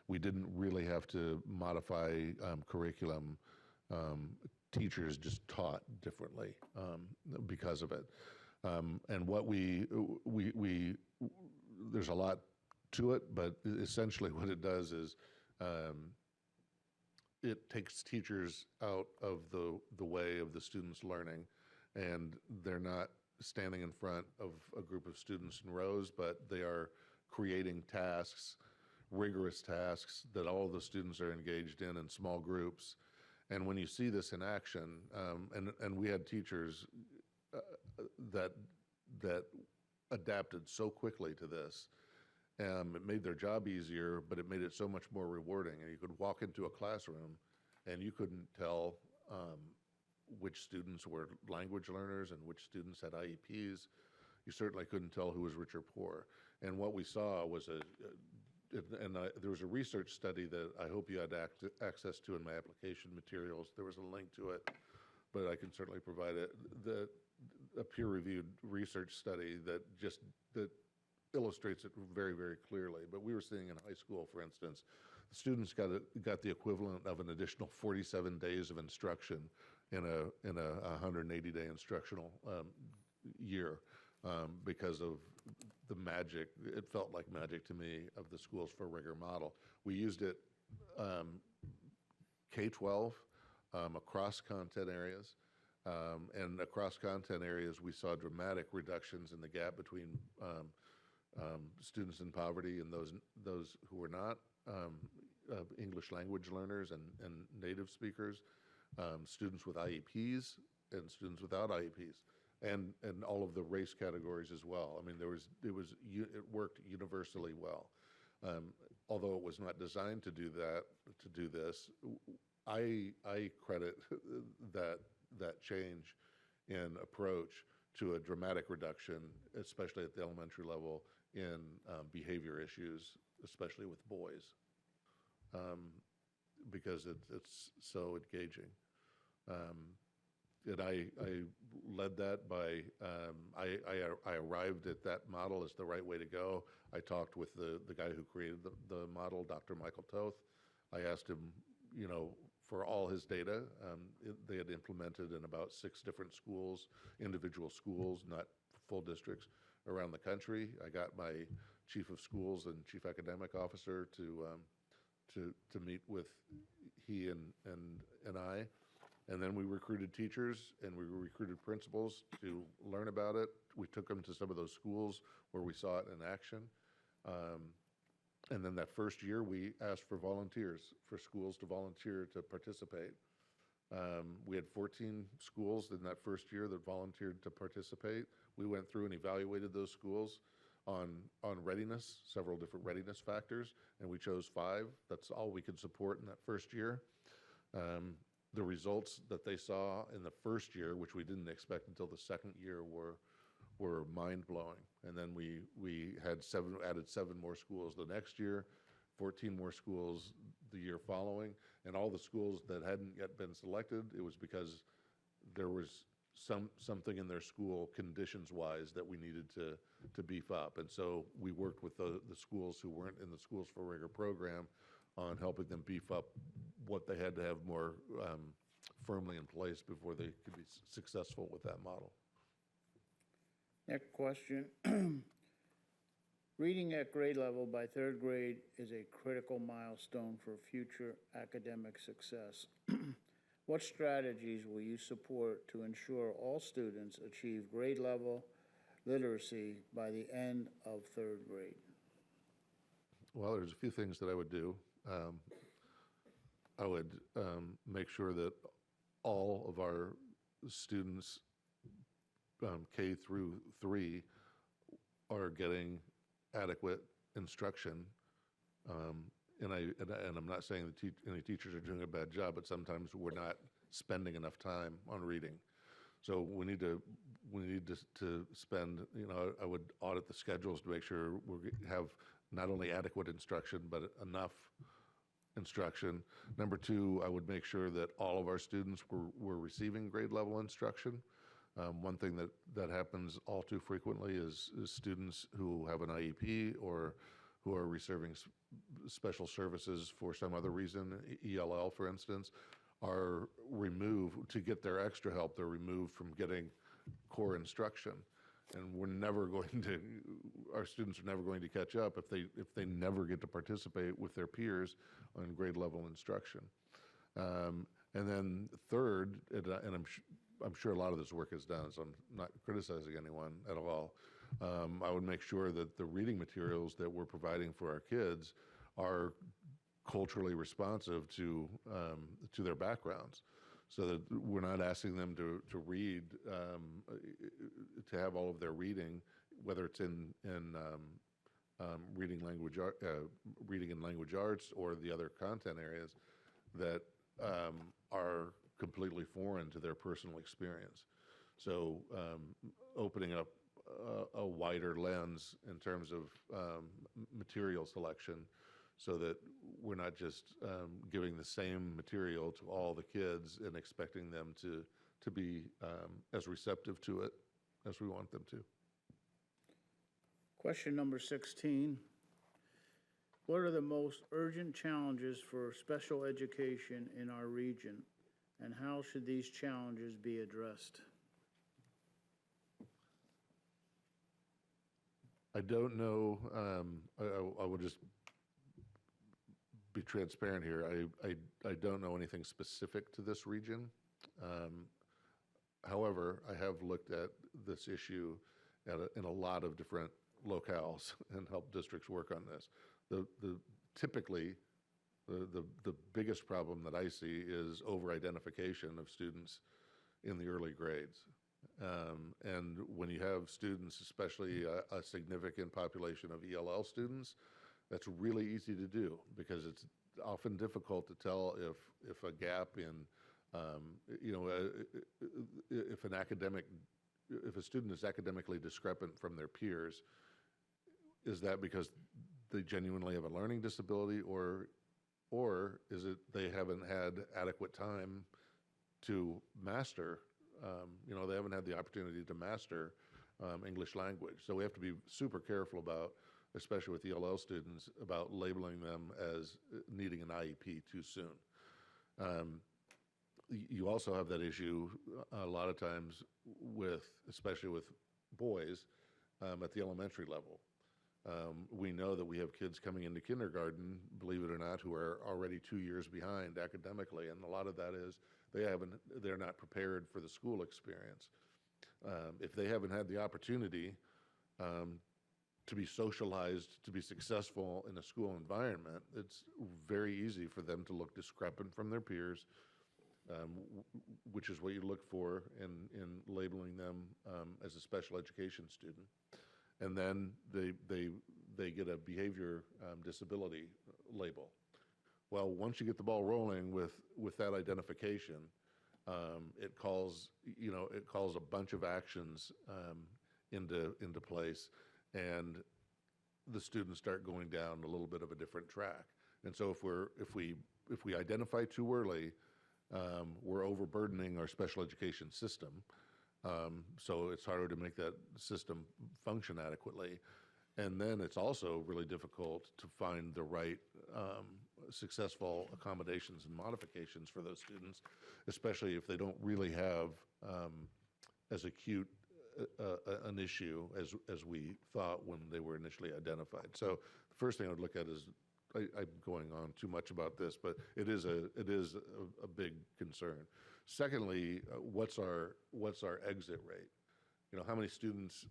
We didn't really have to modify curriculum. Teachers just taught differently because of it. And what there's a lot to it, but essentially what it does is it takes teachers out of the way of the students learning, and they're not standing in front of a group of students in rows, but they are creating tasks, rigorous tasks that all of the students are engaged in small groups. And when you see this in action, and we had teachers that adapted so quickly to this, it made their job easier, but it made it so much more rewarding. And you could walk into a classroom and you couldn't tell which students were language learners and which students had IEPs. You certainly couldn't tell who was rich or poor. And what we saw was there was a research study that I hope you had access to in my application materials. There was a link to it, but I can certainly provide it. A peer-reviewed research study that illustrates it very, very clearly. But we were seeing in high school, for instance, the students got the equivalent of an additional 47 days of instruction in a 180-day instructional year because of the magic, it felt like magic to me, of the Schools for Rigor model. We used it K-12 across content areas. And across content areas, we saw dramatic reductions in the gap between students in poverty and those who were not English language learners and native speakers, students with IEPs and students without IEPs, and all of the race categories as well. I mean, it worked universally well. Although it was not designed to do this, I credit that change in approach to a dramatic reduction, especially at the elementary level, in behavior issues, especially with boys, because it's so engaging. And I led that by, I arrived at that model as the right way to go. I talked with the guy who created the model, Dr. Michael Toth. I asked him, for all his data. They had implemented in about 6 different schools, individual schools, not full districts, around the country. I got my chief of schools and chief academic officer to meet with he and I. And then we recruited teachers and we recruited principals to learn about it. We took them to some of those schools where we saw it in action. And then that first year, we asked for volunteers, for schools to volunteer to participate. We had 14 schools in that first year that volunteered to participate. We went through and evaluated those schools on readiness, several different readiness factors, and we chose 5. That's all we could support in that first year. The results that they saw in the first year, which we didn't expect until the second year, were mind-blowing. And then we added 7 more schools the next year, 14 more schools the year following, and all the schools that hadn't yet been selected, it was because there was something in their school conditions-wise that we needed to beef up. And so we worked with the schools who weren't in the Schools for Rigor program on helping them beef up what they had to have more firmly in place before they could be successful with that model. Next question. Reading at grade level by 3rd grade is a critical milestone for future academic success. What strategies will you support to ensure all students achieve grade level literacy by the end of 3rd grade? Well, there's a few things that I would do. I would make sure that all of our students K through 3 are getting adequate instruction. And I'm not saying that any teachers are doing a bad job, but sometimes we're not spending enough time on reading. So we need to spend, I would audit the schedules to make sure we have not only adequate instruction, but enough instruction. Number 2, I would make sure that all of our students were receiving grade level instruction. One thing that happens all too frequently is students who have an IEP or who are receiving special services for some other reason, ELL for instance, are removed. To get their extra help, they're removed from getting core instruction. And our students are never going to catch up if they never get to participate with their peers on grade level instruction. And then 3rd, and I'm sure a lot of this work is done, so I'm not criticizing anyone at all. I would make sure that the reading materials that we're providing for our kids are culturally responsive to their backgrounds, so that we're not asking them to read, to have all of their reading, whether it's in reading and language arts or the other content areas, that are completely foreign to their personal experience. So opening up a wider lens in terms of material selection, so that we're not just giving the same material to all the kids and expecting them to be as receptive to it as we want them to. Question number 16. What are the most urgent challenges for special education in our region, and how should these challenges be addressed? I don't know, I will just be transparent here. I don't know anything specific to this region. However, I have looked at this issue in a lot of different locales and helped districts work on this. Typically, the biggest problem that I see is over-identification of students in the early grades. And when you have students, especially a significant population of ELL students, that's really easy to do because it's often difficult to tell if a gap in, if a student is academically discrepant from their peers, is that because they genuinely have a learning disability, or is it they haven't had adequate time to master, they haven't had the opportunity to master English language. So we have to be super careful about, especially with ELL students, about labeling them as needing an IEP too soon. You also have that issue a lot of times especially with boys at the elementary level. We know that we have kids coming into kindergarten, believe it or not, who are already 2 years behind academically, and a lot of that is they're not prepared for the school experience. If they haven't had the opportunity to be socialized, to be successful in a school environment, it's very easy for them to look discrepant from their peers, which is what you look for in labeling them as a special education student. And then they get a behavior disability label. Well, once you get the ball rolling with that identification, it calls a bunch of actions into place, and the students start going down a little bit of a different track. And so if we identify too early, we're overburdening our special education system. So it's harder to make that system function adequately. And then it's also really difficult to find the right successful accommodations and modifications for those students, especially if they don't really have as acute an issue as we thought when they were initially identified. So the first thing I would look at is, I'm going on too much about this, but it is a big concern. Secondly, what's our exit rate? How many students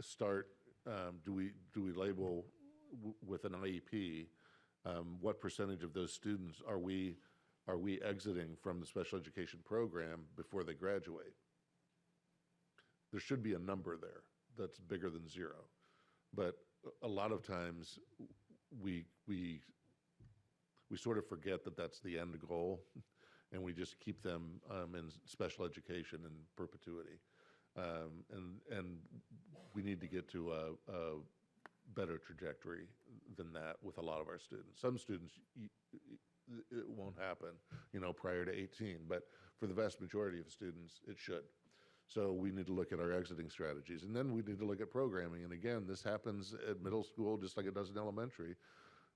start? Do we label with an IEP? What percentage of those students are we exiting from the special education program before they graduate? There should be a number there that's bigger than zero, but a lot of times we sort of forget that that's the end goal, and we just keep them in special education in perpetuity. And we need to get to a better trajectory than that with a lot of our students. Some students, it won't happen, prior to 18, but for the vast majority of students, it should. So we need to look at our exiting strategies, and then we need to look at programming. And again, this happens at middle school just like it does in elementary.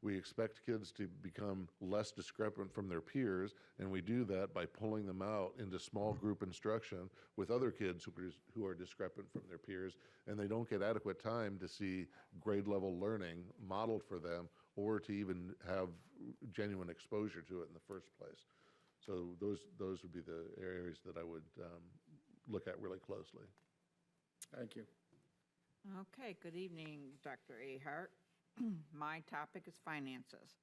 We expect kids to become less discrepant from their peers, and we do that by pulling them out into small group instruction with other kids who are discrepant from their peers, and they don't get adequate time to see grade level learning modeled for them or to even have genuine exposure to it in the first place. So those would be the areas that I would look at really closely. Thank you. Okay, good evening, Dr. Ahart. My topic is finances.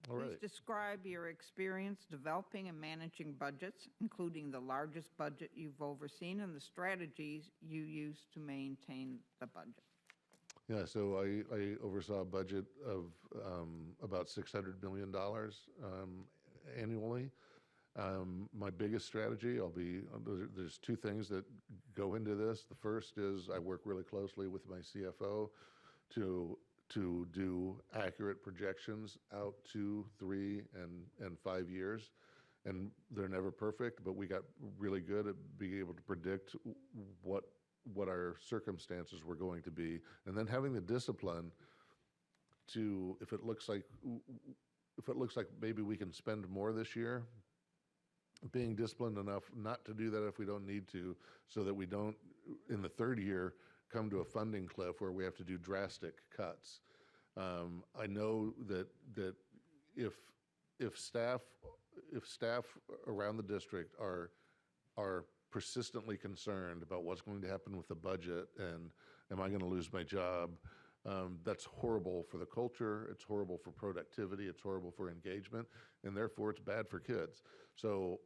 All right. Please describe your experience developing and managing budgets, including the largest budget you've overseen and the strategies you use to maintain the budget. Yeah, so I oversaw a budget of about $600 million annually. My biggest strategy, there's two things that go into this. The first is I work really closely with my CFO to do accurate projections out 2, 3, and 5 years. And they're never perfect, but we got really good at being able to predict what our circumstances were going to be. And then having the discipline to, if it looks like maybe we can spend more this year, being disciplined enough not to do that if we don't need to, so that we don't, in the third year, come to a funding cliff where we have to do drastic cuts. I know that if staff around the district are persistently concerned about what's going to happen with the budget and am I going to lose my job, that's horrible for the culture, it's horrible for productivity, it's horrible for engagement, and therefore it's bad for kids. So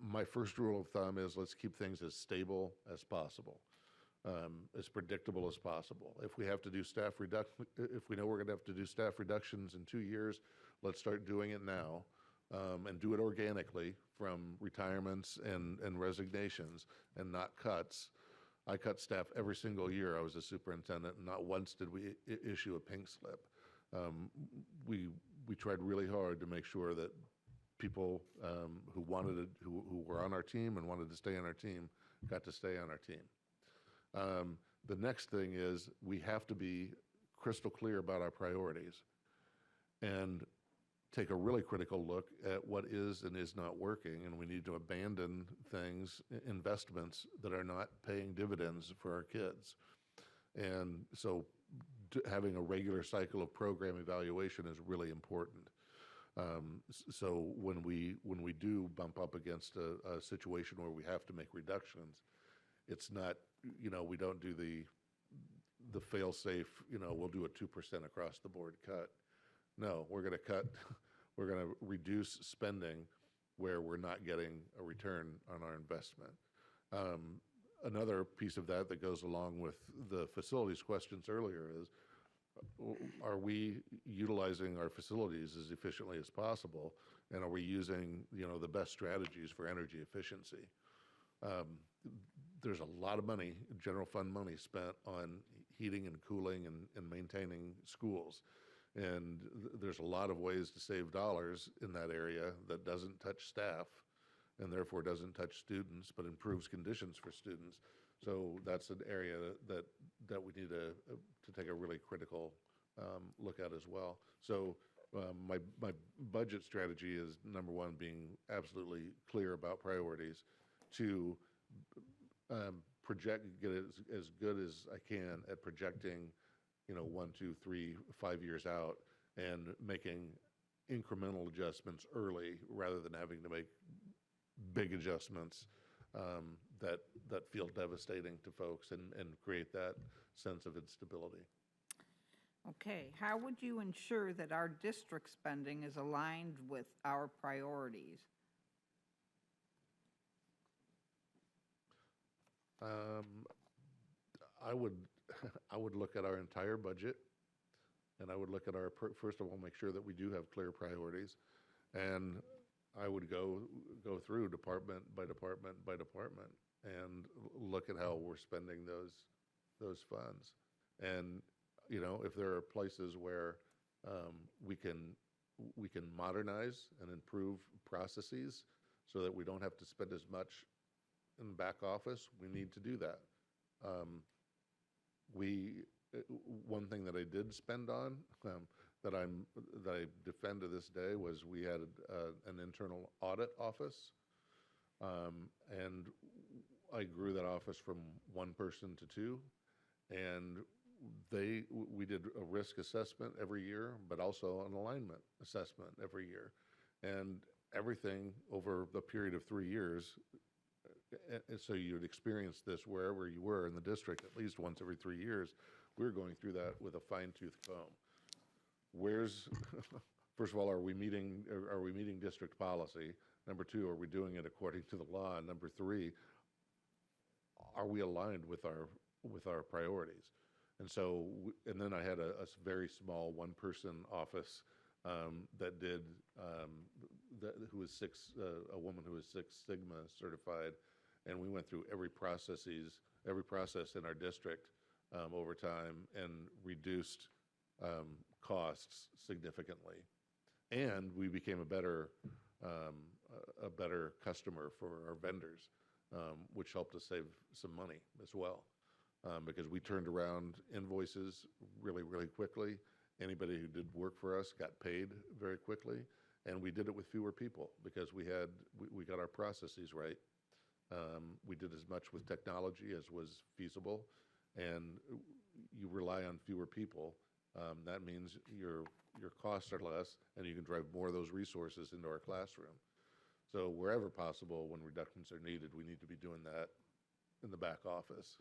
my first rule of thumb is let's keep things as stable as possible, as predictable as possible. If we have to do if we know we're going to have to do staff reductions in 2 years, let's start doing it now. And do it organically from retirements and resignations and not cuts. I cut staff every single year I was a superintendent, and not once did we issue a pink slip. We tried really hard to make sure that people who were on our team and wanted to stay on our team got to stay on our team. The next thing is we have to be crystal clear about our priorities and take a really critical look at what is and is not working, and we need to abandon investments that are not paying dividends for our kids. And so having a regular cycle of program evaluation is really important. So when we do bump up against a situation where we have to make reductions, it's not, we don't do the fail-safe, we'll do a 2% across the board cut. No, we're going to reduce spending where we're not getting a return on our investment. Another piece of that goes along with the facilities questions earlier is, are we utilizing our facilities as efficiently as possible? And are we using, the best strategies for energy efficiency? There's a lot of money, general fund money, spent on heating and cooling and maintaining schools. And there's a lot of ways to save dollars in that area that doesn't touch staff and therefore doesn't touch students, but improves conditions for students. So that's an area that we need to take a really critical look at as well. So my budget strategy is, number one, being absolutely clear about priorities. Two, get as good as I can at projecting 1, 2, 3, 5 years out and making incremental adjustments early rather than having to make big adjustments that feel devastating to folks and create that sense of instability. Okay, how would you ensure that our district spending is aligned with our priorities? I would look at our entire budget, and I would look at first of all, make sure that we do have clear priorities, and I would go through department by department by department and look at how we're spending those funds. And if there are places where we can modernize and improve processes so that we don't have to spend as much in the back office, we need to do that. One thing that I did spend on that I defend to this day was we had an internal audit office, and I grew that office from 1 person to 2, and we did a risk assessment every year, but also an alignment assessment every year, and everything over the period of 3 years. So you'd experience this wherever you were in the district at least once every 3 years. We're going through that with a fine-tooth comb. First of all, are we meeting district policy? Number 2, are we doing it according to the law? And number 3, are we aligned with our priorities? And so, and then I had a very small 1-person office that did who was a woman who was 6 Sigma certified, and we went through every process in our district over time and reduced costs significantly, and we became a better customer for our vendors, which helped us save some money as well, because we turned around invoices really, really quickly. Anybody who did work for us got paid very quickly, and we did it with fewer people because we got our processes right. We did as much with technology as was feasible, and you rely on fewer people, that means your costs are less, and you can drive more of those resources into our classroom. So wherever possible, when reductions are needed, we need to be doing that in the back office.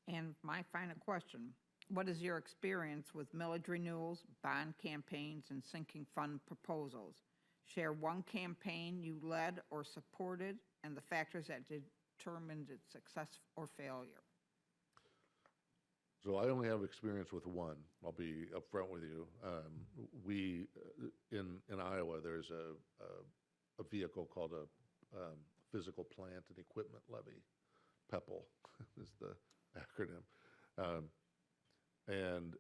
And my final question, what is your experience with millage renewals, bond campaigns, and sinking fund proposals? Share one campaign you led or supported and the factors that determined its success or failure. So I only have experience with one. I'll be upfront with you. We in Iowa, there's a vehicle called a physical plant and equipment levy. PEPL is the acronym. And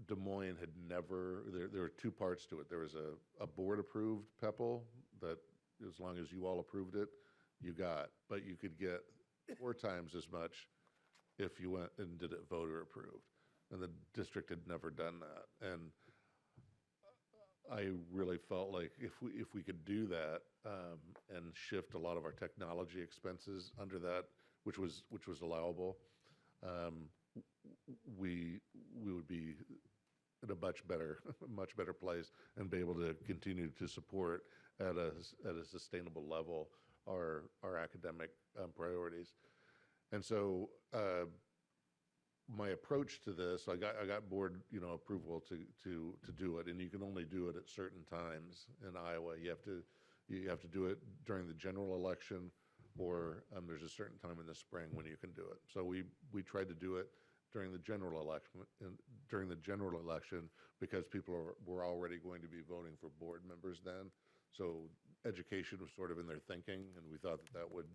Des Moines had never, there were two parts to it. There was a board-approved PEPL that as long as you all approved it, you got. But you could get 4 times as much if you went and did it voter-approved. And the district had never done that. And I really felt like if we could do that and shift a lot of our technology expenses under that, which was allowable, we would be in a much better place and be able to continue to support at a sustainable level our academic priorities. And so my approach to this, I got board approval to do it, and you can only do it at certain times in Iowa. You have to do it during the general election, or there's a certain time in the spring when you can do it. So we tried to do it during the general election because people were already going to be voting for board members then. So education was sort of in their thinking, and we thought that would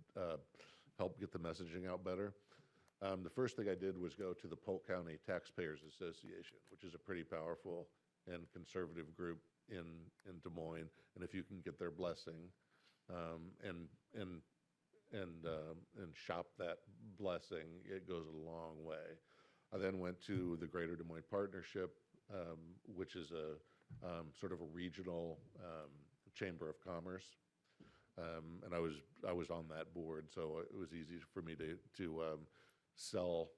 help get the messaging out better. The first thing I did was go to the Polk County Taxpayers Association, which is a pretty powerful and conservative group in Des Moines. And if you can get their blessing and shop that blessing, it goes a long way. I then went to the Greater Des Moines Partnership, which is a sort of a regional chamber of commerce, and I was on that board, so it was easy for me to sell.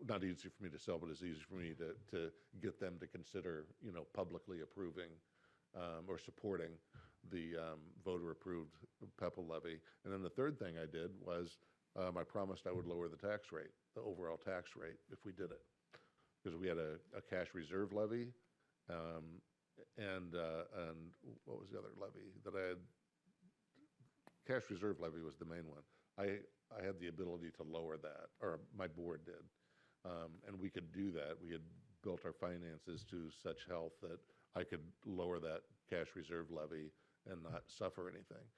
Not easy for me to sell, but it's easy for me to get them to consider, publicly approving or supporting the voter-approved PEPL levy. And then the third thing I did was I promised I would lower the tax rate, the overall tax rate, if we did it, because we had a cash reserve levy, and what was the other levy that I had? Cash reserve levy was the main one. I had the ability to lower that, or my board did, and we could do that. We had built our finances to such health that I could lower that cash reserve levy and not suffer anything.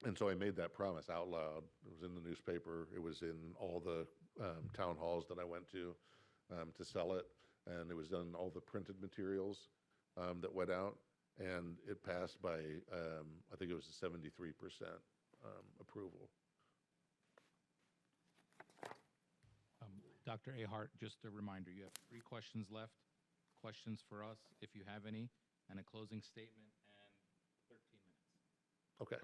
And so I made that promise out loud. It was in the newspaper. It was in all the town halls that I went to sell it. And it was on all the printed materials that went out. And it passed by, I think it was a 73% approval. Dr. Ahart, just a reminder, you have 3 questions left. Questions for us, if you have any, and a closing statement, and 13 minutes. Okay.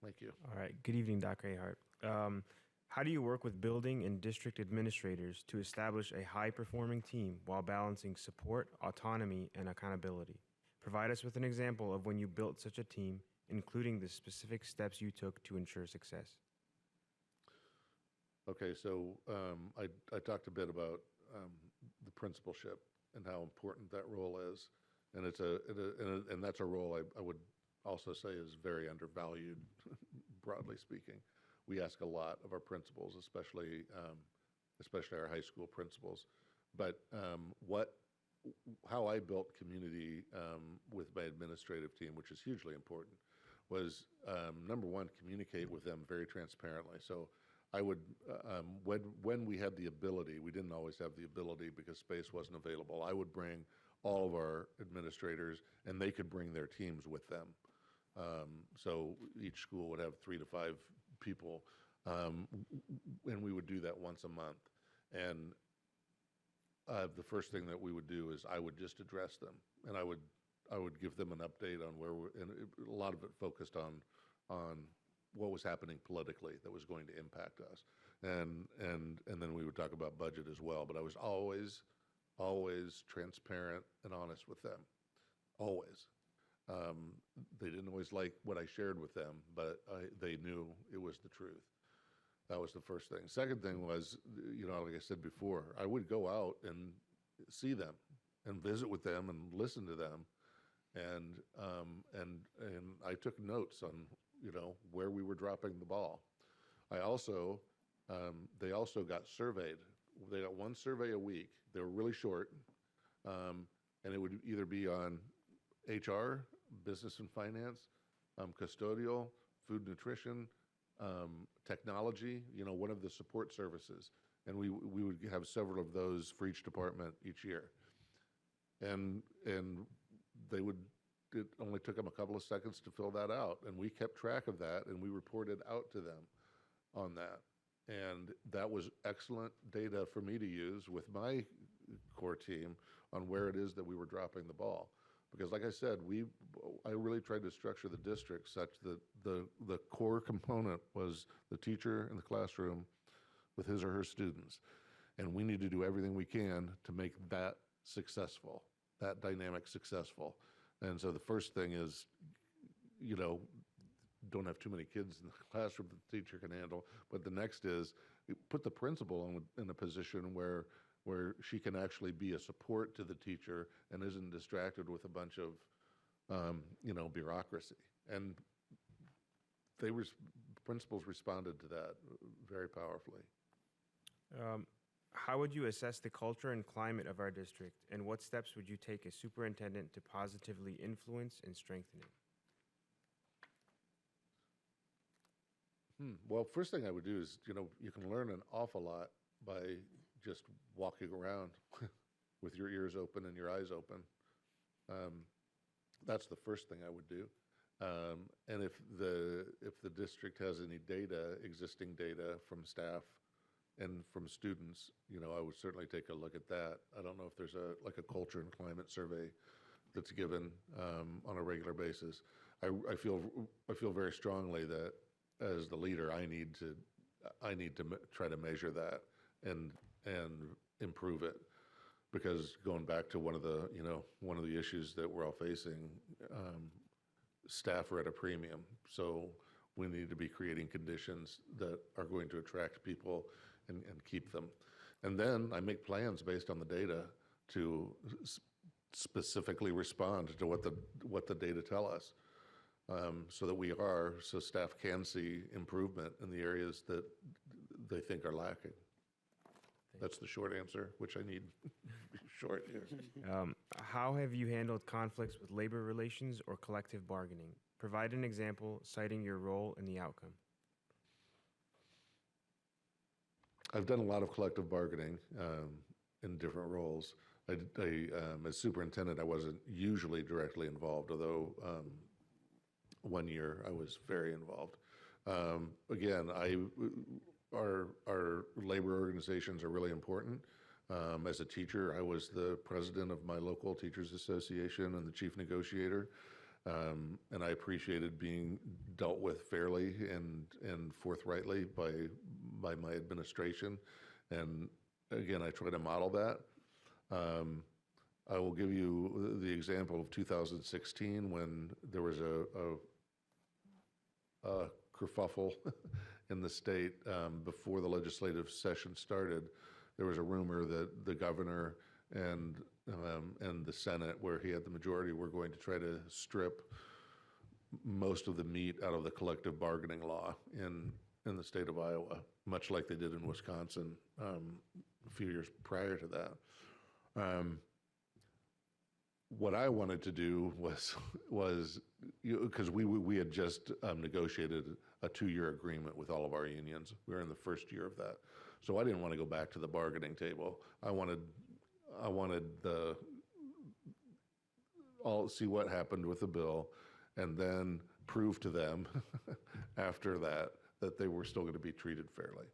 Thank you. All right. Good evening, Dr. Ahart. How do you work with building and district administrators to establish a high-performing team while balancing support, autonomy, and accountability? Provide us with an example of when you built such a team, including the specific steps you took to ensure success. Okay, so I talked a bit about the principalship and how important that role is, and and that's a role I would also say is very undervalued, broadly speaking. We ask a lot of our principals, especially our high school principals. But how I built community with my administrative team, which is hugely important, was number one, communicate with them very transparently. So I would, when we had the ability, we didn't always have the ability because space wasn't available, I would bring all of our administrators, and they could bring their teams with them. So each school would have 3 to 5 people, and we would do that once a month. And the first thing that we would do is I would just address them, and I would give them an update on where we're, and a lot of it focused on what was happening politically that was going to impact us. and then we would talk about budget as well. But I was always transparent and honest with them, always. They didn't always like what I shared with them, but they knew it was the truth. That was the first thing. Second thing was, like I said before, I would go out and see them and visit with them and listen to them, and I took notes on where we were dropping the ball. I also they also got surveyed. They got one survey a week. They were really short, and it would either be on HR, business and finance, custodial, food nutrition, technology, one of the support services. And we would have several of those for each department each year. And it only took them a couple of seconds to fill that out. And we kept track of that, and we reported out to them on that. And that was excellent data for me to use with my core team on where it is that we were dropping the ball. Because like I said, I really tried to structure the district such that the core component was the teacher in the classroom with his or her students. And we need to do everything we can to make that successful, that dynamic successful. And so the first thing is, don't have too many kids in the classroom that the teacher can handle. But the next is put the principal in a position where she can actually be a support to the teacher and isn't distracted with a bunch of, bureaucracy. And principals responded to that very powerfully. How would you assess the culture and climate of our district, and what steps would you take as superintendent to positively influence and strengthen it? Well, first thing I would do is, you can learn an awful lot by just walking around with your ears open and your eyes open. That's the first thing I would do. And if the district has any existing data from staff and from students, I would certainly take a look at that. I don't know if there's a culture and climate survey that's given on a regular basis. I feel very strongly that as the leader, I need to try to measure that and improve it, because going back to one of the issues that we're all facing, staff are at a premium. So we need to be creating conditions that are going to attract people and keep them. And then I make plans based on the data to specifically respond to what the data tell us, so staff can see improvement in the areas that they think are lacking. That's the short answer, which I need short here. How have you handled conflicts with labor relations or collective bargaining? Provide an example, citing your role in the outcome. I've done a lot of collective bargaining in different roles. As superintendent, I wasn't usually directly involved, although one year I was very involved. Again, our labor organizations are really important. As a teacher, I was the president of my local teachers association and the chief negotiator, and I appreciated being dealt with fairly and forthrightly by my administration. And again, I try to model that. I will give you the example of 2016 when there was a kerfuffle in the state before the legislative session started. There was a rumor that the governor and the Senate, where he had the majority, were going to try to strip most of the meat out of the collective bargaining law in the state of Iowa, much like they did in Wisconsin a few years prior to that. What I wanted to do was because we had just negotiated a 2-year agreement with all of our unions. We were in the first year of that, so I didn't want to go back to the bargaining table. I wanted see what happened with the bill, and then prove to them after that they were still going to be treated fairly.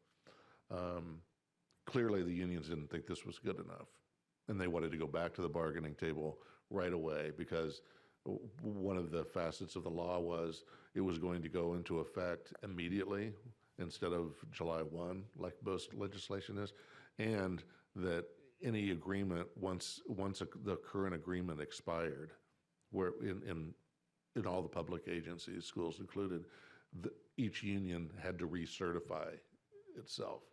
Clearly, the unions didn't think this was good enough, and they wanted to go back to the bargaining table right away, because one of the facets of the law was it was going to go into effect immediately instead of July 1, like most legislation is, and that any agreement, once the current agreement expired, where in all the public agencies, schools included, each union had to recertify itself.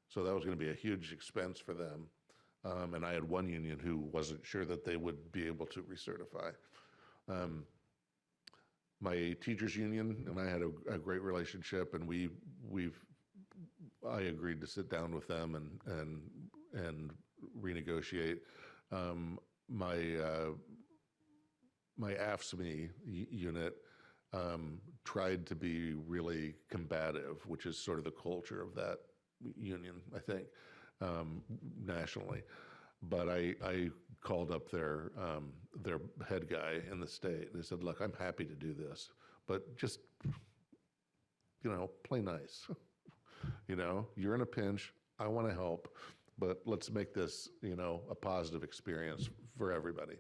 So that was going to be a huge expense for them. And I had one union who wasn't sure that they would be able to recertify. My teachers union and I had a great relationship, and I agreed to sit down with them and renegotiate. My AFSCME unit tried to be really combative, which is sort of the culture of that union, I think, nationally. But I called up their head guy in the state. They said, "Look, I'm happy to do this, but just, play nice. You're in a pinch. I want to help, but let's make this, a positive experience for everybody."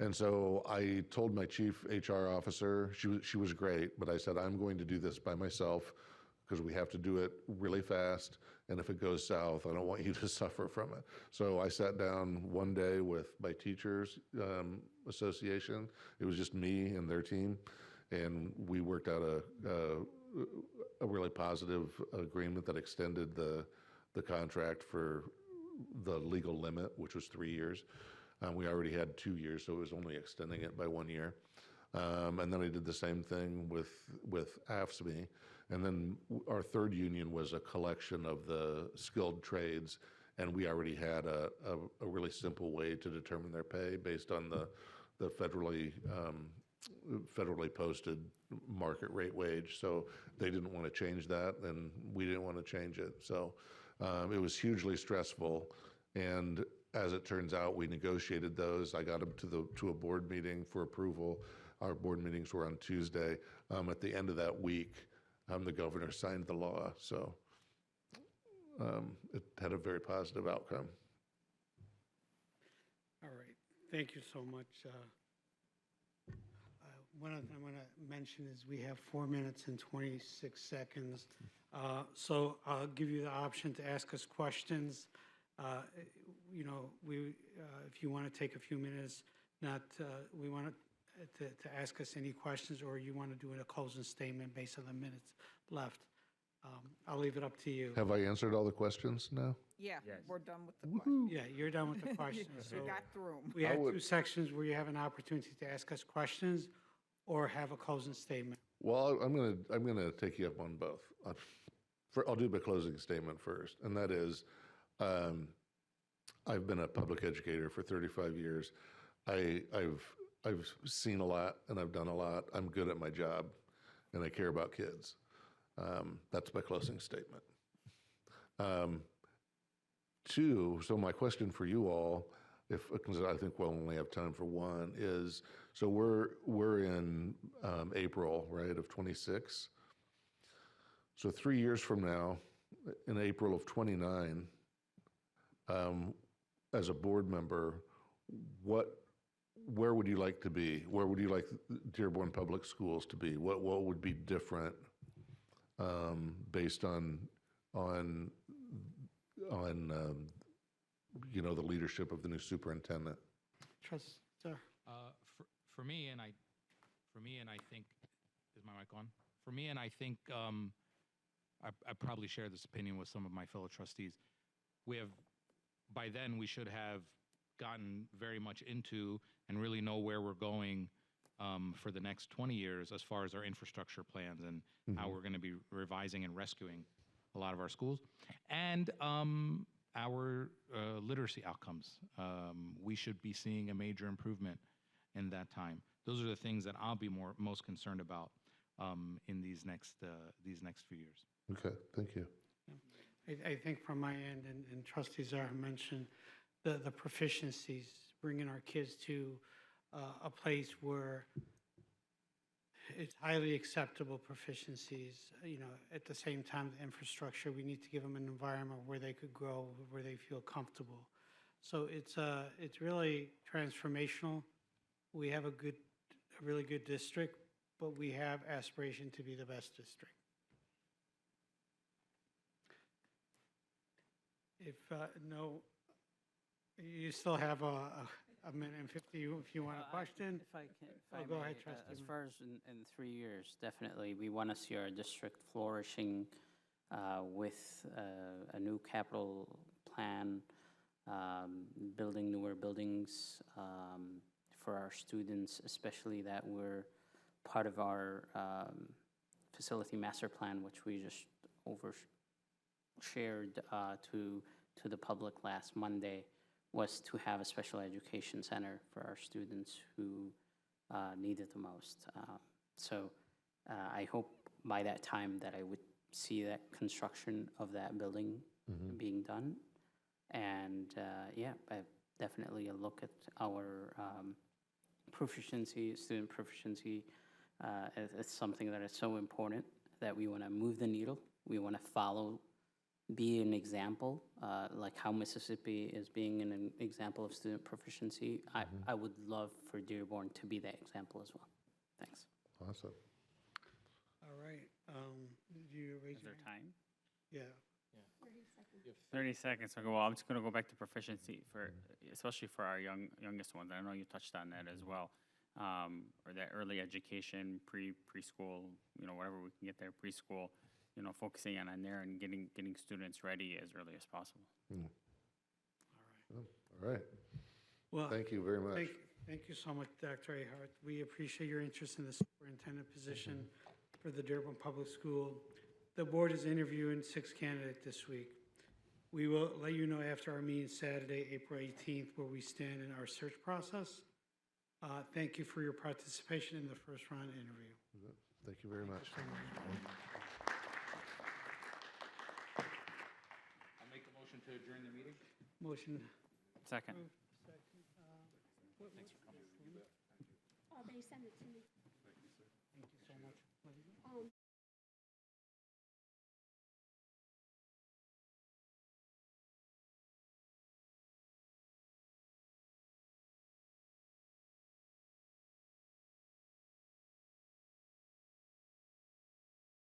And so I told my chief HR officer, she was great, but I said, "I'm going to do this by myself because we have to do it really fast. And if it goes south, I don't want you to suffer from it." So I sat down one day with my teachers association. It was just me and their team. And we worked out a really positive agreement that extended the contract for the legal limit, which was 3 years. We already had 2 years, so it was only extending it by 1 year. And then I did the same thing with AFSCME. And then our third union was a collection of the skilled trades, and we already had a really simple way to determine their pay based on the federally posted market rate wage. So they didn't want to change that, and we didn't want to change it. So it was hugely stressful. And as it turns out, we negotiated those. I got them to a board meeting for approval. Our board meetings were on Tuesday. At the end of that week, the governor signed the law. So it had a very positive outcome. All right, thank you so much. One other thing I want to mention is we have 4 minutes and 26 seconds. So I'll give you the option to ask us questions. If you want to take a few minutes, we want to ask us any questions, or you want to do a closing statement based on the minutes left. I'll leave it up to you. Have I answered all the questions now? Yeah, Yes. we're done with the question. Yeah, you're done with the questions. We So got through 'em. we have would- 2 sections where you have an opportunity to ask us questions or have a closing statement. Well, I'm gonna take you up on both. I'll do my closing statement first, and that is, I've been a public educator for 35 years. I've seen a lot and I've done a lot. I'm good at my job, and I care about kids. That's my closing statement. 2, so my question for you all, because I think we'll only have time for one, is, so we're in April, right, of 26. So 3 years from now, in April of 29, as a board member, where would you like to be? Where would you like Dearborn Public Schools to be? What would be different based on the leadership of the new superintendent? Trust, sir. For me, and I think, is my mic on? For me, and I think I probably share this opinion with some of my fellow trustees. By then, we should have gotten very much into and really know where we're going for the next 20 years as far as our infrastructure plans and how we're going to be revising and rescuing a lot of our schools. And our literacy outcomes. We should be seeing a major improvement in that time. Those are the things that I'll be most concerned about in these next few years. Okay, thank you. I think from my end, and Trustee Zahra mentioned the proficiencies, bringing our kids to a place where it's highly acceptable proficiencies. At the same time, the infrastructure, we need to give them an environment where they could grow, where they feel comfortable. So it's really transformational. We have a really good district, but we have aspiration to be the best district. If no, you still have a minute and 50 if you want a question. If I can, if Oh, I go may, ahead, Trustee as Moon. far as in 3 years, definitely, we want to see our district flourishing with a new capital plan, building newer buildings for our students, especially that we're part of our facility master plan, which we just overshared to the public last Monday, was to have a special education center for our students who need it the most. So I hope by that time that I would see that construction of that building being done. And yeah, definitely a look at our proficiency, student proficiency. It's something that is so important that we want to move the needle. We want to follow, be an example, like how Mississippi is being an example of student proficiency. I would love for Dearborn to be that example as well. Thanks. Awesome. All right. Did you raise Is your there hand? time? Yeah. 30 seconds. Okay, well, I'm just going to go back to proficiency especially for our youngest ones. I know you touched on that as well. Or that early education, preschool, whatever we can get there, preschool, focusing on there and getting students ready as early as possible. All right. Well, Thank you very much. Thank you so much, Dr. Ahart. We appreciate your interest in the superintendent position for the Dearborn Public School. The board is interviewing 6 candidates this week. We will let you know after our meeting Saturday, April 18th, where we stand in our search process. Thank you for your participation in the first round interview. Thank you very much. I'll make a motion to adjourn the meeting. Motion. Second. Oh, they sent it to me.